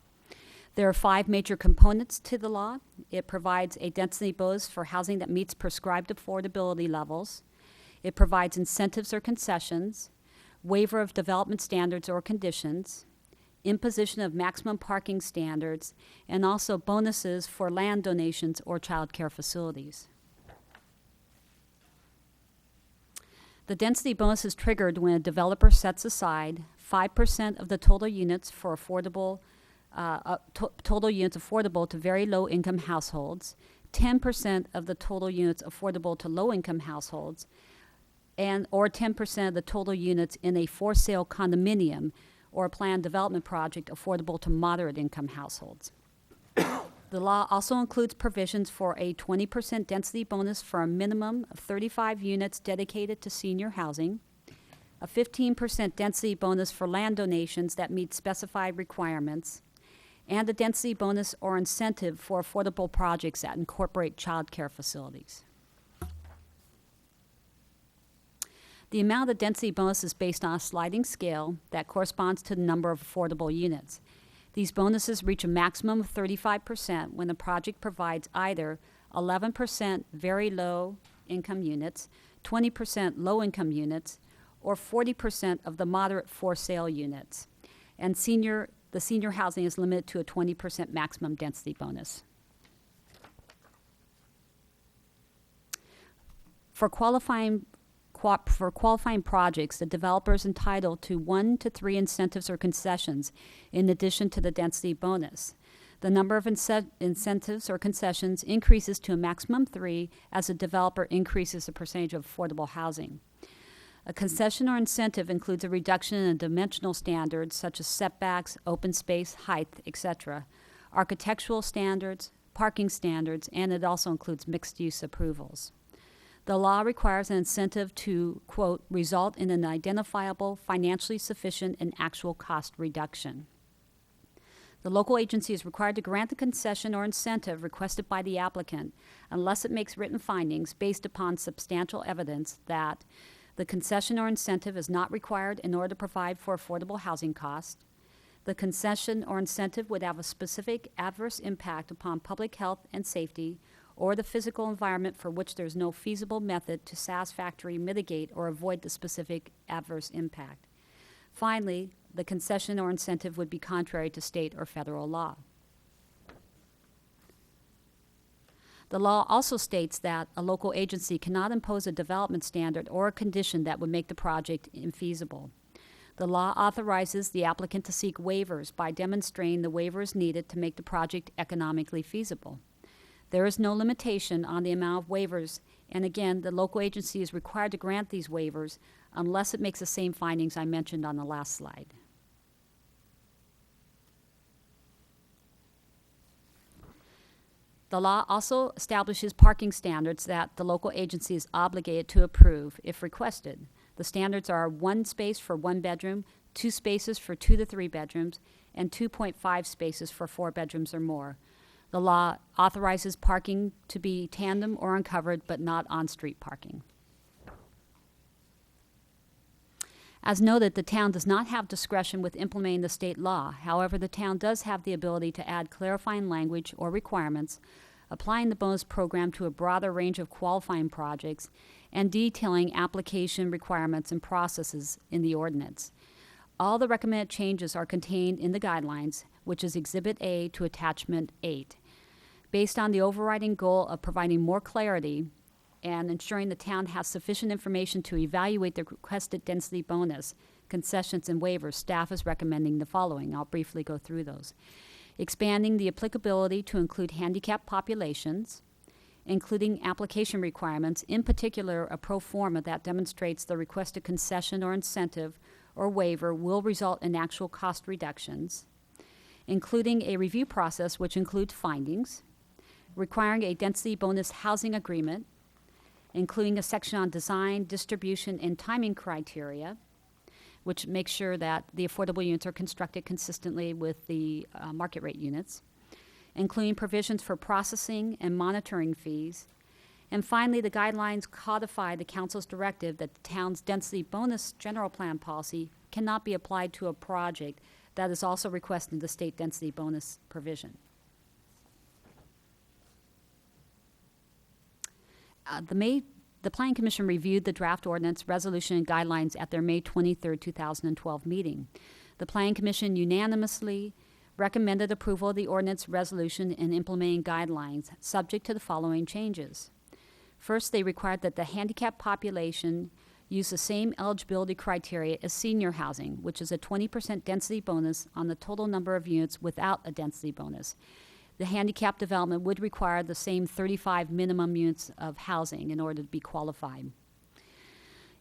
There are 5 major components to the law. It provides a density bonus for housing that meets prescribed affordability levels. It provides incentives or concessions, waiver of development standards or conditions, imposition of maximum parking standards, and also bonuses for land donations or child care facilities. The density bonus is triggered when a developer sets aside 5% of the total units for affordable to very low income households, 10% of the total units affordable to low income households, or 10% of the total units in a for sale condominium or a planned development project affordable to moderate income households. The law also includes provisions for a 20% density bonus for a minimum of 35 units dedicated to senior housing, a 15% density bonus for land donations that meet specified requirements, and a density bonus or incentive for affordable projects that incorporate child care facilities. The amount of density bonus is based on a sliding scale that corresponds to the number of affordable units. These bonuses reach a maximum of 35% when the project provides either 11% very low income units, 20% low income units, or 40% of the moderate for sale units. And the senior housing is limited to a 20% maximum density bonus. For qualifying projects, the developer is entitled to 1 to 3 incentives or concessions in addition to the density bonus. The number of incentives or concessions increases to a maximum 3 as the developer increases the percentage of affordable housing. A concession or incentive includes a reduction in dimensional standards such as setbacks, open space, height, etc., architectural standards, parking standards, and it also includes mixed-use approvals. The law requires an incentive to, quote, result in an identifiable, financially sufficient, and actual cost reduction. The local agency is required to grant the concession or incentive requested by the applicant unless it makes written findings based upon substantial evidence that the concession or incentive is not required in order to provide for affordable housing costs. The concession or incentive would have a specific adverse impact upon public health and safety or the physical environment for which there is no feasible method to satisfactorily mitigate or avoid the specific adverse impact. Finally, the concession or incentive would be contrary to state or federal law. The law also states that a local agency cannot impose a development standard or a condition that would make the project infeasible. The law authorizes the applicant to seek waivers by demonstrating the waiver is needed to make the project economically feasible. There is no limitation on the amount of waivers, and again, the local agency is required to grant these waivers unless it makes the same findings I mentioned on the last slide. The law also establishes parking standards that the local agency is obligated to approve if requested. The standards are 1 space for 1 bedroom, 2 spaces for 2 to 3 bedrooms, and 2.5 spaces for 4 bedrooms or more. The law authorizes parking to be tandem or uncovered, but not on-street parking. As noted, the town does not have discretion with implementing the state law. However, the town does have the ability to add clarifying language or requirements, applying the bonus program to a broader range of qualifying projects, and detailing application requirements and processes in the ordinance. All the recommended changes are contained in the guidelines, which is Exhibit A to Attachment 8. Based on the overriding goal of providing more clarity and ensuring the town has sufficient information to evaluate the requested density bonus, concessions, and waivers, staff is recommending the following. I'll briefly go through those. Expanding the applicability to include handicapped populations, including application requirements, in particular a pro forma that demonstrates the requested concession or incentive or waiver will result in actual cost reductions, including a review process which includes findings, requiring a density bonus housing agreement, including a section on design, distribution, and timing criteria, which makes sure that the affordable units are constructed consistently with the market rate units, including provisions for processing and monitoring fees. And finally, the guidelines codify the council's directive that the town's density bonus general plan policy cannot be applied to a project that is also requesting the state density bonus provision. The Planning Commission reviewed the draft ordinance, resolution, and guidelines at their May 23, 2012 meeting. The Planning Commission unanimously recommended approval of the ordinance, resolution, and implementing guidelines, subject to the following changes. First, they required that the handicapped population use the same eligibility criteria as senior housing, which is a 20% density bonus on the total number of units without a density bonus. The handicapped development would require the same 35 minimum units of housing in order to be qualified.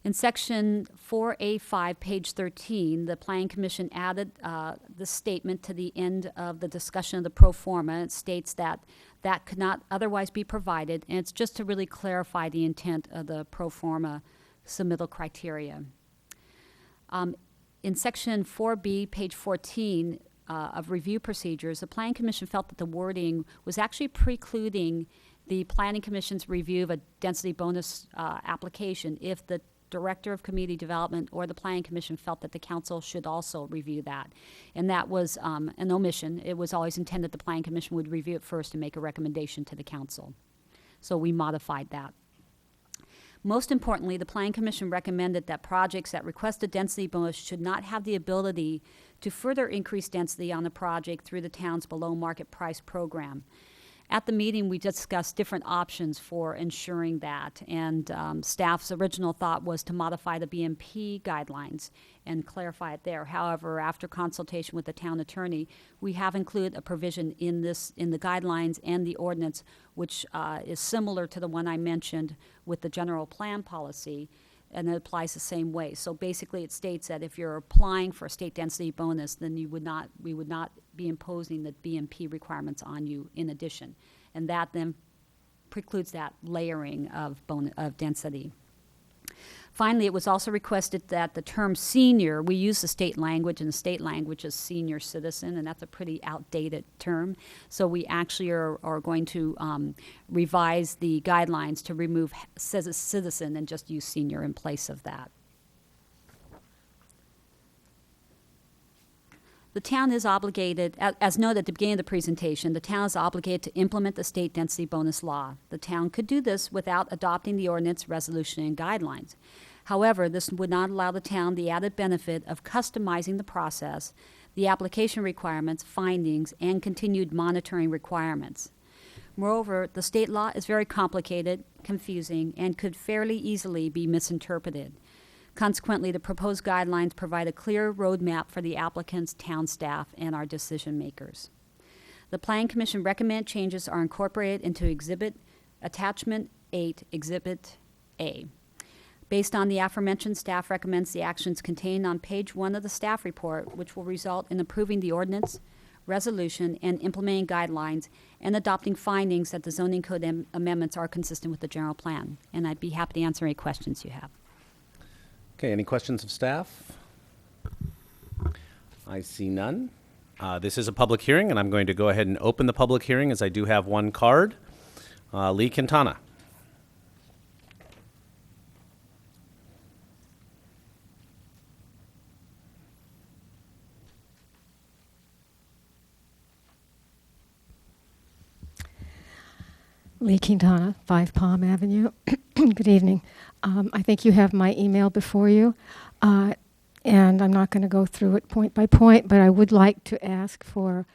In section 4A5, page 13, the Planning Commission added the statement to the end of the discussion of the pro forma. It states that that could not otherwise be provided, and it's just to really clarify the intent of the pro forma submittal criteria. In section 4B, page 14, of review procedures, the Planning Commission felt that the wording was actually precluding the Planning Commission's review of a density bonus application if the Director of Community Development or the Planning Commission felt that the council should also review that. And that was an omission. It was always intended the Planning Commission would review it first and make a recommendation to the council. So we modified that. Most importantly, the Planning Commission recommended that projects that request a density bonus should not have the ability to further increase density on the project through the town's below market price program. At the meeting, we discussed different options for ensuring that, and staff's original thought was to modify the BMP guidelines and clarify it there. However, after consultation with the town attorney, we have included a provision in the guidelines and the ordinance, which is similar to the one I mentioned with the general plan policy, and it applies the same way. So basically, it states that if you're applying for a state density bonus, then we would not be imposing the BMP requirements on you in addition. And that then precludes that layering of density. Finally, it was also requested that the term senior, we use the state language, and the state language is senior citizen, and that's a pretty outdated term. So we actually are going to revise the guidelines to remove citizen and just use senior in place of that. The town is obligated, as noted at the beginning of the presentation, the town is obligated to implement the state density bonus law. The town could do this without adopting the ordinance, resolution, and guidelines. However, this would not allow the town the added benefit of customizing the process, the application requirements, findings, and continued monitoring requirements. Moreover, the state law is very complicated, confusing, and could fairly easily be misinterpreted. Consequently, the proposed guidelines provide a clear roadmap for the applicants, town staff, and our decision makers. The Planning Commission recommended changes are incorporated into Attachment 8, Exhibit A. Based on the aforementioned, staff recommends the actions contained on page 1 of the staff report, which will result in approving the ordinance, resolution, and implementing guidelines, and adopting findings that the zoning code amendments are consistent with the general plan. And I'd be happy to answer any questions you have. Okay, any questions of staff? I see none. This is a public hearing, and I'm going to go ahead and open the public hearing as I do have one card. Lee Quintana. Lee Quintana, 5 Palm Avenue. Good evening. I think you have my email before you, and I'm not going to go through it point by point, but I would like to ask for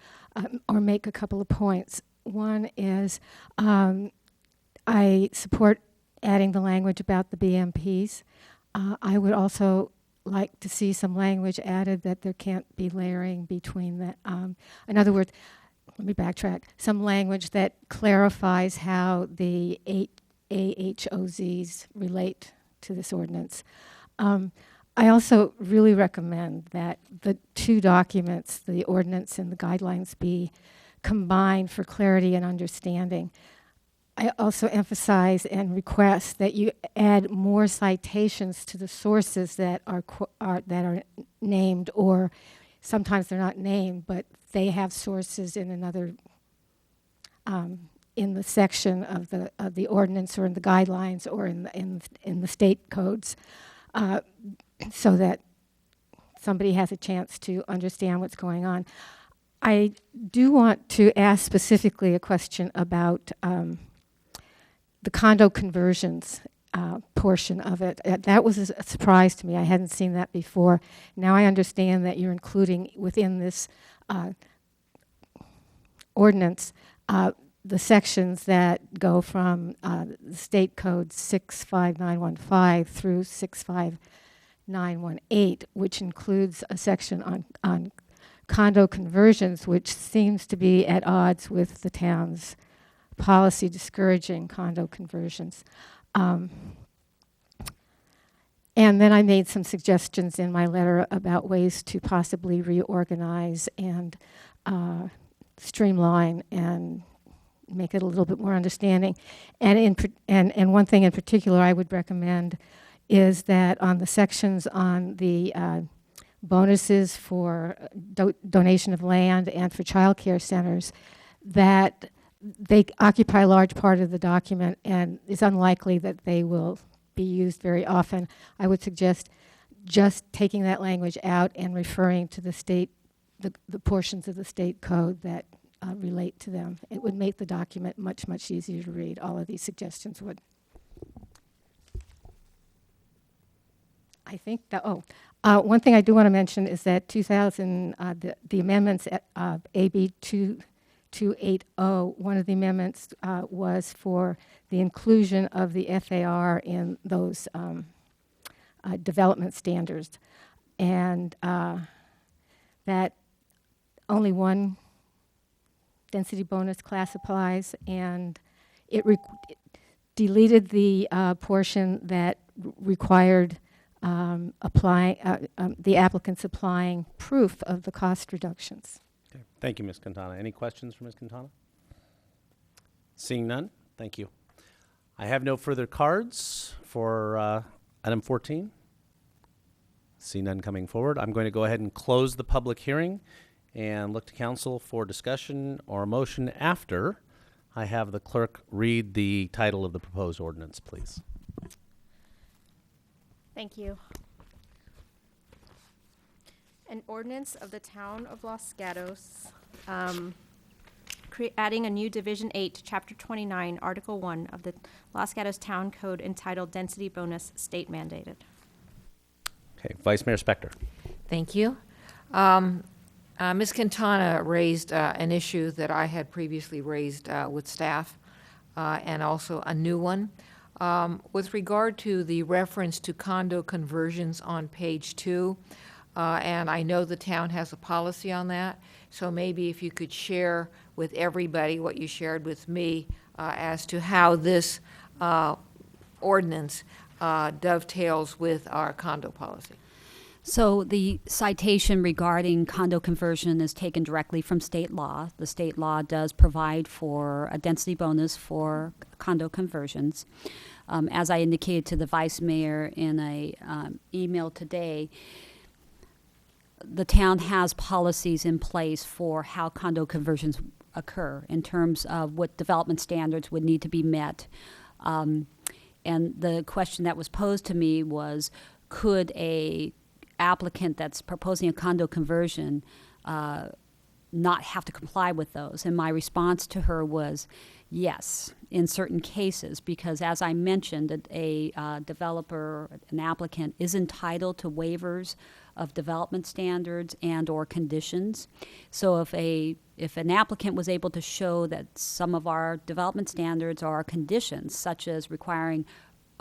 or make a couple of points. One is I support adding the language about the BMPs. I would also like to see some language added that there can't be layering between the, in other words, let me backtrack, some language that clarifies how the 8 AHOZs relate to this ordinance. I also really recommend that the two documents, the ordinance and the guidelines, be combined for clarity and understanding. I also emphasize and request that you add more citations to the sources that are named, or sometimes they're not named, but they have sources in another in the section of the ordinance or in the guidelines or in the state codes, so that somebody has a chance to understand what's going on. I do want to ask specifically a question about the condo conversions portion of it. That was a surprise to me. I hadn't seen that before. Now I understand that you're including within this ordinance the sections that go from the state code 65915 through 65918, which includes a section on condo conversions, which seems to be at odds with the town's policy discouraging condo conversions. And then I made some suggestions in my letter about ways to possibly reorganize and streamline and make it a little bit more understanding. And one thing in particular I would recommend is that on the sections on the bonuses for donation of land and for child care centers, that they occupy a large part of the document and it's unlikely that they will be used very often. I would suggest just taking that language out and referring to the state, the portions of the state code that relate to them. It would make the document much, much easier to read. All of these suggestions would. I think that, one thing I do want to mention is that the amendments at AB 2 280, one of the amendments was for the inclusion of the FAR in those development standards. And that only one density bonus class applies, and it deleted the portion that required the applicants applying proof of the cost reductions. Okay. Thank you, Ms. Quintana. Any questions for Ms. Quintana? Seeing none, thank you. I have no further cards for item 14. See none coming forward. I'm going to go ahead and close the public hearing and look to council for discussion or motion after I have the clerk read the title of the proposed ordinance, please. Thank you. An ordinance of the town of Los Gatos, adding a new Division 8, Chapter 29, Article 1 of the Los Gatos Town Code entitled Density Bonus State Mandated. Okay, Vice Mayor Spector. Thank you. Ms. Quintana raised an issue that I had previously raised with staff, and also a new one. With regard to the reference to condo conversions on page 2, and I know the town has a policy on that, so maybe if you could share with everybody what you shared with me as to how this ordinance dovetails with our condo policy. So the citation regarding condo conversion is taken directly from state law. The state law does provide for a density bonus for condo conversions. As I indicated to the vice mayor in a email today, the town has policies in place for how condo conversions occur in terms of what development standards would need to be met. And the question that was posed to me was, could a applicant that's proposing a condo conversion not have to comply with those? And my response to her was yes, in certain cases, because as I mentioned, a developer, an applicant, is entitled to waivers of development standards and or conditions. So if an applicant was able to show that some of our development standards are conditions, such as requiring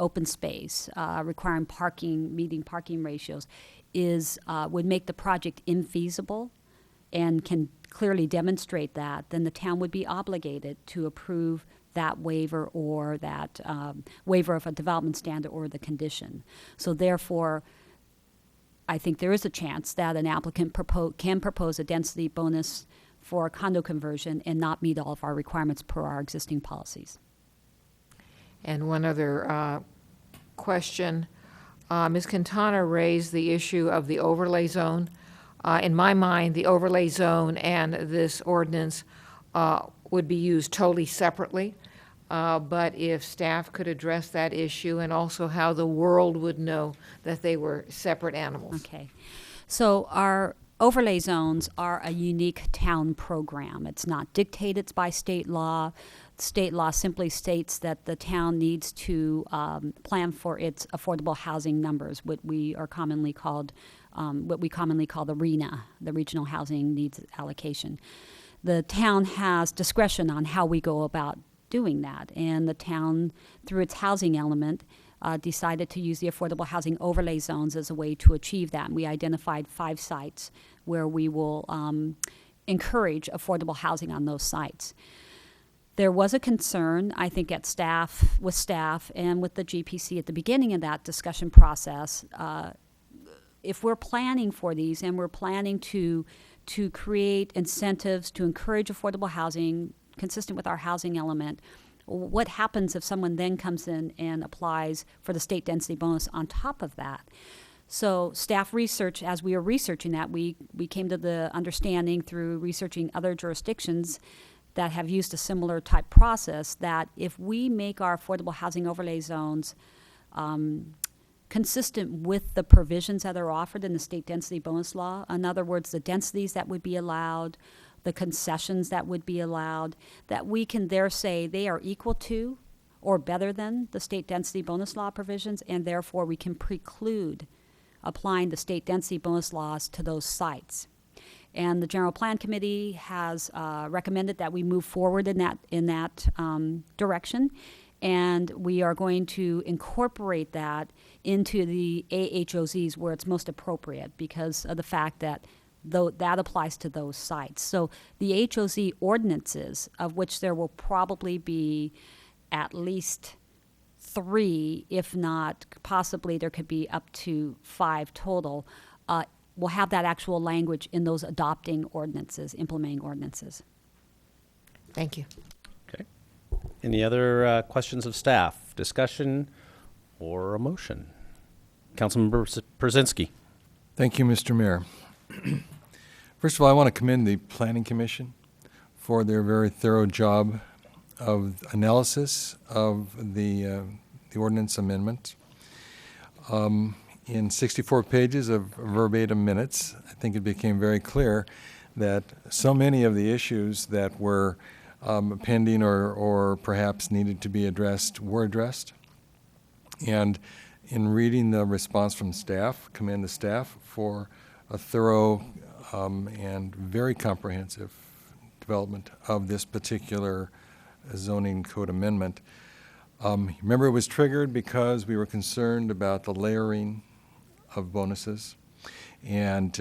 open space, requiring parking, meeting parking ratios, would make the project infeasible and can clearly demonstrate that, then the town would be obligated to approve that waiver or that waiver of a development standard or the condition. So therefore, I think there is a chance that an applicant can propose a density bonus for a condo conversion and not meet all of our requirements per our existing policies. And one other question. Ms. Quintana raised the issue of the overlay zone. In my mind, the overlay zone and this ordinance would be used totally separately. But if staff could address that issue and also how the world would know that they were separate animals. Okay. So our overlay zones are a unique town program. It's not dictated by state law. State law simply states that the town needs to plan for its affordable housing numbers, what we commonly call the RHNA, the Regional Housing Needs Allocation. The town has discretion on how we go about doing that, and the town, through its housing element, decided to use the affordable housing overlay zones as a way to achieve that. And we identified 5 sites where we will encourage affordable housing on those sites. There was a concern, I think, with staff and with the GPC at the beginning of that discussion process. If we're planning for these and we're planning to create incentives to encourage affordable housing consistent with our housing element, what happens if someone then comes in and applies for the state density bonus on top of that? So staff research, as we were researching that, we came to the understanding through researching other jurisdictions that have used a similar type process that if we make our affordable housing overlay zones consistent with the provisions that are offered in the state density bonus law, in other words, the densities that would be allowed, the concessions that would be allowed, that we can there say they are equal to or better than the state density bonus law provisions, and therefore we can preclude applying the state density bonus laws to those sites. And the General Plan Committee has recommended that we move forward in that direction. And we are going to incorporate that into the AHOZs where it's most appropriate because of the fact that that applies to those sites. So the HOZ ordinances, of which there will probably be at least 3, if not possibly there could be up to 5 total, will have that actual language in those adopting ordinances, implementing ordinances. Thank you. Okay. Any other questions of staff, discussion, or a motion? Councilmember Brzezinski. Thank you, Mr. Mayor. First of all, I want to commend the Planning Commission for their very thorough job of analysis of the ordinance amendment. In 64 pages of verbatim minutes, I think it became very clear that so many of the issues that were pending or perhaps needed to be addressed were addressed. And in reading the response from staff, commend the staff for a thorough and very comprehensive development of this particular zoning code amendment. Remember, it was triggered because we were concerned about the layering of bonuses, and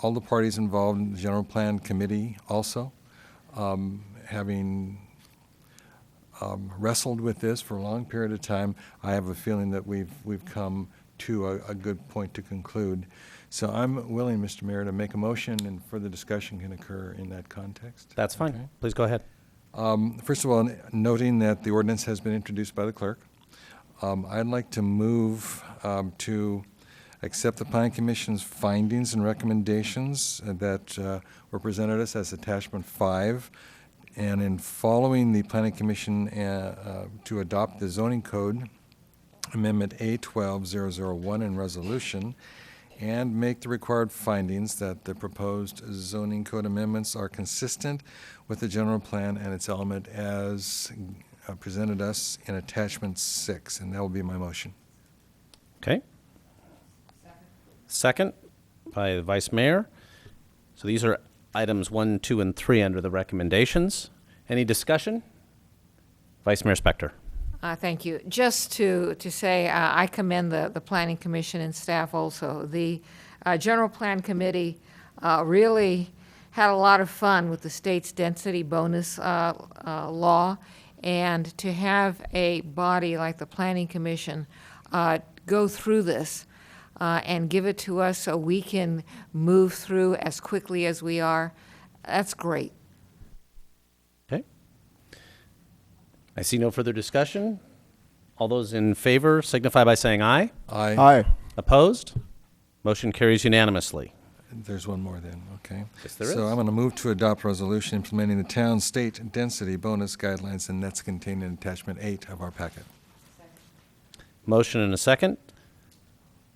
all the parties involved in the General Plan Committee also, having wrestled with this for a long period of time, I have a feeling that we've come to a good point to conclude. So I'm willing, Mr. Mayor, to make a motion, and further discussion can occur in that context. That's fine. Okay. Please go ahead. First of all, noting that the ordinance has been introduced by the clerk, I'd like to move to accept the Planning Commission's findings and recommendations that were presented us as attachment 5, and in following the Planning Commission to adopt the zoning code amendment A12001 in resolution, and make the required findings that the proposed zoning code amendments are consistent with the general plan and its element as presented us in attachment 6, and that will be my motion. Okay. Second by the Vice Mayor. So these are items 1, 2, and 3 under the recommendations. Any discussion? Vice Mayor Spector. Thank you. Just to say, I commend the Planning Commission and staff also. The General Plan Committee really had a lot of fun with the state's density bonus law, and to have a body like the Planning Commission go through this and give it to us so we can move through as quickly as we are, that's great. Okay. I see no further discussion. All those in favor signify by saying aye. Aye. Aye. Opposed? Motion carries unanimously. There's one more then, okay. Yes, there So is. I'm going to move to adopt resolution implementing the town state density bonus guidelines, and that's contained in attachment 8 of our packet. Motion and a second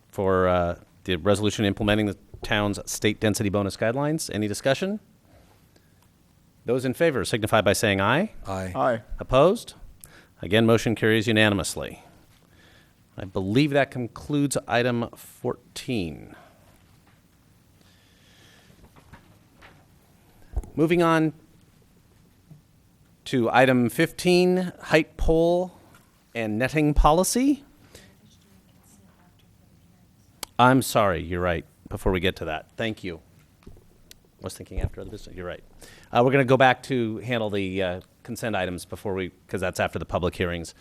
for the resolution implementing the town's state density bonus guidelines. Any discussion? Those in favor signify by saying aye. Aye. Aye. Opposed? Again, motion carries unanimously. I believe that concludes item 14. Moving on to item 15, height pole and netting policy. I'm sorry, you're right, before we get to that. Thank you. I was thinking after other business. You're right. We're going to go back to handle the consent items because that's after the public hearings.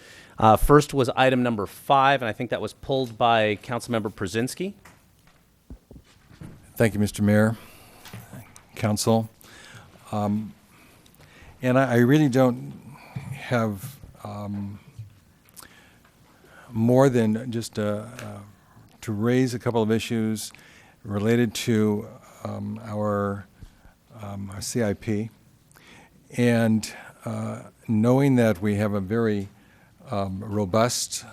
First was item number 5, and I think that was pulled by Councilmember Brzezinski. Thank you, Mr. Mayor, Council. And I really don't have more than just to raise a couple of issues related to our CIP, and knowing that we have a very robust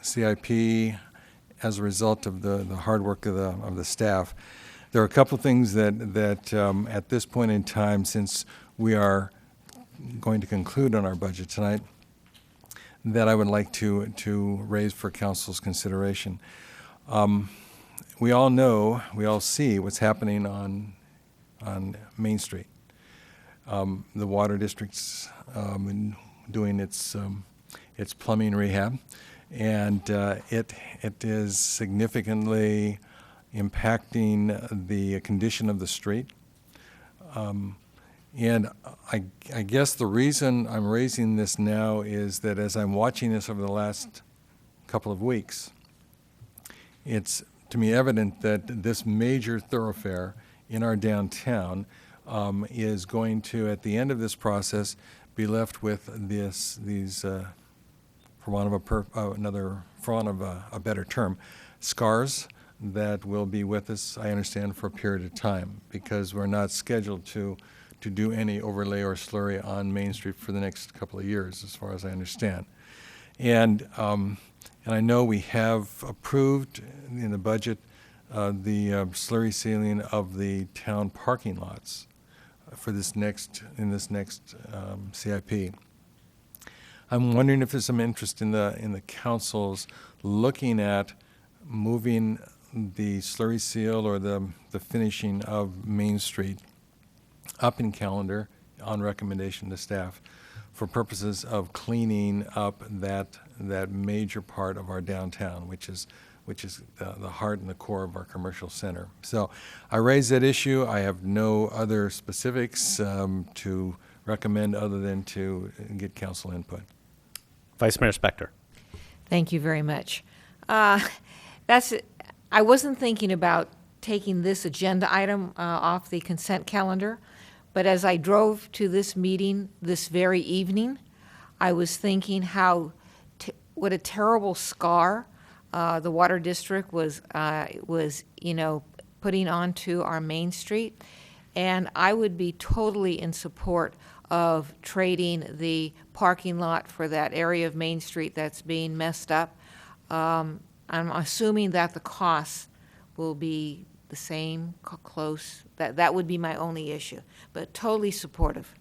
CIP as a result of the hard work of the staff. There are a couple of things that at this point in time, since we are going to conclude on our budget tonight, that I would like to raise for council's consideration. we all know, we all see what's happening on Main Street. The water district's doing its plumbing rehab, and it is significantly impacting the condition of the street. And I guess the reason I'm raising this now is that as I'm watching this over the last couple of weeks, it's to me evident that this major thoroughfare in our downtown is going to, at the end of this process, be left with these, for want of a better term, scars that will be with us, I understand, for a period of time, because we're not scheduled to do any overlay or slurry on Main Street for the next couple of years, as far as I understand. And I know we have approved in the budget the slurry sealing of the town parking lots for this next CIP. I'm wondering if there's some interest in the councils looking at moving the slurry seal or the finishing of Main Street up in calendar on recommendation to staff for purposes of cleaning up that major part of our downtown, which is the heart and the core of our commercial center. So I raise that issue. I have no other specifics to recommend other than to get council input. Vice Mayor Spector. Thank you very much. I wasn't thinking about taking this agenda item off the consent calendar, but as I drove to this meeting this very evening, I was thinking what a terrible scar the Water District was putting onto our Main Street, and I would be totally in support of trading the parking lot for that area of Main Street that's being messed up. I'm assuming that the costs will be the same, close. That would be my only issue, but totally supportive.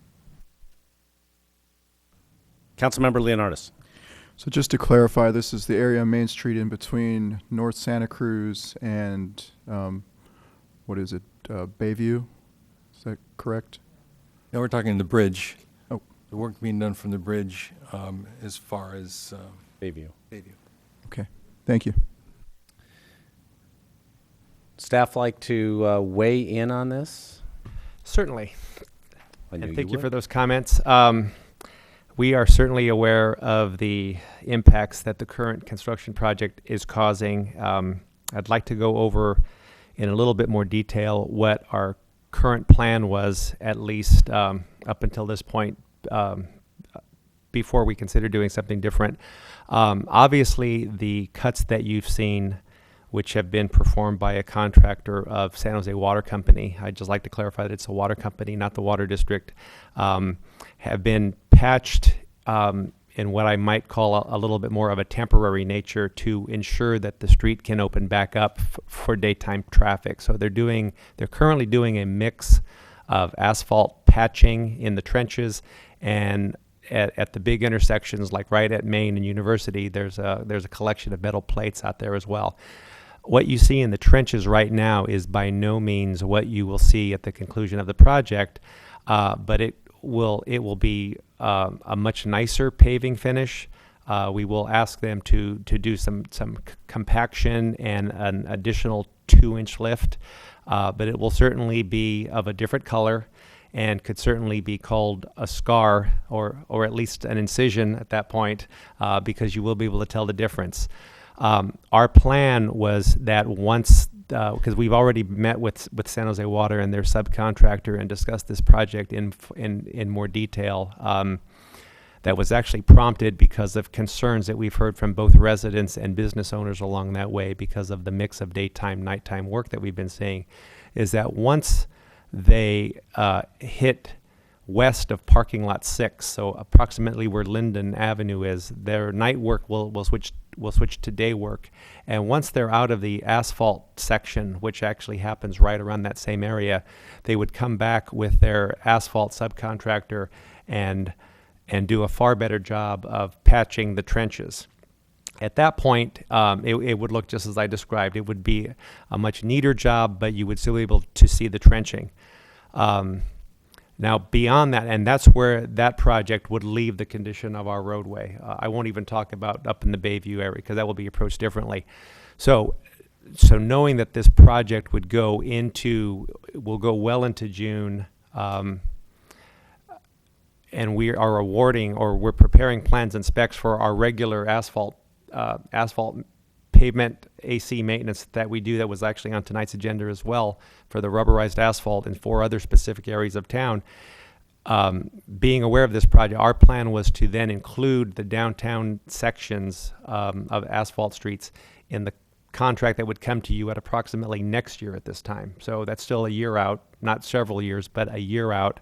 Councilmember Leonardis. So just to clarify, this is the area on Main Street in between North Santa Cruz and, what is it, Bayview? Is that correct? Now we're talking the bridge. Oh. The work being done from the bridge as far as Bayview. Okay, thank you. Staff like to weigh in on this? Certainly. And thank you for those comments. We are certainly aware of the impacts that the current construction project is causing. I'd like to go over in a little bit more detail what our current plan was, at least up until this point, before we consider doing something different. Obviously, the cuts that you've seen, which have been performed by a contractor of San Jose Water Company, I'd just like to clarify that it's a water company, not the water district, have been patched in what I might call a little bit more of a temporary nature to ensure that the street can open back up for daytime traffic. So they're currently doing a mix of asphalt patching in the trenches, and at the big intersections, like right at Main and University, there's a collection of metal plates out there as well. What you see in the trenches right now is by no means what you will see at the conclusion of the project, but it will be a much nicer paving finish. We will ask them to do some compaction and an additional 2-inch lift, but it will certainly be of a different color and could certainly be called a scar or at least an incision at that point, because you will be able to tell the difference. Our plan was that once, because we've already met with San Jose Water and their subcontractor and discussed this project in more detail, that was actually prompted because of concerns that we've heard from both residents and business owners along that way because of the mix of daytime, nighttime work that we've been seeing, is that once they hit west of parking lot 6, so approximately where Linden Avenue is, their night work will switch to day work. And once they're out of the asphalt section, which actually happens right around that same area, they would come back with their asphalt subcontractor and do a far better job of patching the trenches. At that point, it would look just as I described. It would be a much neater job, but you would still be able to see the trenching. Now, beyond that, and that's where that project would leave the condition of our roadway. I won't even talk about up in the Bayview area because that will be approached differently. So knowing that this project will go well into June, and we are awarding, or we're preparing plans and specs for our regular asphalt pavement AC maintenance that we do, that was actually on tonight's agenda as well, for the rubberized asphalt and 4 other specific areas of town. Being aware of this project, our plan was to then include the downtown sections of asphalt streets in the contract that would come to you at approximately next year at this time. So that's still a year out, not several years, but a year out.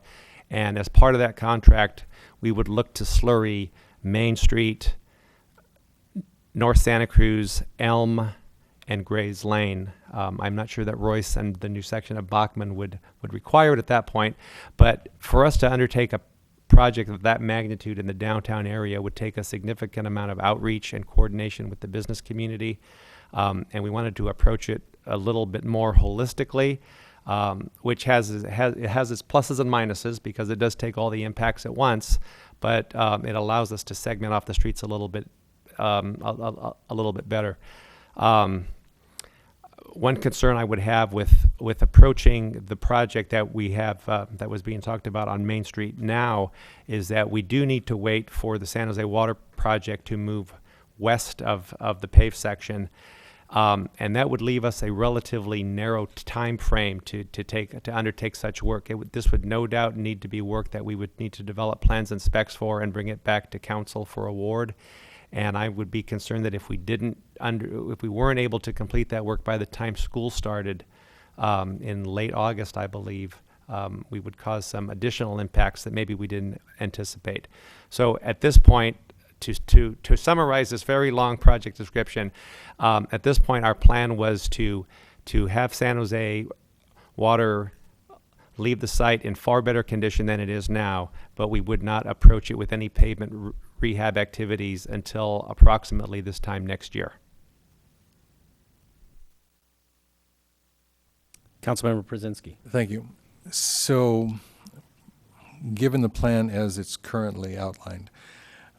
And as part of that contract, we would look to slurry Main Street, North Santa Cruz, Elm, and Grays Lane. I'm not sure that Royce and the new section of Bachman would require it at that point, but for us to undertake a project of that magnitude in the downtown area would take a significant amount of outreach and coordination with the business community, and we wanted to approach it a little bit more holistically, which has its pluses and minuses because it does take all the impacts at once, but it allows us to segment off the streets a little bit better. One concern I would have with approaching the project that we have that was being talked about on Main Street now is that we do need to wait for the San Jose Water Project to move west of the paved section, and that would leave us a relatively narrow time frame to undertake such work. This would no doubt need to be work that we would need to develop plans and specs for and bring it back to council for award. And I would be concerned that if we weren't able to complete that work by the time school started in late August, I believe, we would cause some additional impacts that maybe we didn't anticipate. So at this point, to summarize this very long project description, at this point our plan was to have San Jose Water leave the site in far better condition than it is now, but we would not approach it with any pavement rehab activities until approximately this time next year. Councilmember Brzezinski. Thank you. So, given the plan as it's currently outlined,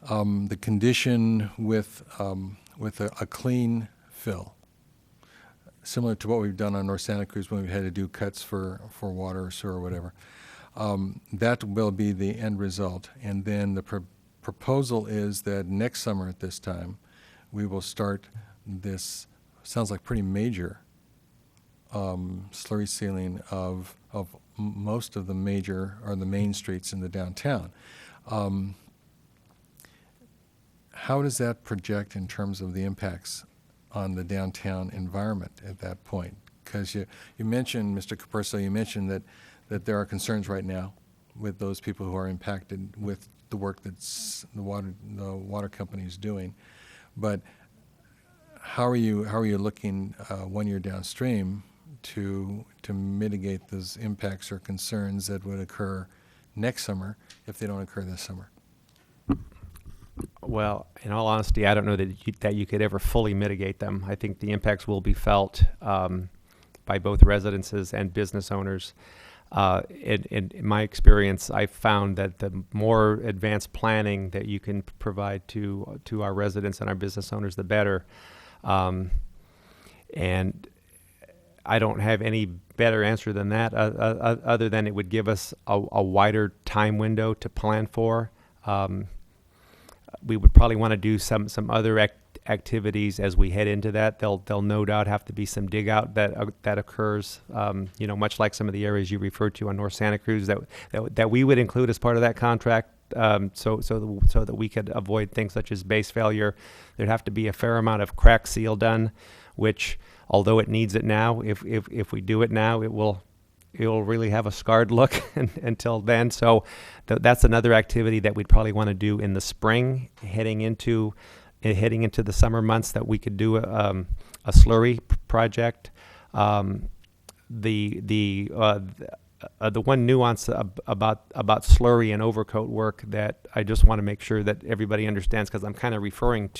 the condition with a clean fill, similar to what we've done on North Santa Cruz when we had to do cuts for water or sewer or whatever, that will be the end result. And then the proposal is that next summer at this time, we will start this, sounds like pretty major, slurry sealing of most of the major or the main streets in the downtown. How does that project in terms of the impacts on the downtown environment at that point? Because you mentioned, Mr. Capurso, you mentioned that there are concerns right now with those people who are impacted with the work that's the water company is doing. But how are you looking 1 year downstream to mitigate those impacts or concerns that would occur next summer if they don't occur this summer? Well, in all honesty, I don't know that you could ever fully mitigate them. I think the impacts will be felt by both residences and business owners. In my experience, I've found that the more advanced planning that you can provide to our residents and our business owners, the better. And I don't have any better answer than that, other than it would give us a wider time window to plan for. We would probably want to do some other activities as we head into that. There'll no doubt have to be some dig out that occurs, much like some of the areas you referred to on North Santa Cruz that we would include as part of that contract, so that we could avoid things such as base failure. There'd have to be a fair amount of crack seal done, which, although it needs it now, if we do it now, it will really have a scarred look until then. So that's another activity that we'd probably want to do in the spring, heading into the summer months, that we could do a slurry project. The one nuance about slurry and overcoat work that I just want to make sure that everybody understands, because I'm kind of referring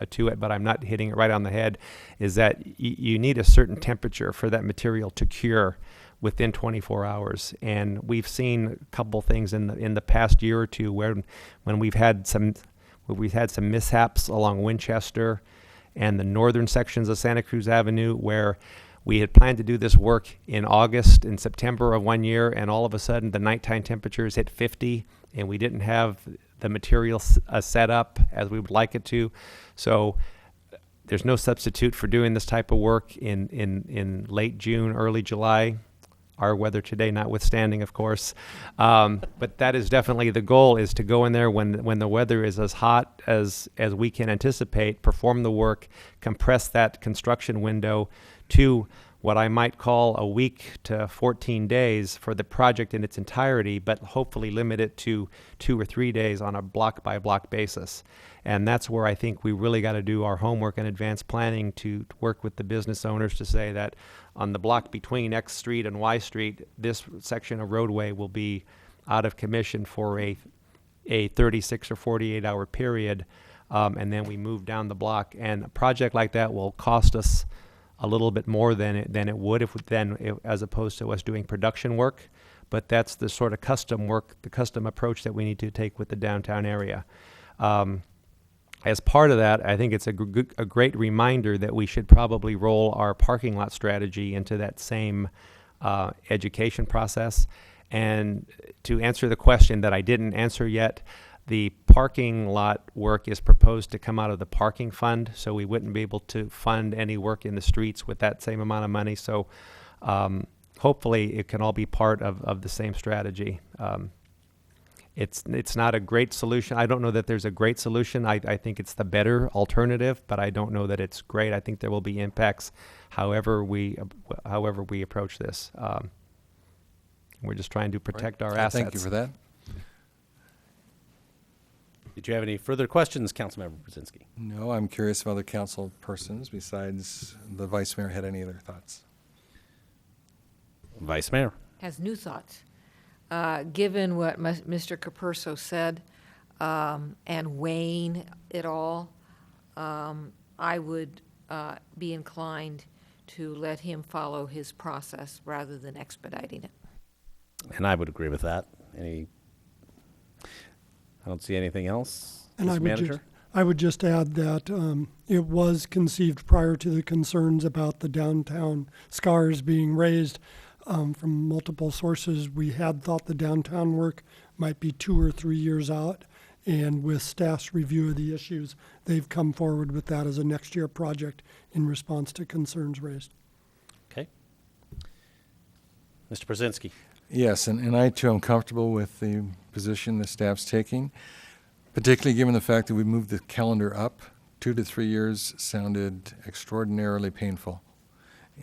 to it, but I'm not hitting it right on the head, is that you need a certain temperature for that material to cure within 24 hours. And we've seen a couple things in the past year or two when we've had some mishaps along Winchester and the northern sections of Santa Cruz Avenue, where we had planned to do this work in August and September of one year, and all of a sudden the nighttime temperatures hit 50, and we didn't have the material set up as we would like it to. So there's no substitute for doing this type of work in late June, early July. Our weather today notwithstanding, of course. But that is definitely the goal, is to go in there when the weather is as hot as we can anticipate, perform the work, compress that construction window to what I might call a week to 14 days for the project in its entirety, but hopefully limit it to 2 or 3 days on a block-by-block basis. And that's where I think we really got to do our homework and advanced planning to work with the business owners to say that on the block between X Street and Y Street, this section of roadway will be out of commission for a 36 or 48-hour period, and then we move down the block. And a project like that will cost us a little bit more than it would as opposed to us doing production work. But that's the sort of custom work, the custom approach that we need to take with the downtown area. As part of that, I think it's a great reminder that we should probably roll our parking lot strategy into that same education process. And to answer the question that I didn't answer yet, the parking lot work is proposed to come out of the parking fund, so we wouldn't be able to fund any work in the streets with that same amount of money. So hopefully it can all be part of the same strategy. It's not a great solution. I don't know that there's a great solution. I think it's the better alternative, but I don't know that it's great. I think there will be impacts however we approach this. We're just trying to protect our assets. Thank you for that. Did you have any further questions, Councilmember Brzezinski? No, I'm curious if other council persons besides the Vice Mayor had any other thoughts. Vice Mayor has new thoughts. Given what Mr. Capurso said and weighing it all, I would be inclined to let him follow his process rather than expediting it. And I would agree with that. I don't see anything else. And Mr. Manager? I would just add that it was conceived prior to the concerns about the downtown scars being raised. From multiple sources, we had thought the downtown work might be 2 or 3 years out, and with staff's review of the issues, they've come forward with that as a next year project in response to concerns raised. Okay. Mr. Brzezinski. Yes, and I too am comfortable with the position the staff's taking, particularly given the fact that we moved the calendar up. 2 to 3 years sounded extraordinarily painful.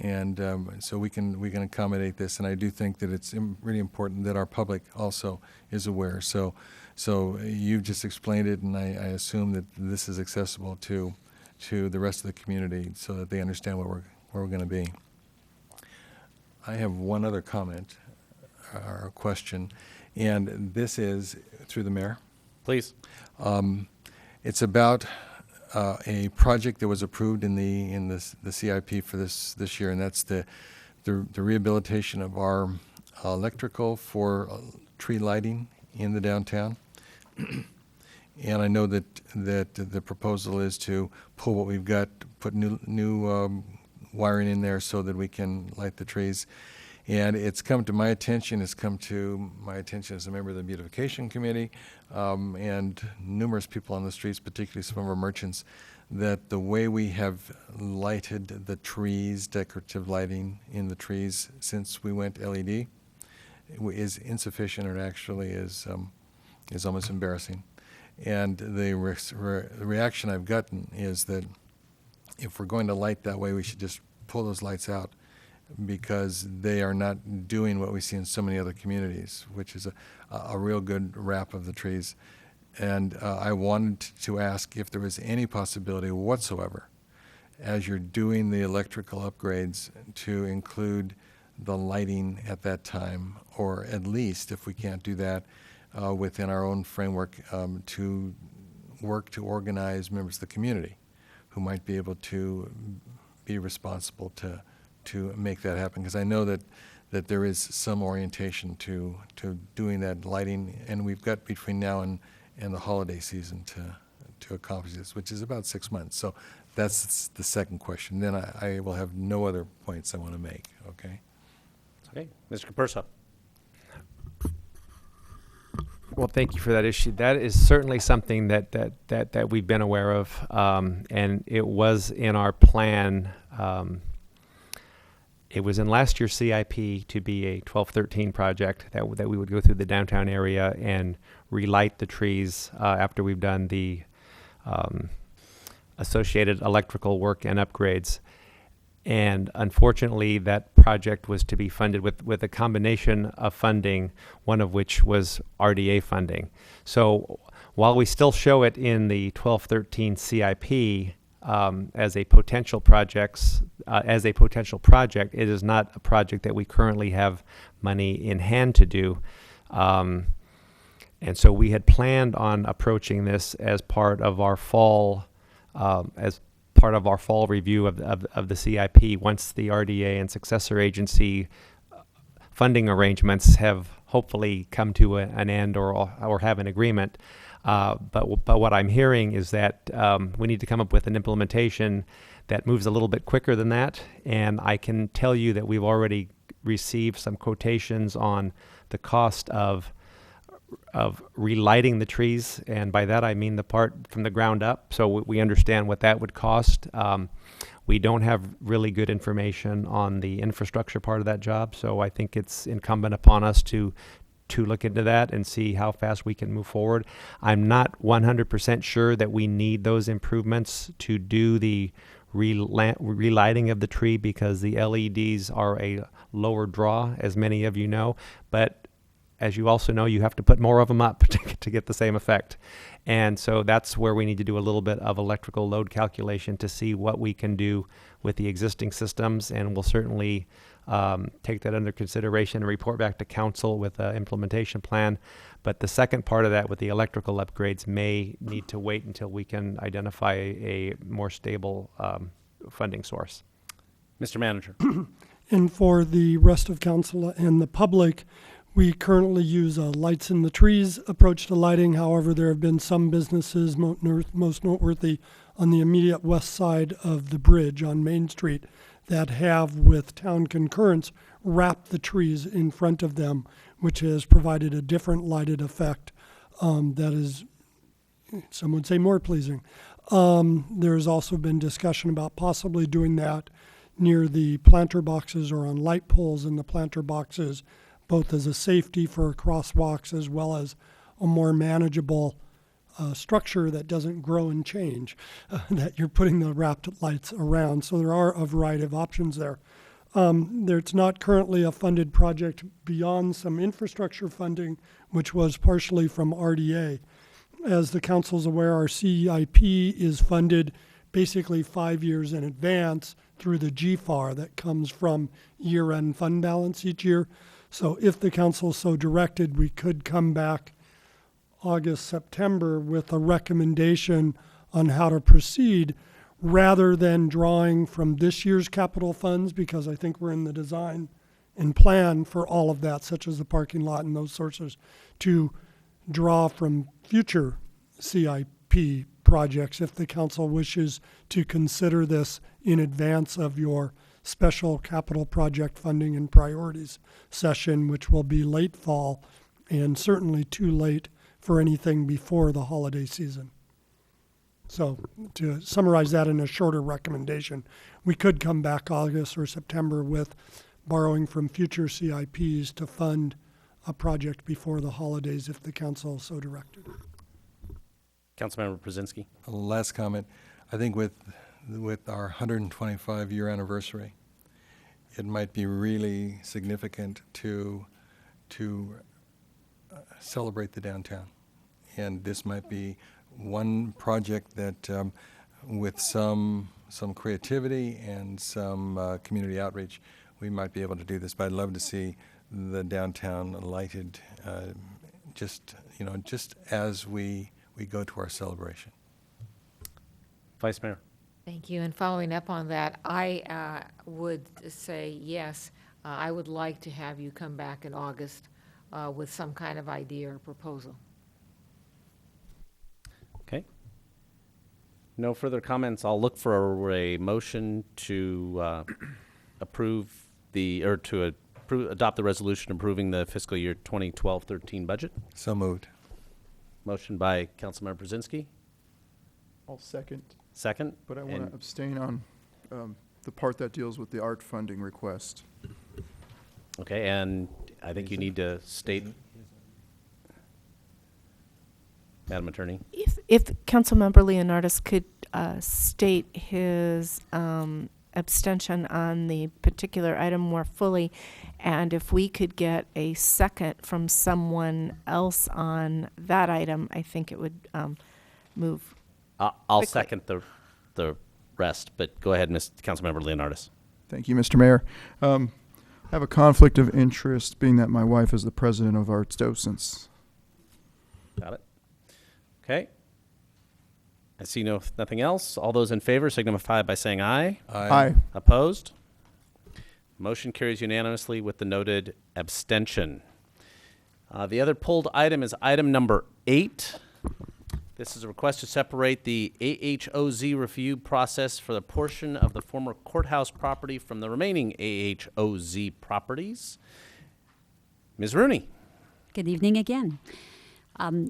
And so we can accommodate this, and I do think that it's really important that our public also is aware. So you've just explained it, and I assume that this is accessible to the rest of the community so that they understand where we're going to be. I have one other comment or question, and this is through the mayor. Please. It's about a project that was approved in the CIP for this year, and that's the rehabilitation of our electrical for tree lighting in the downtown. And I know that the proposal is to pull what we've got, put new wiring in there so that we can light the trees. And it's come to my attention, as a member of the beautification committee, and numerous people on the streets, particularly some of our merchants, that the way we have lighted the trees, decorative lighting in the trees since we went LED, is insufficient, or actually is almost embarrassing. And the reaction I've gotten is that if we're going to light that way, we should just pull those lights out, because they are not doing what we see in so many other communities, which is a real good wrap of the trees. And I wanted to ask if there was any possibility whatsoever, as you're doing the electrical upgrades, to include the lighting at that time, or at least, if we can't do that, within our own framework, to work to organize members of the community who might be able to be responsible to make that happen. Because I know that there is some orientation to doing that lighting, and we've got between now and the holiday season to accomplish this, which is about 6 months. So that's the second question. Then I will have no other points I want to make, okay? Okay, Mr. Capurso. Well, thank you for that issue. That is certainly something that we've been aware of, and it was in our plan. It was in last year's CIP to be a 1213 project that we would go through the downtown area and relight the trees after we've done the associated electrical work and upgrades. And unfortunately, that project was to be funded with a combination of funding, one of which was RDA funding. So while we still show it in the 1213 CIP as a potential project, it is not a project that we currently have money in hand to do. And so we had planned on approaching this as part of our fall review of the CIP once the RDA and successor agency funding arrangements have hopefully come to an end or have an agreement. But what I'm hearing is that we need to come up with an implementation that moves a little bit quicker than that. And I can tell you that we've already received some quotations on the cost of relighting the trees, and by that I mean the part from the ground up, so we understand what that would cost. We don't have really good information on the infrastructure part of that job, so I think it's incumbent upon us to look into that and see how fast we can move forward. I'm not 100% sure that we need those improvements to do the relighting of the tree, because the LEDs are a lower draw, as many of you know, but as you also know, you have to put more of them up to get the same effect. And so that's where we need to do a little bit of electrical load calculation to see what we can do with the existing systems. And we'll certainly take that under consideration and report back to council with an implementation plan. But the second part of that with the electrical upgrades may need to wait until we can identify a more stable funding source. Mr. Manager. And for the rest of council and the public, we currently use a lights in the trees approach to lighting. However, there have been some businesses, most noteworthy on the immediate west side of the bridge on Main Street, that have, with town concurrence, wrapped the trees in front of them, which has provided a different lighted effect that is, some would say, more pleasing. There has also been discussion about possibly doing that near the planter boxes or on light poles in the planter boxes, both as a safety for crosswalks as well as a more manageable structure that doesn't grow and change, that you're putting the wrapped lights around. So there are a variety of options there. It's not currently a funded project beyond some infrastructure funding, which was partially from RDA. As the council's aware, our CIP is funded basically 5 years in advance through the GFAR that comes from year-end fund balance each year. So if the council so directed, we could come back August, September with a recommendation on how to proceed rather than drawing from this year's capital funds, because I think we're in the design and plan for all of that, such as the parking lot and those sources, to draw from future CIP projects if the council wishes to consider this in advance of your special capital project funding and priorities session, which will be late fall and certainly too late for anything before the holiday season. So to summarize that in a shorter recommendation, we could come back August or September with borrowing from future CIPs to fund a project before the holidays if the council so directed. Councilmember Brzezinski. Last comment. I think with our 125-year anniversary, it might be really significant to celebrate the downtown. And this might be one project that, with some creativity and some community outreach, we might be able to do this. But I'd love to see the downtown lighted, just as we go to our celebration. Vice Mayor. Thank you. And following up on that, I would say yes. I would like to have you come back in August with some kind of idea or proposal. Okay. No further comments. I'll look for a motion to approve adopt the resolution approving the fiscal year 2012-13 budget. So moved. Motion by Councilmember Brzezinski. I'll second. Second. But I want And- to abstain on the part that deals with the art funding request. Okay, and I think you need to state, Madam Attorney. If Councilmember Leonardis could state his abstention on the particular item more fully, and if we could get a second from someone else on that item, I think it would move. I'll quickly. second the rest, but go ahead, Councilmember Leonardis. Thank you, Mr. Mayor. I have a conflict of interest, being that my wife is the president of Arts Docents. Got it. Okay. I see nothing else. All those in favor signify by saying aye. Aye. Opposed? Motion carries unanimously with the noted abstention. The other pulled item is item number 8. This is a request to separate the AHOZ review process for the portion of the former courthouse property from the remaining AHOZ properties. Ms. Rooney. Good evening again.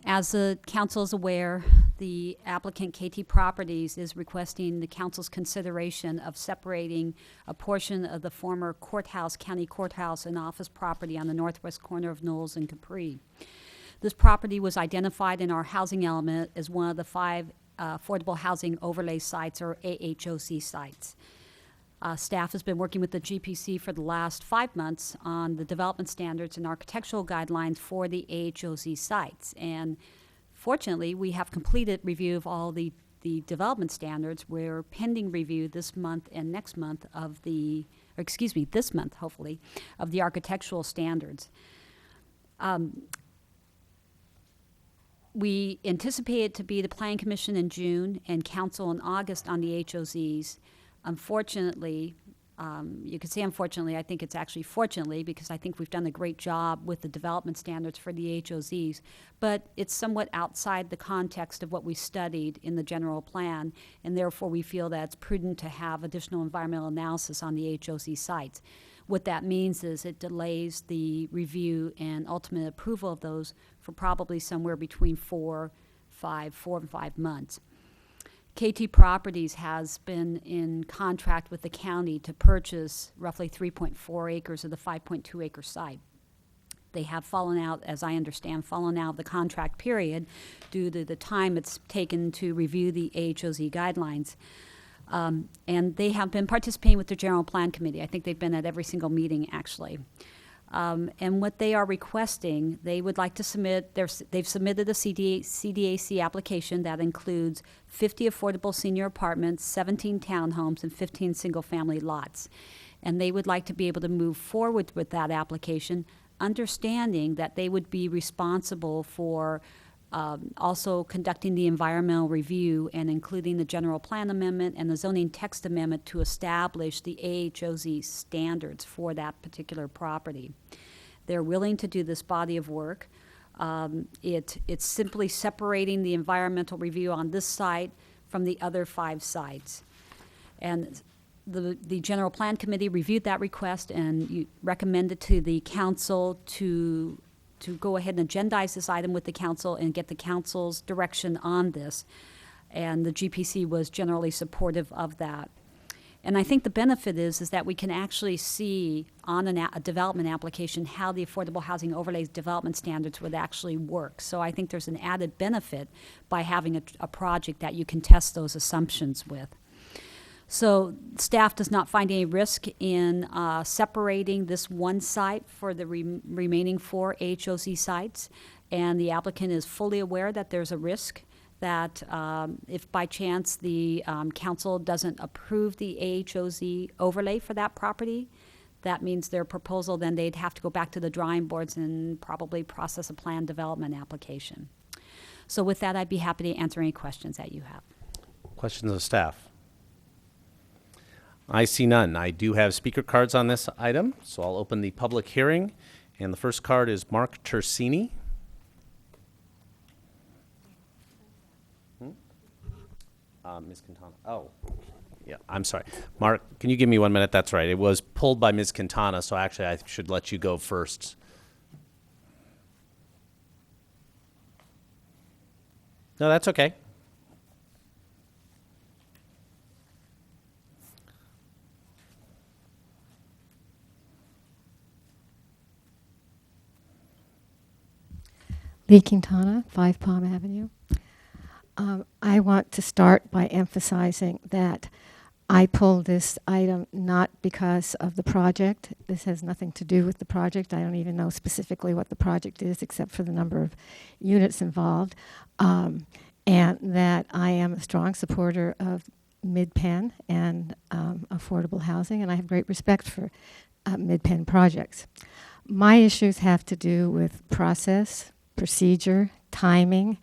As the council is aware, the applicant KT Properties is requesting the council's consideration of separating a portion of the former courthouse, county courthouse, and office property on the northwest corner of Knowles and Capri. This property was identified in our housing element as one of the 5 affordable housing overlay sites, or AHOC sites. Staff has been working with the GPC for the last 5 months on the development standards and architectural guidelines for the AHOZ sites. And fortunately, we have completed review of all the development standards. We're pending review this month and next month of this month, hopefully, of the architectural standards. We anticipate it to be the Planning Commission in June and Council in August on the HOZs. Unfortunately, you could say unfortunately, I think it's actually fortunately, because I think we've done a great job with the development standards for the HOZs, but it's somewhat outside the context of what we studied in the general plan, and therefore we feel that it's prudent to have additional environmental analysis on the HOZ sites. What that means is it delays the review and ultimate approval of those for probably somewhere between 4 and 5 months. KT Properties has been in contract with the county to purchase roughly 3.4 acres of the 5.2 acre site. They have fallen out, as I understand, of the contract period due to the time it's taken to review the AHOZ guidelines. And they have been participating with the General Plan Committee. I think they've been at every single meeting, actually. And what they are requesting, they would like to submit, they've submitted a CDAC application that includes 50 affordable senior apartments, 17 townhomes, and 15 single-family lots. And they would like to be able to move forward with that application, understanding that they would be responsible for also conducting the environmental review and including the general plan amendment and the zoning text amendment to establish the AHOZ standards for that particular property. They're willing to do this body of work. It's simply separating the environmental review on this site from the other 5 sites. And the General Plan Committee reviewed that request and recommended to the council to go ahead and agendize this item with the council and get the council's direction on this. And the GPC was generally supportive of that. And I think the benefit is that we can actually see on a development application how the affordable housing overlays development standards would actually work. So I think there's an added benefit by having a project that you can test those assumptions with. So staff does not find any risk in separating this one site for the remaining 4 AHOZ sites, and the applicant is fully aware that there's a risk that if by chance the council doesn't approve the AHOZ overlay for that property, that means their proposal, then they'd have to go back to the drawing boards and probably process a planned development application. So with that, I'd be happy to answer any questions that you have. Questions of staff? I see none. I do have speaker cards on this item, so I'll open the public hearing. And the first card is Mark Tersini. Ms. Quintana. Oh, yeah, I'm sorry. Mark, can you give me 1 minute? That's right. It was pulled by Ms. Quintana, so actually I should let you go first. No, that's okay. Lee Quintana, 5 Palm Avenue. I want to start by emphasizing that I pulled this item not because of the project. This has nothing to do with the project. I don't even know specifically what the project is except for the number of units involved. And that I am a strong supporter of Mid-Penn and affordable housing, and I have great respect for Mid-Penn projects. My issues have to do with process, procedure, timing,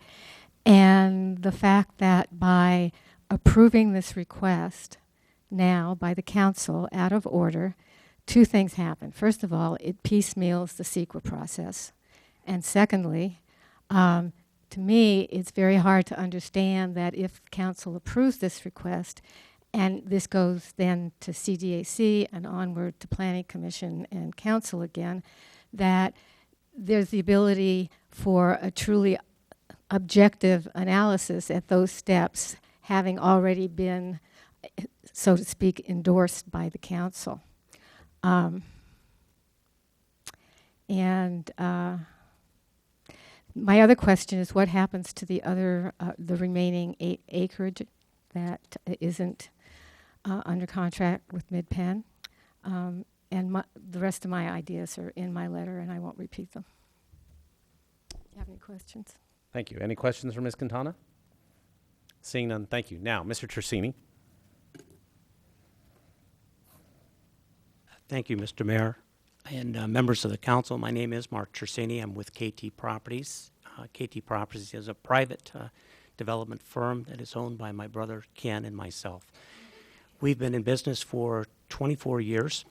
and the fact that by approving this request now by the council out of order, 2 things happen. First of all, it piecemeals the CEQA process. And secondly, to me, it's very hard to understand that if council approves this request, and this goes then to CDAC and onward to Planning Commission and council again, that there's the ability for a truly objective analysis at those steps having already been, so to speak, endorsed by the council. My other question is what happens to the other, the remaining acreage that isn't under contract with Mid-Penn? And the rest of my ideas are in my letter, and I won't repeat them. Do you have any questions? Thank you. Any questions for Ms. Quintana? Seeing none, thank you. Now, Mr. Tersini. Thank you, Mr. Mayor and members of the council. My name is Mark Tersini. I'm with KT Properties. KT Properties is a private development firm that is owned by my brother Ken and myself. We've been in business for 24 years.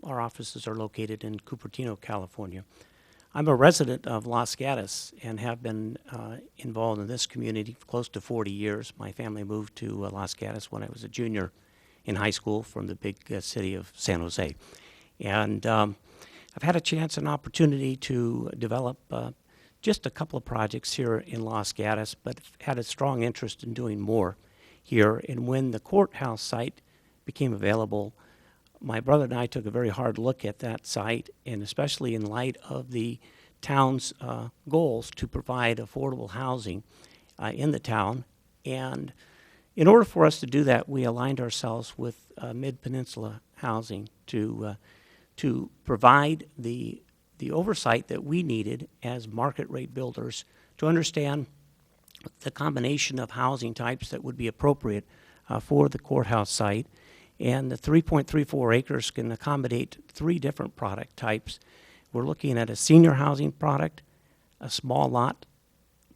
Our offices are located in Cupertino, California. I'm a resident of Los Gatos and have been involved in this community for close to 40 years. My family moved to Los Gatos when I was a junior in high school from the big city of San Jose. And I've had a chance and opportunity to develop just a couple of projects here in Los Gatos, but had a strong interest in doing more here. And when the courthouse site became available, my brother and I took a very hard look at that site, and especially in light of the town's goals to provide affordable housing in the town. And in order for us to do that, we aligned ourselves with Mid-Peninsula Housing to provide the oversight that we needed as market rate builders to understand the combination of housing types that would be appropriate for the courthouse site. And the 3.34 acres can accommodate 3 different product types. We're looking at a senior housing product, a small lot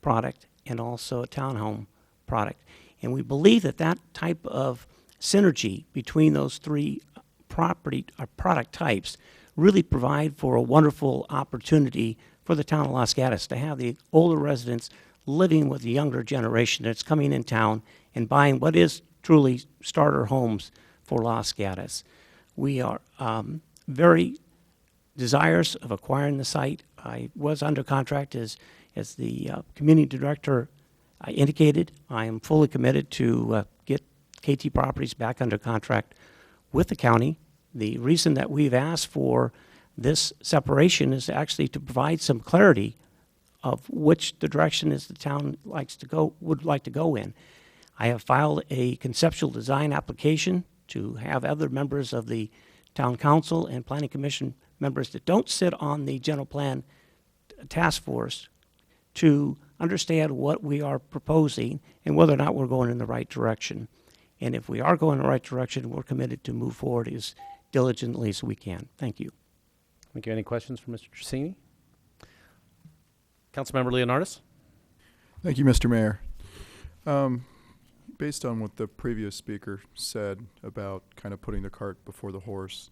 product, and also a townhome product. And we believe that that type of synergy between those 3 product types really provide for a wonderful opportunity for the town of Los Gatos to have the older residents living with the younger generation that's coming in town and buying what is truly starter homes for Los Gatos. We are very desirous of acquiring the site. I was under contract as the community director indicated. I am fully committed to get KT Properties back under contract with the county. The reason that we've asked for this separation is actually to provide some clarity of which the direction is the town would like to go in. I have filed a conceptual design application to have other members of the town council and planning commission members that don't sit on the general plan task force to understand what we are proposing and whether or not we're going in the right direction. And if we are going in the right direction, we're committed to move forward as diligently as we can. Thank you. Thank you. Any questions for Mr. Tersini? Councilmember Leonardis? Thank you, Mr. Mayor. based on what the previous speaker said about kind of putting the cart before the horse,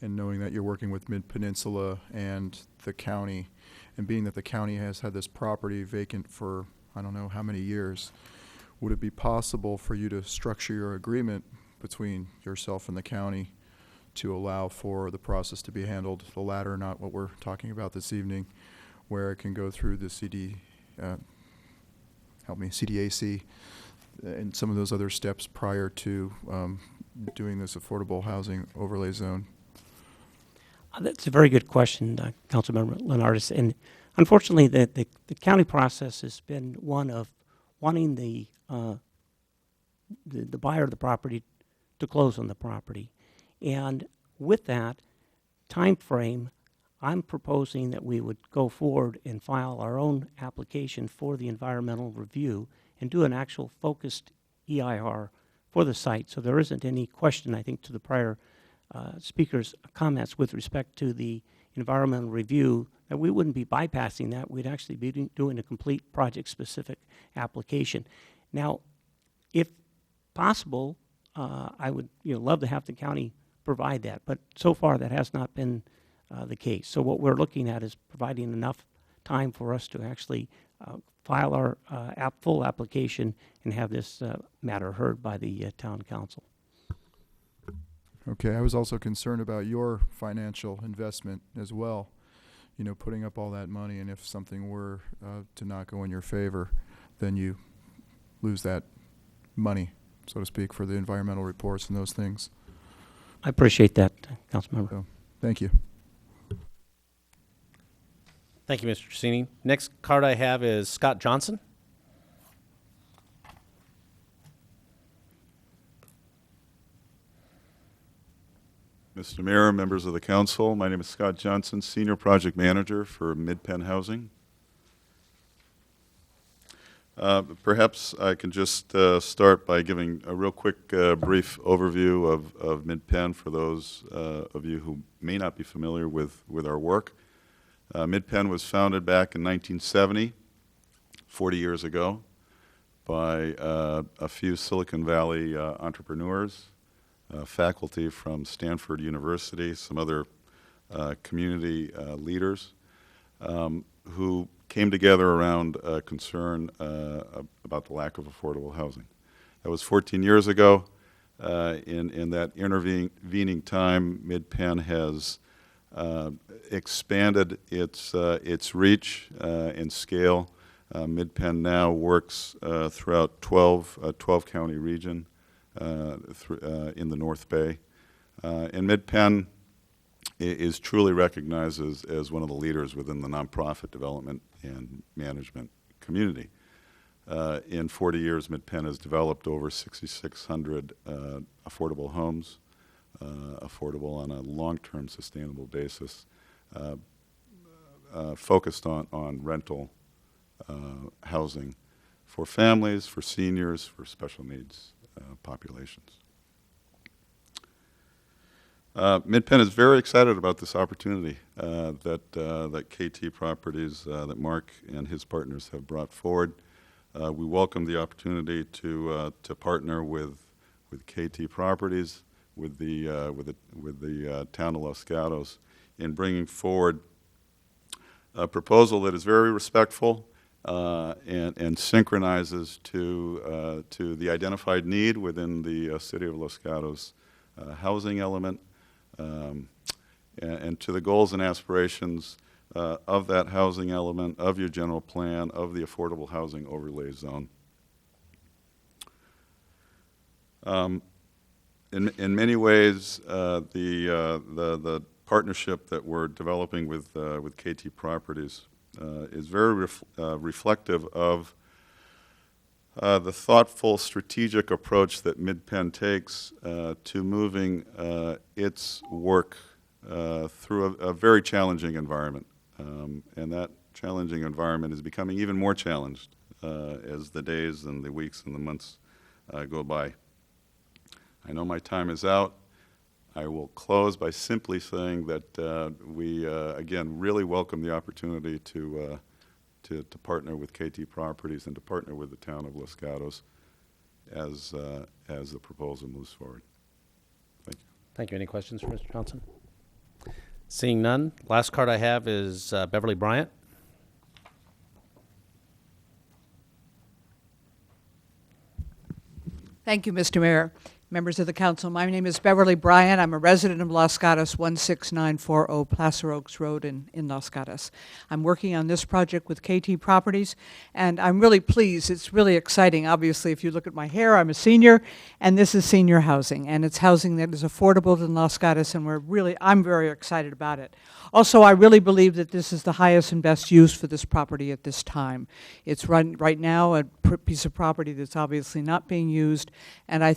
and knowing that you're working with Mid-Peninsula and the county, and being that the county has had this property vacant for I don't know how many years, would it be possible for you to structure your agreement between yourself and the county to allow for the process to be handled, the latter, not what we're talking about this evening, where it can go through the CDAC, and some of those other steps prior to doing this affordable housing overlay zone? That's a very good question, Councilmember Leonardis. And unfortunately, the county process has been one of wanting the buyer of the property to close on the property. And with that time frame, I'm proposing that we would go forward and file our own application for the environmental review and do an actual focused EIR for the site. So there isn't any question, I think, to the prior speaker's comments with respect to the environmental review, that we wouldn't be bypassing that. We'd actually be doing a complete project-specific application. Now, if possible, I would love to have the county provide that, but so far that has not been the case. So what we're looking at is providing enough time for us to actually file our full application and have this matter heard by the town council. Okay, I was also concerned about your financial investment as well, putting up all that money, and if something were to not go in your favor, then you lose that money, so to speak, for the environmental reports and those things. I appreciate that, Councilmember. So, thank you. Thank you, Mr. Trissini. Next card I have is Scott Johnson. Mr. Mayor, members of the council, my name is Scott Johnson, Senior Project Manager for Mid-Penn Housing. Perhaps I can just start by giving a real quick brief overview of Mid-Penn for those of you who may not be familiar with our work. Mid-Penn was founded back in 1970, 40 years ago, by a few Silicon Valley entrepreneurs, faculty from Stanford University, some other community leaders who came together around a concern about the lack of affordable housing. That was 14 years ago. In that intervening time, Mid-Penn has expanded its reach and scale. Mid-Penn now works throughout 12 county region in the North Bay. And Mid-Penn is truly recognized as one of the leaders within the nonprofit development and management community. In 40 years, Mid-Penn has developed over 6,600 affordable homes, affordable on a long-term sustainable basis, focused on rental housing for families, for seniors, for special needs populations. Mid-Penn is very excited about this opportunity that KT Properties, that Mark and his partners have brought forward. We welcome the opportunity to partner with KT Properties, with the town of Los Gatos, in bringing forward a proposal that is very respectful and synchronizes to the identified need within the city of Los Gatos housing element, and to the goals and aspirations of that housing element, of your general plan, of the affordable housing overlay zone. In many ways, the partnership that we're developing with KT Properties is very reflective of the thoughtful, strategic approach that Mid-Penn takes to moving its work through a very challenging environment. And that challenging environment is becoming even more challenged as the days and the weeks and the months go by. I know my time is out. I will close by simply saying that we, again, really welcome the opportunity to partner with KT Properties and to partner with the town of Los Gatos as the proposal moves forward. Thank you. Thank you. Any questions for Mr. Johnson? Seeing none, last card I have is Beverly Bryant. Thank you, Mr. Mayor. Members of the council, my name is Beverly Bryant. I'm a resident of Los Gatos, 16940 Placer Oaks Road in Los Gatos. I'm working on this project with KT Properties, and I'm really pleased. It's really exciting. Obviously, if you look at my hair, I'm a senior, and this is senior housing, and it's housing that is affordable in Los Gatos, and I'm very excited about it. Also, I really believe that this is the highest and best use for this property at this time. It's right now a piece of property that's obviously not being used, and I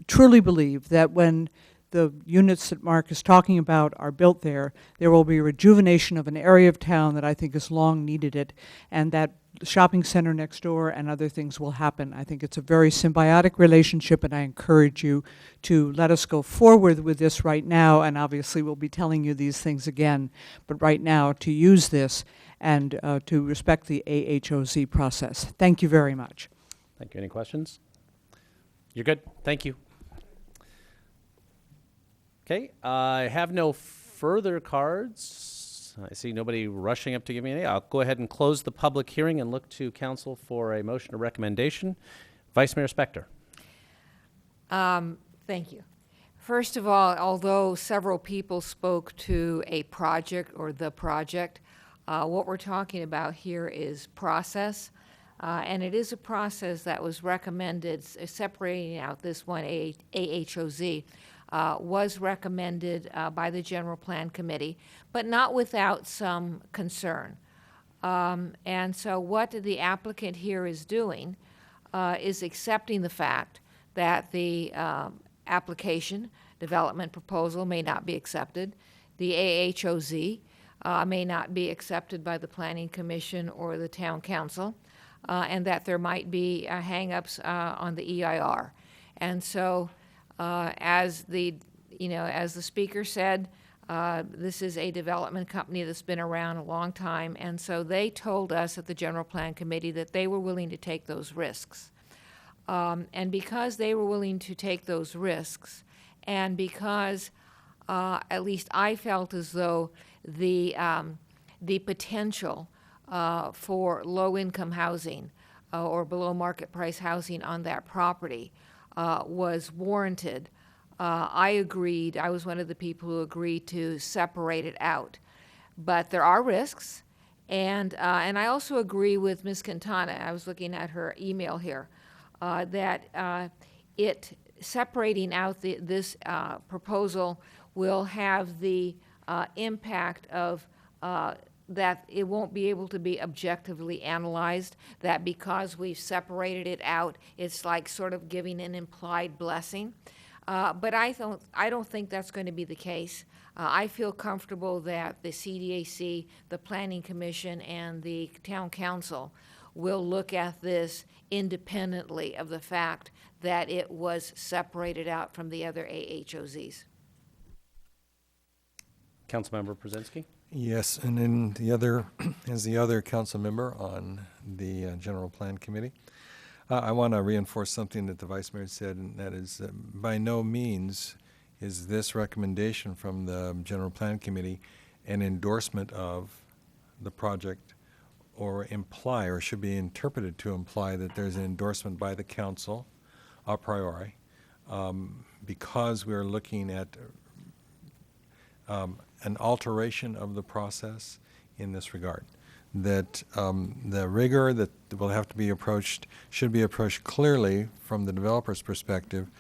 truly believe that when the units that Mark is talking about are built there will be a rejuvenation of an area of town that I think has long needed it, and that shopping center next door and other things will happen. I think it's a very symbiotic relationship, and I encourage you to let us go forward with this right now, and obviously we'll be telling you these things again, but right now to use this and to respect the AHOZ process. Thank you very much. Thank you. Any questions? You're good. Thank you. Okay, I have no further cards. I see nobody rushing up to give me any. I'll go ahead and close the public hearing and look to council for a motion or recommendation. Vice Mayor Spector. Thank you. First of all, although several people spoke to a project or the project, what we're talking about here is process. And it is a process that was recommended, separating out this one AHOZ, was recommended by the General Plan Committee, but not without some concern. And so what the applicant here is doing is accepting the fact that the application development proposal may not be accepted. The AHOZ may not be accepted by the Planning Commission or the Town Council, and that there might be hang-ups on the EIR. And so as the speaker said, this is a development company that's been around a long time, and so they told us at the General Plan Committee that they were willing to take those risks. And because they were willing to take those risks, and because at least I felt as though the potential for low-income housing or below-market price housing on that property was warranted, I agreed. I was one of the people who agreed to separate it out. But there are risks, and I also agree with Ms. Quintana. I was looking at her email here, that separating out this proposal will have the impact of that it won't be able to be objectively analyzed, that because we've separated it out, it's like sort of giving an implied blessing. But I don't think that's going to be the case. I feel comfortable that the CDAC, the Planning Commission, and the Town Council will look at this independently of the fact that it was separated out from the other AHOZs. Councilmember Brzezinski. Yes, and then the other, as the other council member on the General Plan Committee, I want to reinforce something that the Vice Mayor said, and that is by no means is this recommendation from the General Plan Committee an endorsement of the project or imply, or should be interpreted to imply, that there's an endorsement by the council a priori, because we are looking at an alteration of the process in this regard. That the rigor that will have to be approached should be approached clearly from the developer's perspective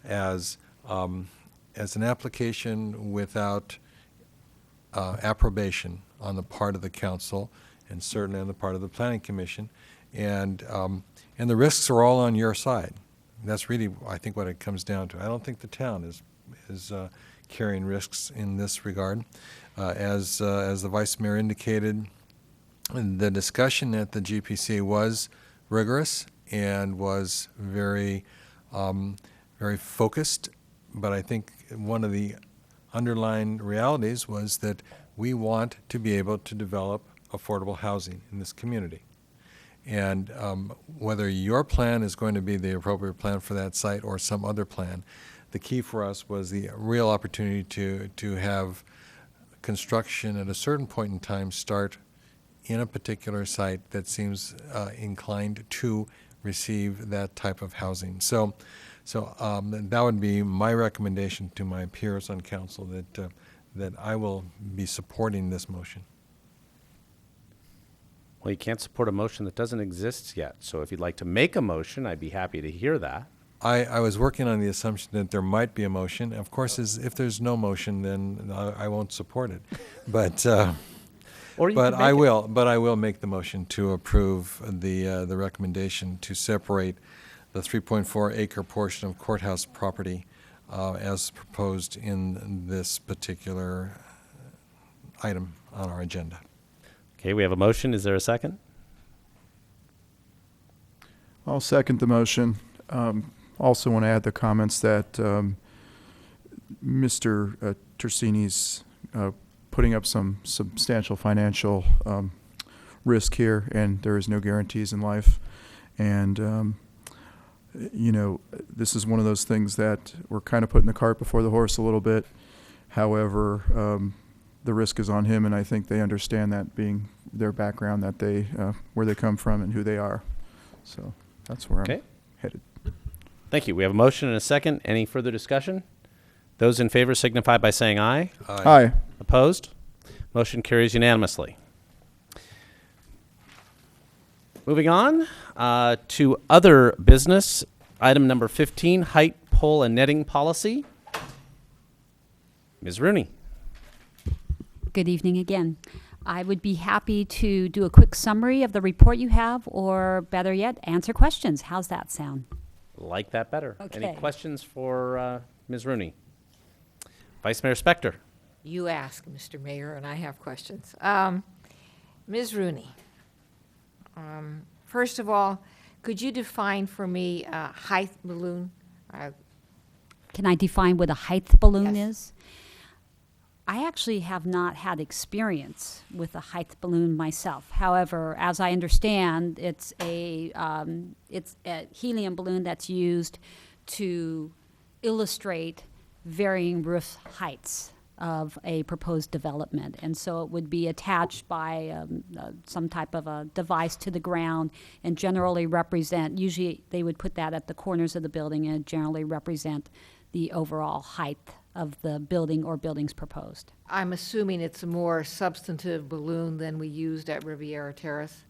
as an application without approbation on the part of the council and certainly on the part of the Planning Commission, and the risks are all on your side. That's really, I think, what it comes down to. I don't think the town is carrying risks in this regard. As the Vice Mayor indicated, the discussion at the GPC was rigorous and was very, very focused, but I think one of the underlying realities was that we want to be able to develop affordable housing in this community. And whether your plan is going to be the appropriate plan for that site or some other plan, the key for us was the real opportunity to have construction at a certain point in time start in a particular site that seems inclined to receive that type of housing. So that would be my recommendation to my peers on council, that I will be supporting this motion. Well, you can't support a motion that doesn't exist yet. So if you'd like to make a motion, I'd be happy to hear that. I was working on the assumption that there might be a motion. Of course, if there's no motion, then I won't support it. But Or you but can I make it. will. But I will make the motion to approve the recommendation to separate the 3.4 acre portion of courthouse property as proposed in this particular item on our agenda. Okay, we have a motion. Is there a second? I'll second the motion. Also want to add the comments that Mr. Tersini's putting up some substantial financial risk here, and there is no guarantees in life. And, you know, this is one of those things that we're kind of putting the cart before the horse a little bit. However, the risk is on him, and I think they understand that, being their background, that they where they come from and who they are. So that's where Okay. I'm headed. Thank you. We have a motion and a second. Any further discussion? Those in favor signify by saying aye. Aye. Opposed? Motion carries unanimously. Moving on to other business. Item number 15, height, pole, and netting policy. Ms. Rooney. Good evening again. I would be happy to do a quick summary of the report you have, or better yet, answer questions. How's that sound? Like that better. Any Okay. questions for Ms. Rooney? Vice Mayor Spector. You ask, Mr. Mayor, and I have questions. Ms. Rooney, first of all, could you define for me height balloon? Can I define what a height balloon Yes. is? I actually have not had experience with a height balloon myself. However, as I understand, it's a helium balloon that's used to illustrate varying roof heights of a proposed development. And so it would be attached by some type of a device to the ground and generally represent, usually they would put that at the corners of the building and generally represent the overall height of the building or buildings proposed. I'm assuming it's a more substantive balloon than we used at Riviera Terrace.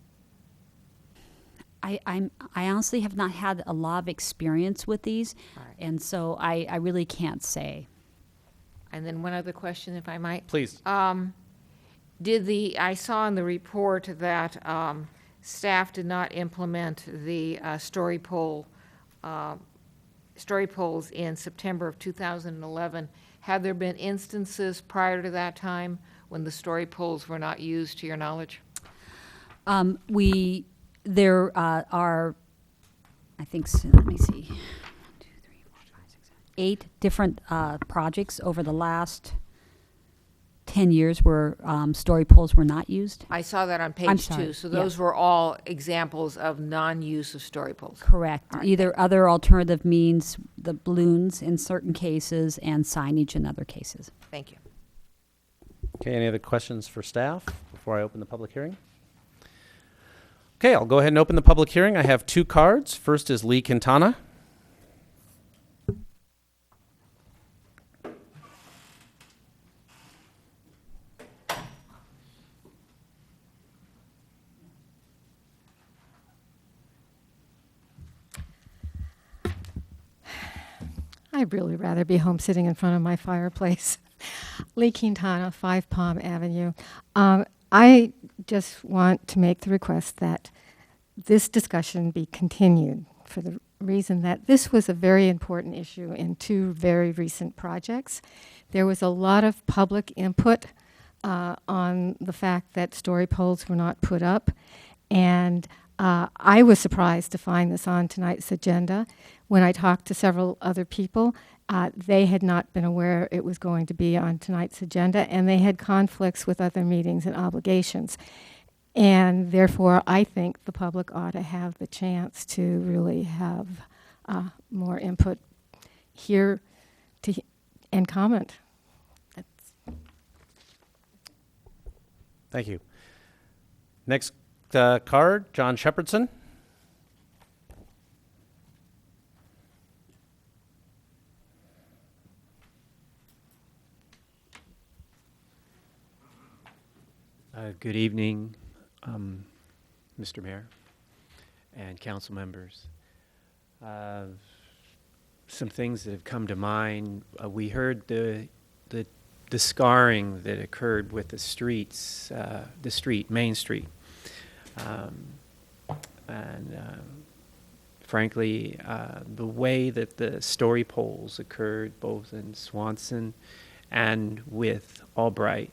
I honestly have not had a lot of experience with these, All right. and so I really can't say. And then one other question, if I might. Please. I saw in the report that staff did not implement the story poles in September of 2011. Have there been instances prior to that time when the story poles were not used, to your knowledge? There are, I think, let me see, 1, 2, 3, 4, 5, 6, 7, 8 different projects over the last 10 years where story poles were not used. I saw that on I'm page sorry, 2. So yeah. those were all examples of non-use of story poles. Correct. All right, Either other alternative means, the balloons in certain cases and signage in other cases. Thank you. Okay, any other questions for staff before I open the public hearing? Okay, I'll go ahead and open the public hearing. I have 2 cards. First is Lee Quintana. I'd really rather be home sitting in front of my fireplace. Lee Quintana, 5 Palm Avenue. I just want to make the request that this discussion be continued for the reason that this was a very important issue in 2 very recent projects. There was a lot of public input on the fact that story poles were not put up, and I was surprised to find this on tonight's agenda. When I talked to several other people, they had not been aware it was going to be on tonight's agenda, and they had conflicts with other meetings and obligations. And therefore, I think the public ought to have the chance to really have more input here and comment. Thank you. Next card, John Shepherdson. Good evening, Mr. Mayor and council members. Some things that have come to mind. We heard the scarring that occurred with the streets, Main Street. Frankly, the way that the story polls occurred both in Swanson and with Albright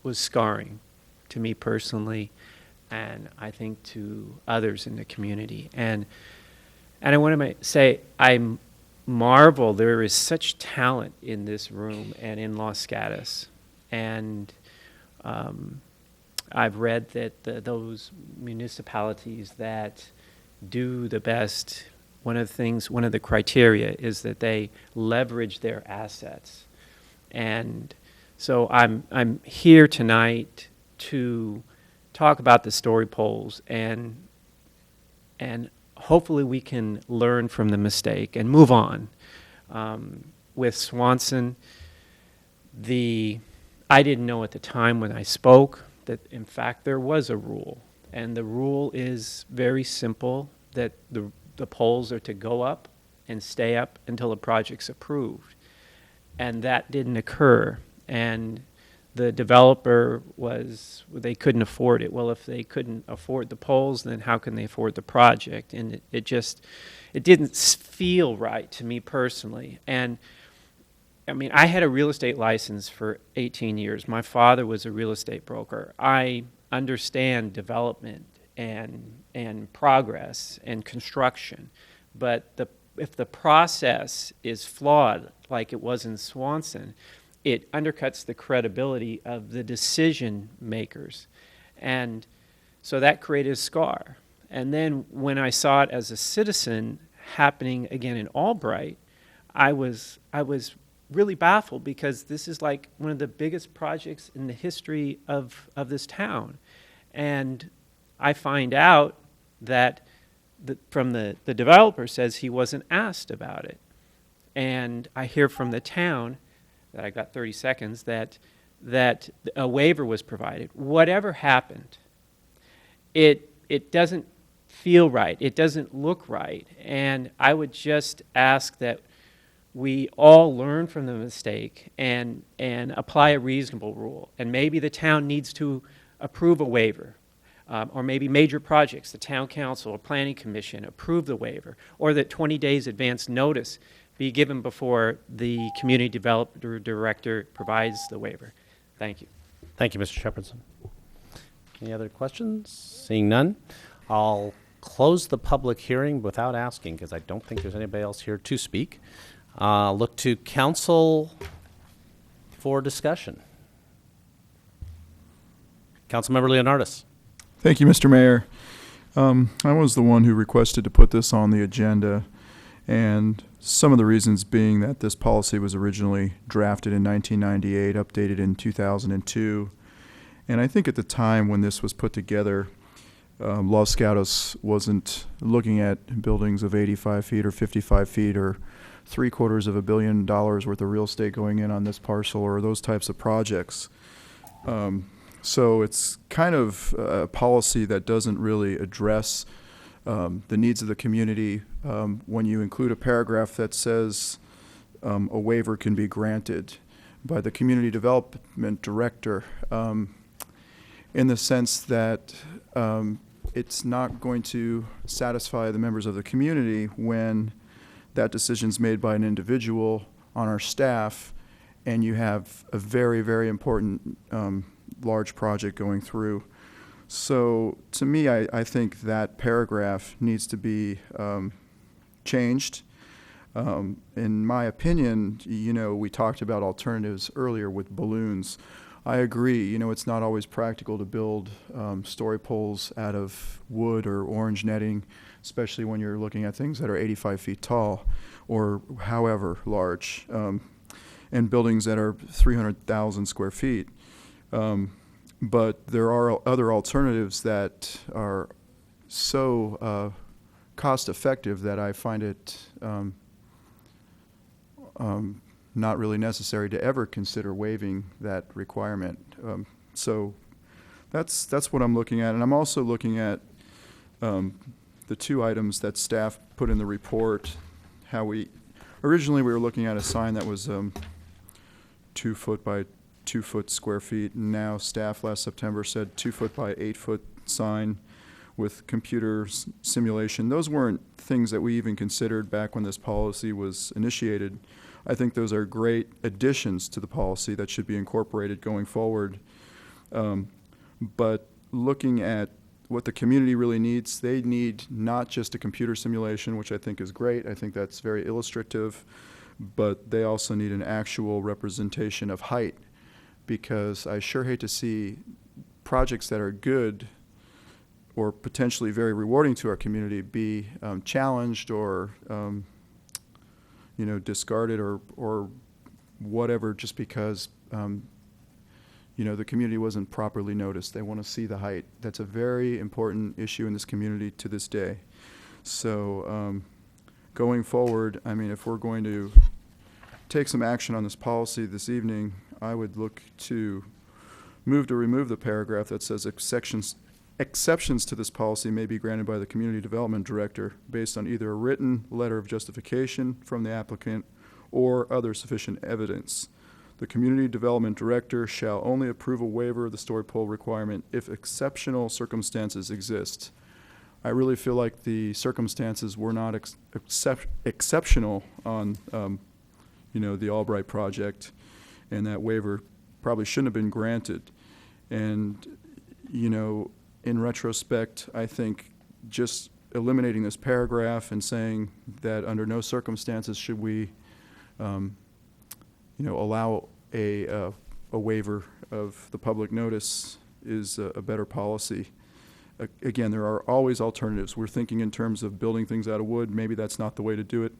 was scarring to me personally, and I think to others in the community. And I want to say I marvel there is such talent in this room and in Los Gatos. And I've read that those municipalities that do the best, one of the criteria is that they leverage their assets. And so I'm here tonight to talk about the story polls, and hopefully we can learn from the mistake and move on. With Swanson, I didn't know at the time when I spoke that in fact there was a rule, and the rule is very simple, that the polls are to go up and stay up until the project's approved, and that didn't occur. And the developer they couldn't afford it. Well, if they couldn't afford the polls, then how can they afford the project? And it didn't feel right to me personally. And I mean, I had a real estate license for 18 years. My father was a real estate broker. I understand development and progress and construction. But if the process is flawed, like it was in Swanson, it undercuts the credibility of the decision makers. And so that created a scar. And then when I saw it as a citizen happening again in Albright, I was really baffled, because this is like one of the biggest projects in the history of this town. And I find out that from the developer says he wasn't asked about it. And I hear from the town, that I got 30 seconds, that a waiver was provided. Whatever happened, it doesn't feel right. It doesn't look right. And I would just ask that we all learn from the mistake and apply a reasonable rule. And maybe the town needs to approve a waiver, or maybe major projects, the town council or planning commission approve the waiver, or that 20 days advance notice be given before the community developer director provides the waiver. Thank you. Thank you, Mr. Shepherdson. Any other questions? Seeing none, I'll close the public hearing without asking, because I don't think there's anybody else here to speak. Look to council for discussion. Councilmember Leonardis. Thank you, Mr. Mayor. I was the one who requested to put this on the agenda, and some of the reasons being that this policy was originally drafted in 1998, updated in 2002. And I think at the time when this was put together, Los Gatos wasn't looking at buildings of 85 feet or 55 feet or $750 million worth of real estate going in on this parcel or those types of projects. So it's kind of a policy that doesn't really address the needs of the community. When you include a paragraph that says a waiver can be granted by the community development director, in the sense that it's not going to satisfy the members of the community when that decision's made by an individual on our staff, and you have a very, very important large project going through. So to me, I think that paragraph needs to be changed. In my opinion, we talked about alternatives earlier with balloons. I agree. You know, it's not always practical to build story poles out of wood or orange netting, especially when you're looking at things that are 85 feet tall or however large, and buildings that are 300,000 square feet. But there are other alternatives that are so cost effective that I find it not really necessary to ever consider waiving that requirement. So that's what I'm looking at. And I'm also looking at the two items that staff put in the report, how originally we were looking at a sign that was 2 foot by 2 foot square feet, and now staff last September said 2 foot by 8 foot sign with computer simulation. Those weren't things that we even considered back when this policy was initiated. I think those are great additions to the policy that should be incorporated going forward. But looking at what the community really needs, they need not just a computer simulation, which I think is great. I think that's very illustrative, but they also need an actual representation of height, because I sure hate to see projects that are good or potentially very rewarding to our community be challenged or discarded or whatever, just because the community wasn't properly noticed. They want to see the height. That's a very important issue in this community to this day. So going forward, I mean, if we're going to take some action on this policy this evening, I would look to move to remove the paragraph that says exceptions to this policy may be granted by the Community Development Director based on either a written letter of justification from the applicant or other sufficient evidence. The Community Development Director shall only approve a waiver of the story pole requirement if exceptional circumstances exist. I really feel like the circumstances were not exceptional on the Albright project, and that waiver probably shouldn't have been granted. And in retrospect, I think just eliminating this paragraph and saying that under no circumstances should we, allow a waiver of the public notice is a better policy. Again, there are always alternatives. We're thinking in terms of building things out of wood. Maybe that's not the way to do it,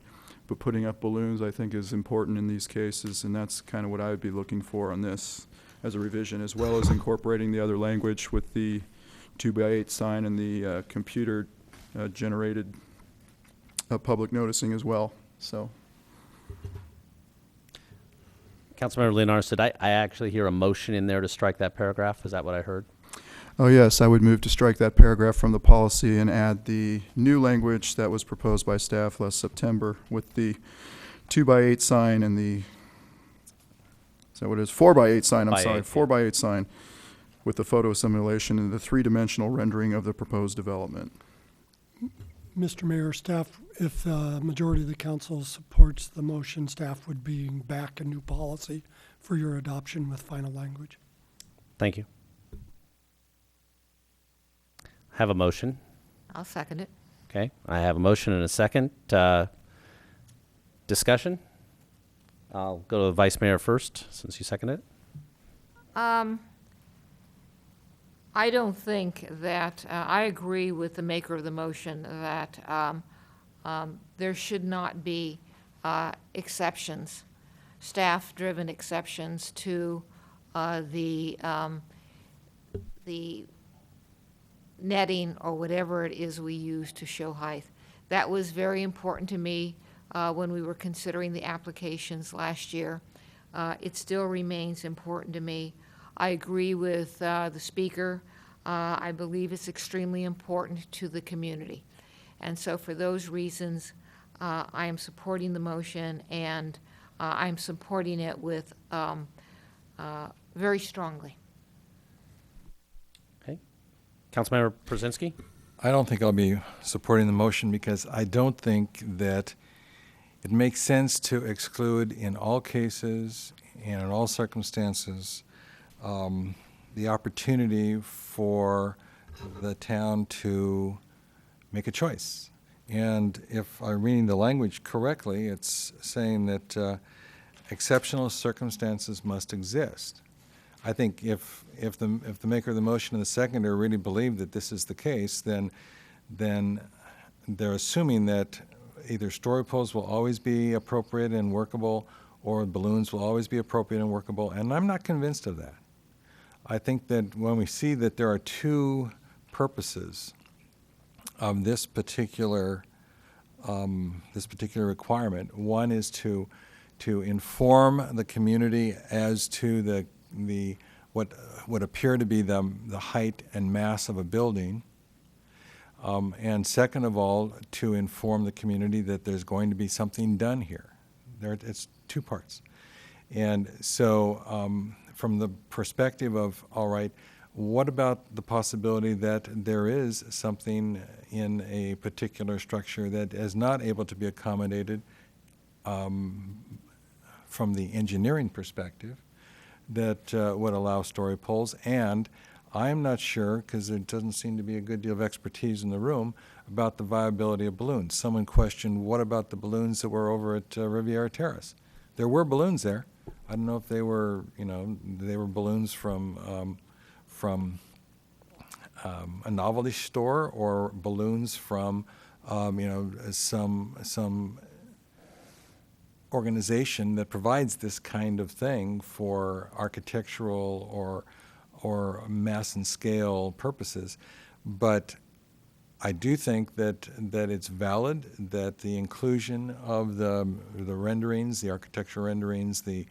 but putting up balloons, I think, is important in these cases, and that's kind of what I would be looking for on this as a revision, as well as incorporating the other language with the 2x8 sign and the computer generated public noticing as well. So, Councilmember Leonard said, I actually hear a motion in there to strike that paragraph. Is that what I heard? oh yes, I would move to strike that paragraph from the policy and add the new language that was proposed by staff last September with the 2x8 sign and the, is that what it is? 4x8 sign, I'm sorry, 4x8 sign with the photo simulation and the three-dimensional rendering of the proposed development. Mr. Mayor, staff, if the majority of the council supports the motion, staff would bring back a new policy for your adoption with final language. Thank you. Have a motion. I'll second it. Okay, I have a motion and a second. Discussion? I'll go to the Vice Mayor first, since you seconded it. I don't think that, I agree with the maker of the motion that there should not be exceptions, staff-driven exceptions to the netting or whatever it is we use to show height. That was very important to me when we were considering the applications last year. It still remains important to me. I agree with the speaker. I believe it's extremely important to the community. And so for those reasons, I am supporting the motion, and I'm supporting it with very strongly. Okay. Councilmember Przinski? I don't think I'll be supporting the motion because I don't think that it makes sense to exclude in all cases and in all circumstances the opportunity for the town to make a choice. And if I'm reading the language correctly, it's saying that exceptional circumstances must exist. I think if the maker of the motion and the seconder really believe that this is the case, then they're assuming that either story poles will always be appropriate and workable, or balloons will always be appropriate and workable, and I'm not convinced of that. I think that when we see that there are two purposes of this particular requirement, one is to inform the community as to what would appear to be the height and mass of a building, and second of all, to inform the community that there's going to be something done here. It's two parts. And so from the perspective of, all right, what about the possibility that there is something in a particular structure that is not able to be accommodated from the engineering perspective that would allow story poles? And I'm not sure, because there doesn't seem to be a good deal of expertise in the room, about the viability of balloons. Someone questioned, what about the balloons that were over at Riviera Terrace? There were balloons there. I don't know if they were, they were balloons from a novelty store, or balloons from, some organization that provides this kind of thing for architectural or mass and scale purposes. But I do think that it's valid that the inclusion of the renderings, the architectural renderings, the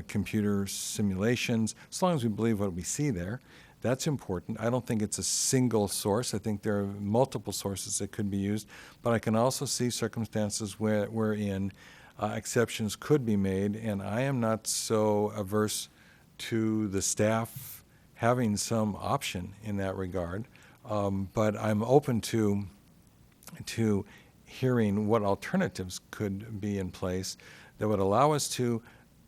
computer simulations, as long as we believe what we see there, that's important. I don't think it's a single source. I think there are multiple sources that could be used, but I can also see circumstances wherein exceptions could be made, and I am not so averse to the staff having some option in that regard. But I'm open to hearing what alternatives could be in place that would allow us to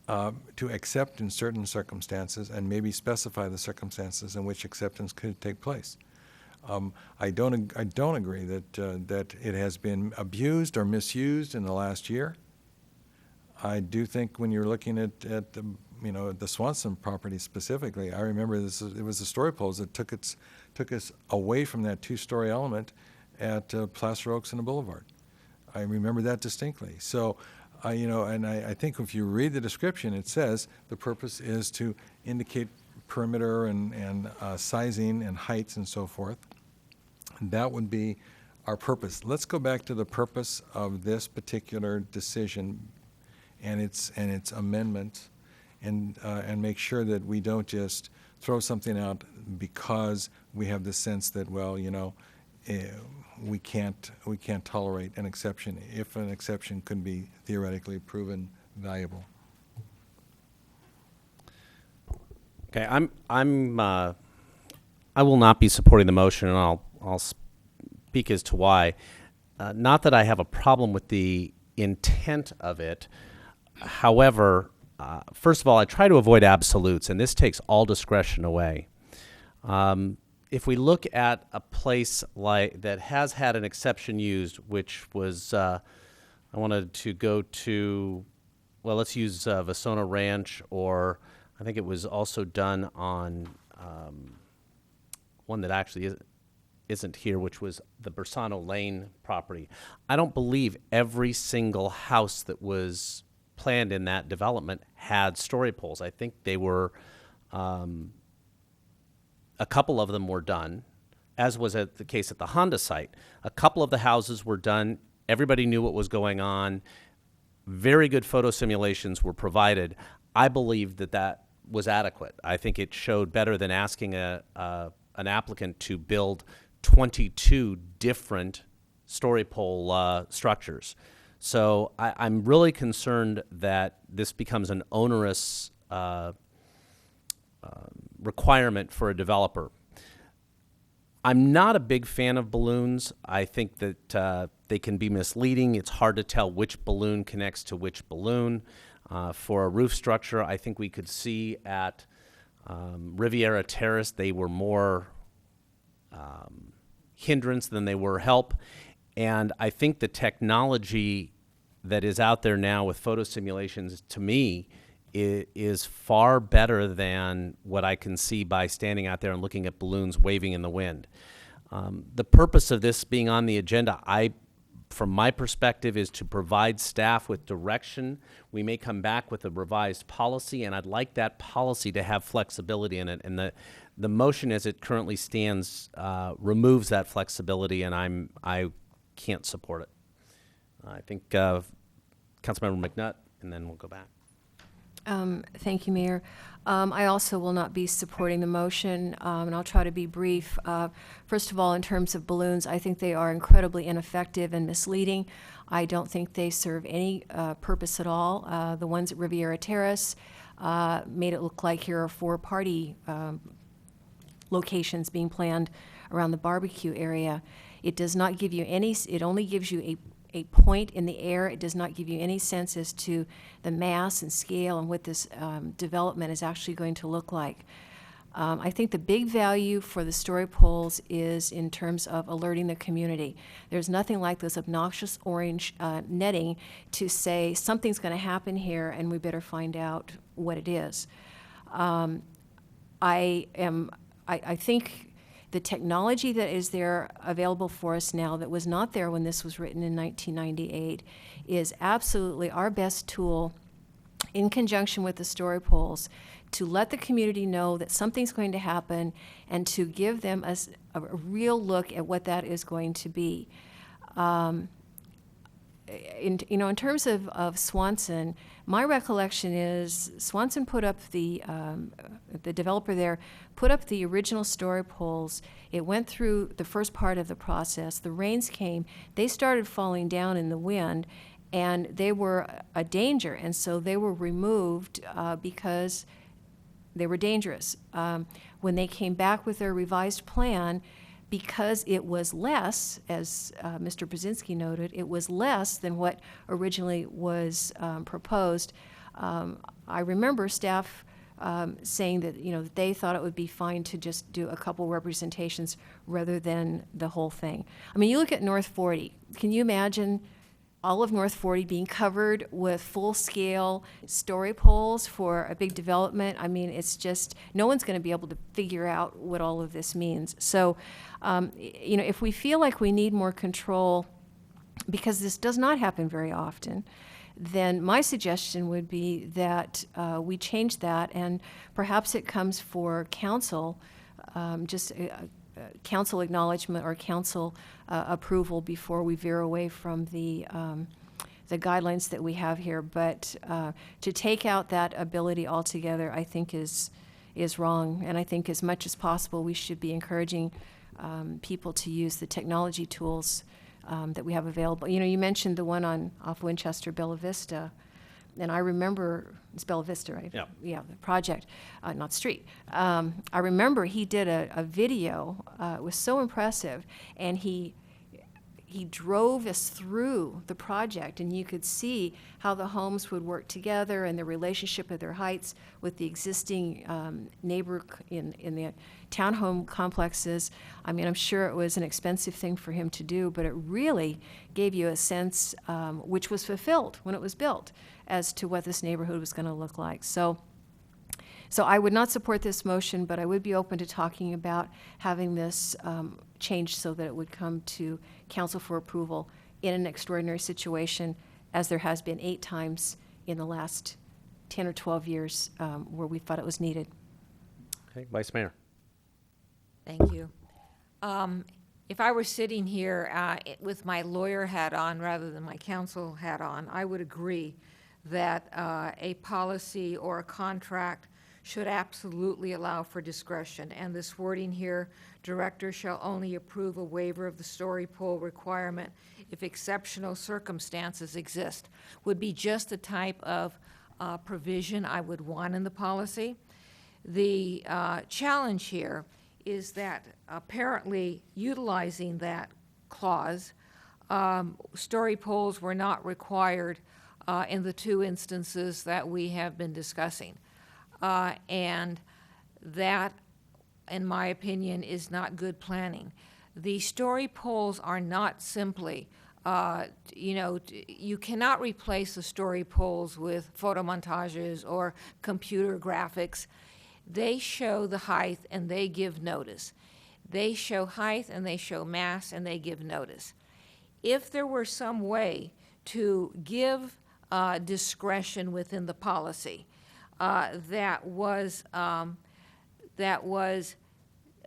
accept in certain circumstances, and maybe specify the circumstances in which acceptance could take place. I don't agree that it has been abused or misused in the last year. I do think when you're looking at the Swanson property specifically, I remember it was the story poles that took us away from that two-story element at Placer Oaks and the Boulevard. I remember that distinctly. So, I think if you read the description, it says the purpose is to indicate perimeter and sizing and heights and so forth. That would be our purpose. Let's go back to the purpose of this particular decision and its amendment, and make sure that we don't just throw something out because we have the sense that, we can't tolerate an exception if an exception could be theoretically proven valuable. Okay, I will not be supporting the motion, and I'll speak as to why. Not that I have a problem with the intent of it. However, first of all, I try to avoid absolutes, and this takes all discretion away. If we look at a place like that has had an exception used, which was, I wanted to go to, let's use Vasona Ranch, or I think it was also done on one that actually isn't here, which was the Bersano Lane property. I don't believe every single house that was planned in that development had story poles. I think they were, a couple of them were done, as was the case at the Honda site. A couple of the houses were done. Everybody knew what was going on. Very good photo simulations were provided. I believe that was adequate. I think it showed better than asking an applicant to build 22 different story pole structures. So I'm really concerned that this becomes an onerous requirement for a developer. I'm not a big fan of balloons. I think that they can be misleading. It's hard to tell which balloon connects to which balloon. For a roof structure, I think we could see at Riviera Terrace, they were more hindrance than they were help. And I think the technology that is out there now with photo simulations, to me, is far better than what I can see by standing out there and looking at balloons waving in the wind. The purpose of this being on the agenda, from my perspective, is to provide staff with direction. We may come back with a revised policy, and I'd like that policy to have flexibility in it. And the motion as it currently stands removes that flexibility, and I can't support it. I think Councilmember McNutt, and then we'll go back. Thank you, Mayor. I also will not be supporting the motion, and I'll try to be brief. First of all, in terms of balloons, I think they are incredibly ineffective and misleading. I don't think they serve any purpose at all. The ones at Riviera Terrace made it look like here are 4 party locations being planned around the barbecue area. It does not give you any, it only gives you a point in the air. It does not give you any sense as to the mass and scale and what this development is actually going to look like. I think the big value for the story poles is in terms of alerting the community. There's nothing like this obnoxious orange netting to say something's going to happen here and we better find out what it is. I think the technology that is there available for us now that was not there when this was written in 1998 is absolutely our best tool in conjunction with the story poles to let the community know that something's going to happen and to give them a real look at what that is going to be. In terms of Swanson, my recollection is Swanson put up the developer there put up the original story poles. It went through the first part of the process. The rains came. They started falling down in the wind, and they were a danger, and so they were removed because they were dangerous. When they came back with their revised plan, because it was less, as Mr. Brzezinski noted, it was less than what originally was proposed. I remember staff saying that that they thought it would be fine to just do a couple representations rather than the whole thing. I mean, you look at North 40. Can you imagine all of North 40 being covered with full-scale story poles for a big development? I mean, it's just, no one's going to be able to figure out what all of this means. So, if we feel like we need more control, because this does not happen very often, then my suggestion would be that we change that, and perhaps it comes for council, council acknowledgement or council approval before we veer away from the guidelines that we have here. But to take out that ability altogether, I think is wrong. And I think as much as possible, we should be encouraging people to use the technology tools that we have available. You mentioned the one off Winchester, Bella Vista. And I remember, it's Bella Vista, right? Yeah. Yeah, the project, not street. I remember he did a video. It was so impressive. And he drove us through the project, and you could see how the homes would work together and the relationship of their heights with the existing neighbor in the townhome complexes. I mean, I'm sure it was an expensive thing for him to do, but it really gave you a sense, which was fulfilled when it was built, as to what this neighborhood was going to look like. So I would not support this motion, but I would be open to talking about having this changed so that it would come to council for approval in an extraordinary situation, as there has been 8 times in the last 10 or 12 years where we thought it was needed. Okay, Vice Mayor. Thank you. If I were sitting here with my lawyer hat on rather than my counsel hat on, I would agree that a policy or a contract should absolutely allow for discretion. And this wording here, director shall only approve a waiver of the story pole requirement if exceptional circumstances exist, would be just the type of provision I would want in the policy. The challenge here is that apparently utilizing that clause, story poles were not required in the 2 instances that we have been discussing. And that, in my opinion, is not good planning. The story poles are not simply You cannot replace the story poles with photo montages or computer graphics. They show the height and they give notice. They show height and they show mass and they give notice. If there were some way to give discretion within the policy that was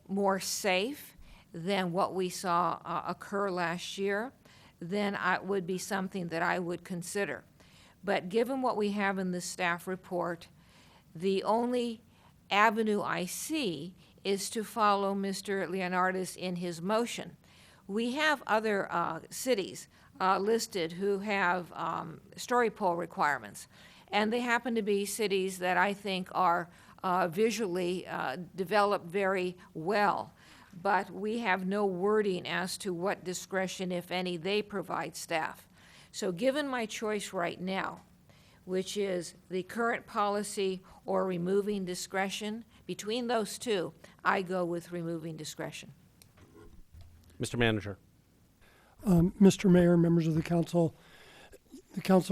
more safe than what we saw occur last year, then it would be something that I would consider. But given what we have in the staff report, the only avenue I see is to follow Mr. Leonardis in his motion. We have other cities listed who have story pole requirements, and they happen to be cities that I think are visually developed very well. But we have no wording as to what discretion, if any, they provide staff. So given my choice right now, which is the current policy or removing discretion, between those two, I go with removing discretion. Mr. Manager. Mr. Mayor, members of the council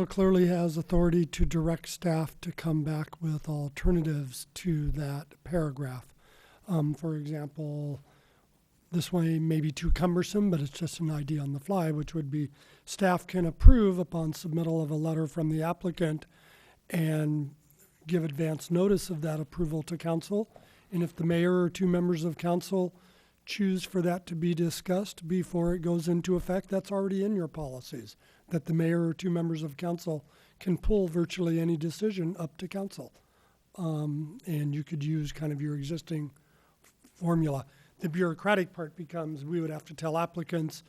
clearly has authority to direct staff to come back with alternatives to that paragraph. For example, this way may be too cumbersome, but it's just an idea on the fly, which would be staff can approve upon submittal of a letter from the applicant and give advance notice of that approval to council. And if the mayor or two members of council choose for that to be discussed before it goes into effect, that's already in your policies, that the mayor or two members of council can pull virtually any decision up to council. And you could use kind of your existing formula. The bureaucratic part becomes we would have to tell applicants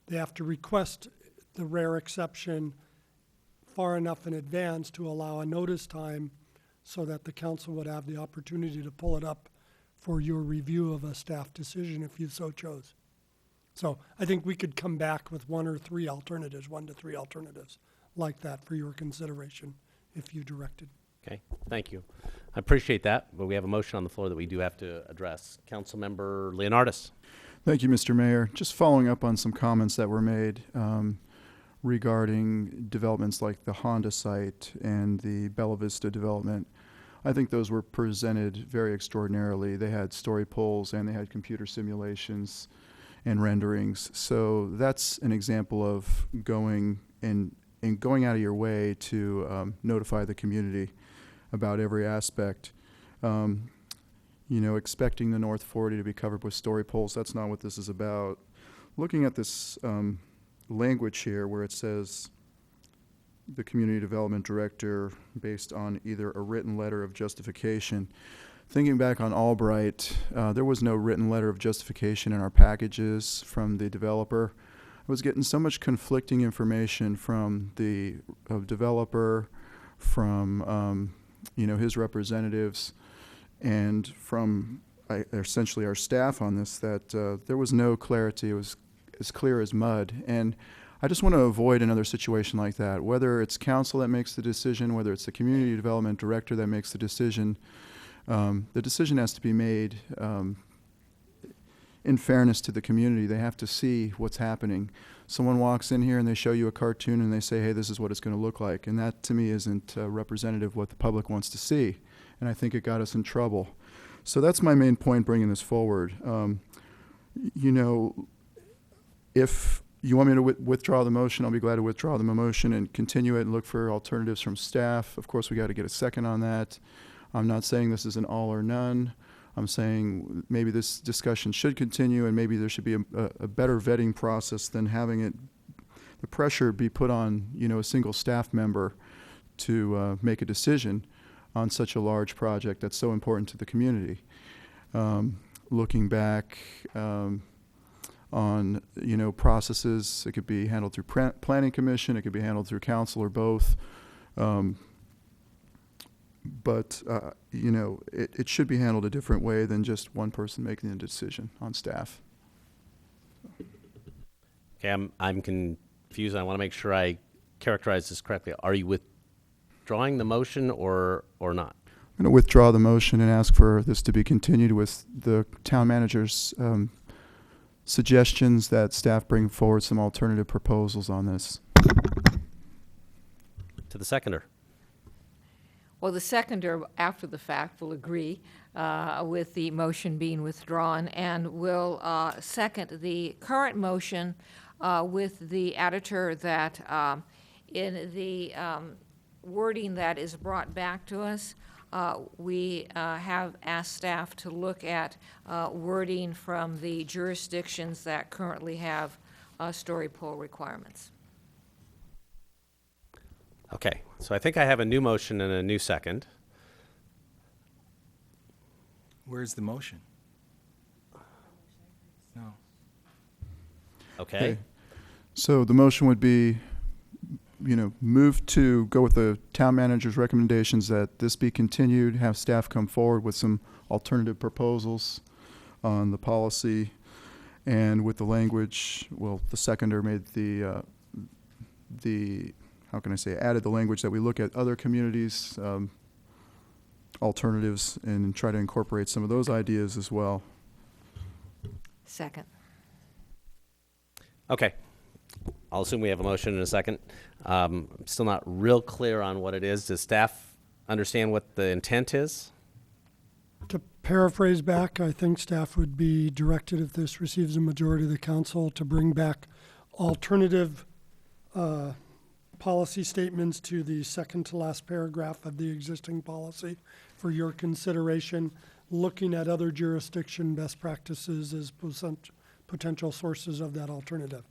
they have to request the rare exception far enough in advance to allow a notice time so that the council would have the opportunity to pull it up for your review of a staff decision if you so chose. So I think we could come back with 1 to 3 alternatives like that for your consideration if you directed. Okay, thank you. I appreciate that, but we have a motion on the floor that we do have to address. Councilmember Leonardis. Thank you, Mr. Mayor. Just following up on some comments that were made regarding developments like the Honda site and the Bella Vista development. I think those were presented very extraordinarily. They had story poles and they had computer simulations and renderings. So that's an example of going out of your way to notify the community about every aspect. Expecting the North 40 to be covered with story poles, that's not what this is about. Looking at this language here where it says the community development director based on either a written letter of justification. Thinking back on Albright, there was no written letter of justification in our packages from the developer. I was getting so much conflicting information from the developer, from his representatives, and from essentially our staff on this that there was no clarity. It was as clear as mud. And I just want to avoid another situation like that, whether it's council that makes the decision, whether it's the community development director that makes the decision. The decision has to be made in fairness to the community. They have to see what's happening. Someone walks in here and they show you a cartoon and they say, hey, this is what it's going to look like. And that, to me, isn't representative of what the public wants to see. And I think it got us in trouble. So that's my main point bringing this forward. If you want me to withdraw the motion, I'll be glad to withdraw the motion and continue it and look for alternatives from staff. Of course, we got to get a second on that. I'm not saying this is an all or none. I'm saying maybe this discussion should continue and maybe there should be a better vetting process than having the pressure be put on, a single staff member to make a decision on such a large project that's so important to the community. Looking back on, processes, it could be handled through planning commission, it could be handled through council or both. But it should be handled a different way than just one person making the decision on staff. Okay, I'm confused. I want to make sure I characterize this correctly. Are you withdrawing the motion or not? I'm going to withdraw the motion and ask for this to be continued with the town manager's suggestions that staff bring forward some alternative proposals on this. To the seconder. Well, the seconder, after the fact, will agree with the motion being withdrawn and will second the current motion with the editor that in the wording that is brought back to us, we have asked staff to look at wording from the jurisdictions that currently have story pole requirements. Okay, so I think I have a new motion and a new second. Where's the motion? No. Okay. So the motion would be, move to go with the town manager's recommendations that this be continued, have staff come forward with some alternative proposals on the policy, and with the language, well, the seconder made added the language that we look at other communities' alternatives and try to incorporate some of those ideas as well. Second. Okay. I'll assume we have a motion and a second. I'm still not real clear on what it is. Does staff understand what the intent is? To paraphrase back, I think staff would be directed, if this receives a majority of the council, to bring back alternative policy statements to the second to last paragraph of the existing policy for your consideration, looking at other jurisdiction best practices as potential sources of that alternative.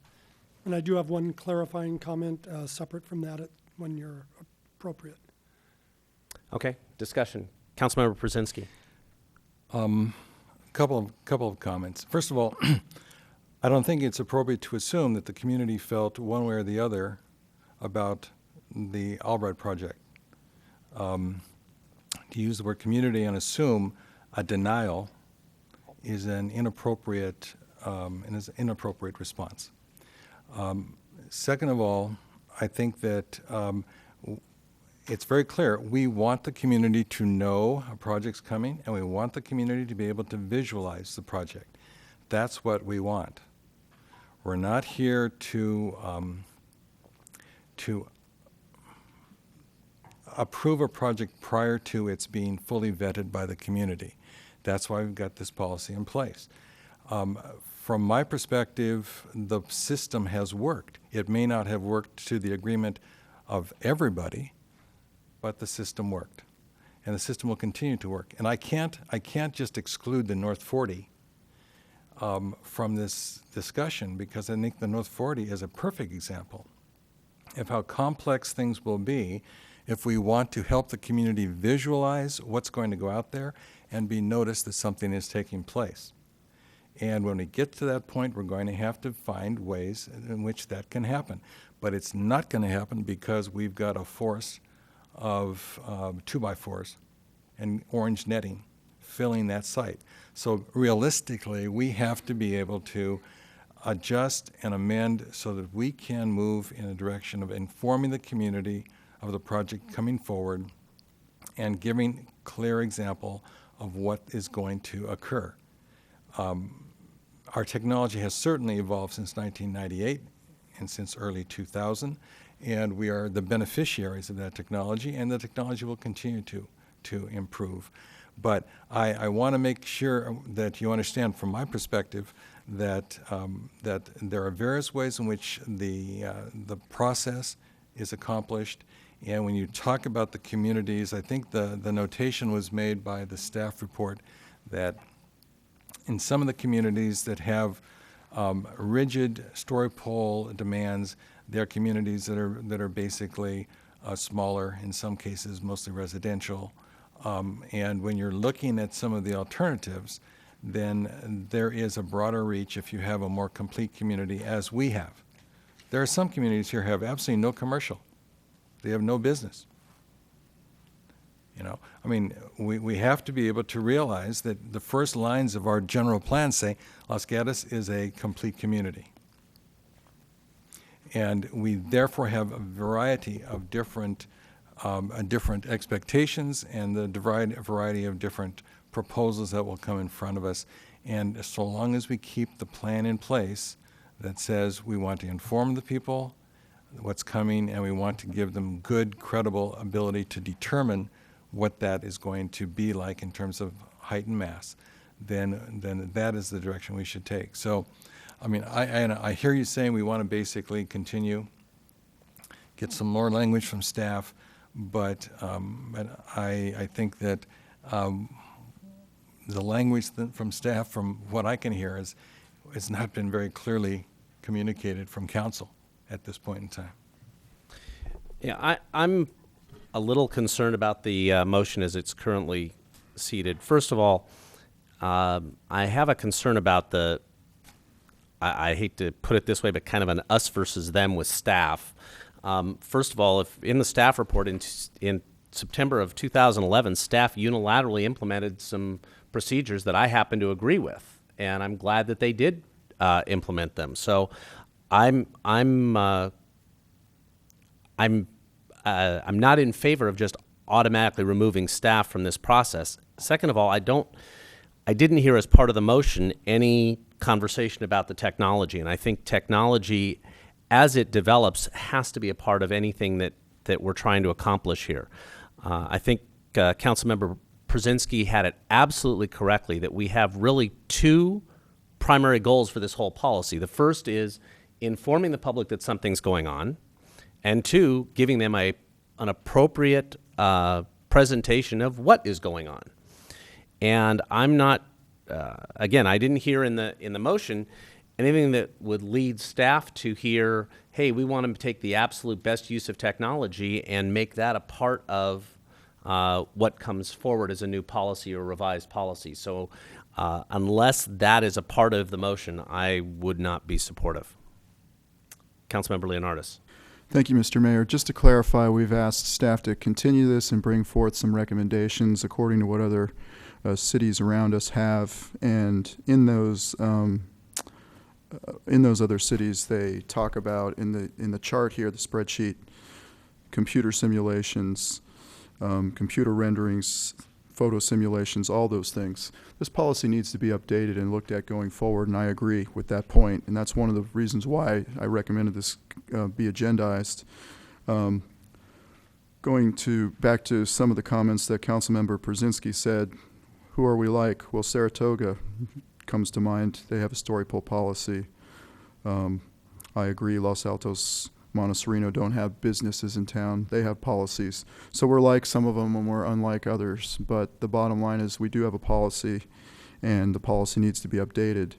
And I do have one clarifying comment separate from that when you're appropriate. Okay, discussion. Councilmember Brzezinski. Couple of comments. First of all, I don't think it's appropriate to assume that the community felt one way or the other about the Albright project. To use the word community and assume a denial is an inappropriate response. Second of all, I think that it's very clear we want the community to know a project's coming, and we want the community to be able to visualize the project. That's what we want. We're not here to approve a project prior to its being fully vetted by the community. That's why we've got this policy in place. From my perspective, the system has worked. It may not have worked to the agreement of everybody, but the system worked. And the system will continue to work. And I can't just exclude the North 40 from this discussion, because I think the North 40 is a perfect example of how complex things will be if we want to help the community visualize what's going to go out there and be noticed that something is taking place. And when we get to that point, we're going to have to find ways in which that can happen. But it's not going to happen because we've got a force of 2x4s and orange netting filling that site. So realistically, we have to be able to adjust and amend so that we can move in a direction of informing the community of the project coming forward and giving clear example of what is going to occur. Our technology has certainly evolved since 1998 and since early 2000, and we are the beneficiaries of that technology, and the technology will continue to improve. But I want to make sure that you understand from my perspective that that there are various ways in which the process is accomplished. And when you talk about the communities, I think the notation was made by the staff report that in some of the communities that have rigid story pole demands, there are communities that are basically smaller, in some cases mostly residential. And when you're looking at some of the alternatives, then there is a broader reach if you have a more complete community, as we have. There are some communities here have absolutely no commercial. They have no business. We have to be able to realize that the first lines of our general plan say Los Gatos is a complete community. And we therefore have a variety of different expectations and the variety of different proposals that will come in front of us. And so long as we keep the plan in place that says we want to inform the people what's coming, and we want to give them good, credible ability to determine what that is going to be like in terms of height and mass, then that is the direction we should take. So, I mean, I hear you saying we want to basically continue, get some more language from staff, but I think that the language from staff, from what I can hear, has not been very clearly communicated from council at this point in time. Yeah, I'm a little concerned about the motion as it's currently seated. First of all, I have a concern about I hate to put it this way, but kind of an us versus them with staff. First of all, if in the staff report in September of 2011, staff unilaterally implemented some procedures that I happen to agree with, and I'm glad that they did implement them. So I'm not in favor of just automatically removing staff from this process. Second of all, I didn't hear as part of the motion any conversation about the technology, and I think technology, as it develops, has to be a part of anything that we're trying to accomplish here. I think Councilmember Przinski had it absolutely correctly that we have really two primary goals for this whole policy. The first is informing the public that something's going on, and two, giving them an appropriate presentation of what is going on. And I'm not, again, I didn't hear in the motion anything that would lead staff to hear, hey, we want to take the absolute best use of technology and make that a part of what comes forward as a new policy or revised policy. So unless that is a part of the motion, I would not be supportive. Councilmember Leonardis. Thank you, Mr. Mayor. Just to clarify, we've asked staff to continue this and bring forth some recommendations according to what other cities around us have, and in those other cities, they talk about in the chart here, the spreadsheet, computer simulations, computer renderings, photo simulations, all those things. This policy needs to be updated and looked at going forward, and I agree with that point, and that's one of the reasons why I recommended this be agendized. Back to some of the comments that Councilmember Przinski said, who are we like? Well, Saratoga comes to mind. They have a story pole policy. I agree, Los Altos, Montecito don't have businesses in town. They have policies. So we're like some of them and we're unlike others. But the bottom line is we do have a policy, and the policy needs to be updated.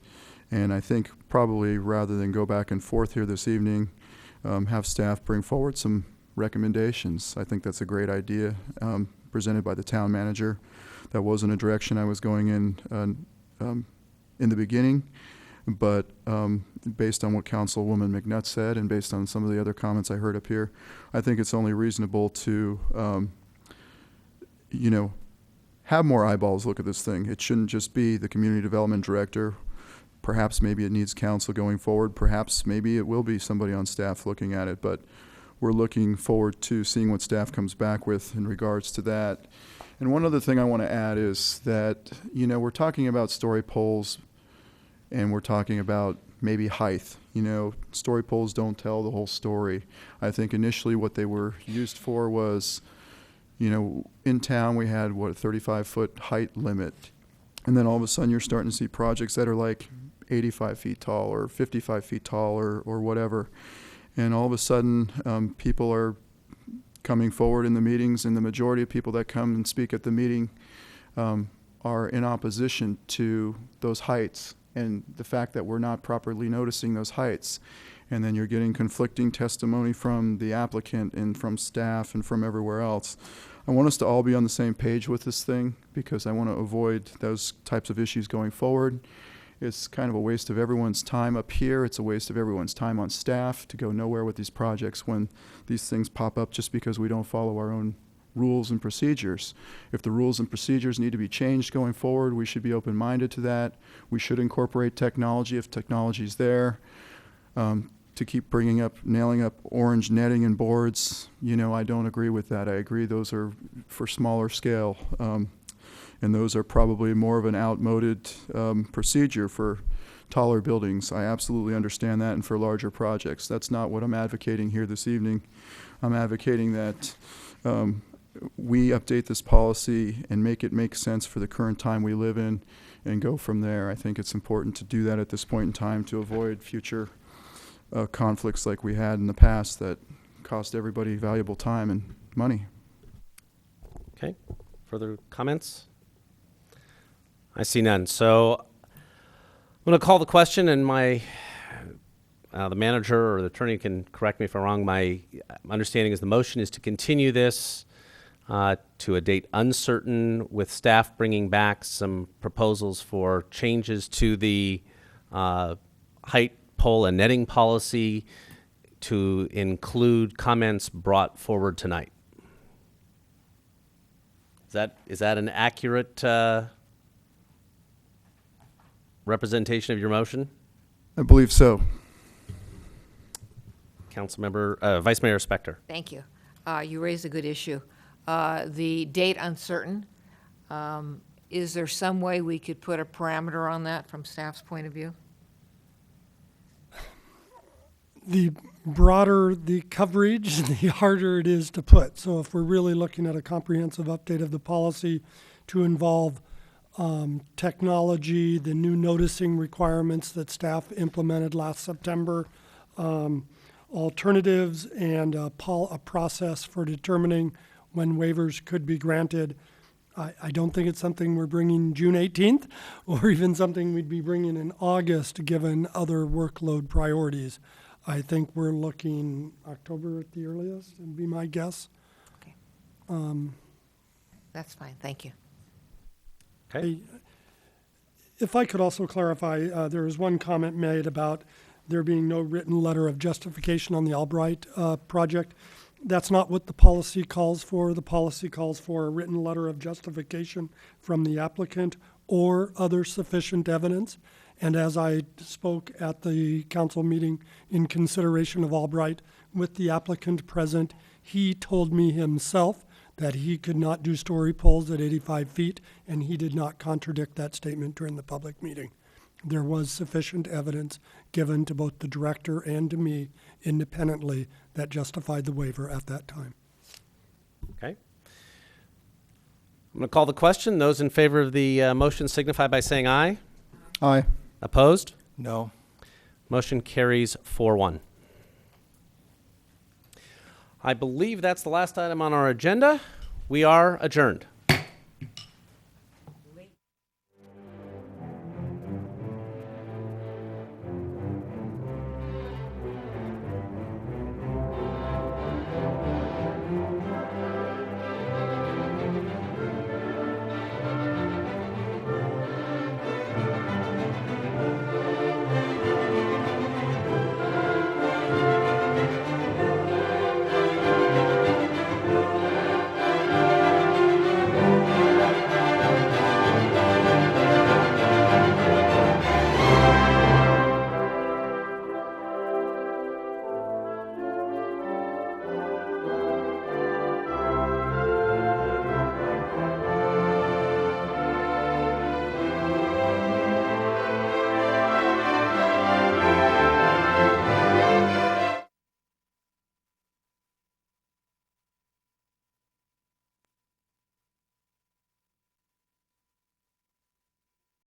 And I think probably rather than go back and forth here this evening, have staff bring forward some recommendations. I think that's a great idea presented by the town manager. That wasn't a direction I was going in the beginning. But based on what Councilwoman McNutt said and based on some of the other comments I heard up here, I think it's only reasonable to, have more eyeballs look at this thing. It shouldn't just be the community development director. Perhaps maybe it needs council going forward. Perhaps maybe it will be somebody on staff looking at it. But we're looking forward to seeing what staff comes back with in regards to that. And one other thing I want to add is that, we're talking about story poles, and we're talking about maybe height. Story poles don't tell the whole story. I think initially what they were used for was, in town we had, a 35-foot height limit. And then all of a sudden you're starting to see projects that are like 85 feet tall or 55 feet tall or whatever. And all of a sudden people are coming forward in the meetings, and the majority of people that come and speak at the meeting are in opposition to those heights and the fact that we're not properly noticing those heights. And then you're getting conflicting testimony from the applicant and from staff and from everywhere else. I want us to all be on the same page with this thing because I want to avoid those types of issues going forward. It's kind of a waste of everyone's time up here. It's a waste of everyone's time on staff to go nowhere with these projects when these things pop up just because we don't follow our own rules and procedures. If the rules and procedures need to be changed going forward, we should be open-minded to that. We should incorporate technology if technology's there. To keep nailing up orange netting and boards, I don't agree with that. I agree those are for smaller scale. and those are probably more of an outmoded procedure for taller buildings. I absolutely understand that, and for larger projects. That's not what I'm advocating here this evening. I'm advocating that we update this policy and make it make sense for the current time we live in and go from there. I think it's important to do that at this point in time to avoid future conflicts like we had in the past that cost everybody valuable time and money. Okay, further comments? I see none. So I'm going to call the question, and the manager or the attorney can correct me if I'm wrong. My understanding is the motion is to continue this to a date uncertain, with staff bringing back some proposals for changes to the height, pole, and netting policy to include comments brought forward tonight. Is that an accurate representation of your motion? I believe so. Councilmember, Vice Mayor Spector. Thank you. You raised a good issue. The date uncertain, is there some way we could put a parameter on that from staff's point of view? The broader the coverage, the harder it is to put. So if we're really looking at a comprehensive update of the policy to involve technology, the new noticing requirements that staff implemented last September, alternatives, and a process for determining when waivers could be granted, I don't think it's something we're bringing June 18th, or even something we'd be bringing in August, given other workload priorities. I think we're looking October at the earliest, would be my guess. Okay. That's fine, thank you. Okay. If I could also clarify, there was one comment made about there being no written letter of justification on the Albright project. That's not what the policy calls for. The policy calls for a written letter of justification from the applicant or other sufficient evidence. And as I spoke at the council meeting in consideration of Albright with the applicant present, he told me himself that he could not do story poles at 85 feet, and he did not contradict that statement during the public meeting. There was sufficient evidence given to both the director and to me independently that justified the waiver at that time. Okay. I'm going to call the question. Those in favor of the motion signify by saying aye. Aye. Opposed? No. Motion carries 4-1. I believe that's the last item on our agenda. We are adjourned.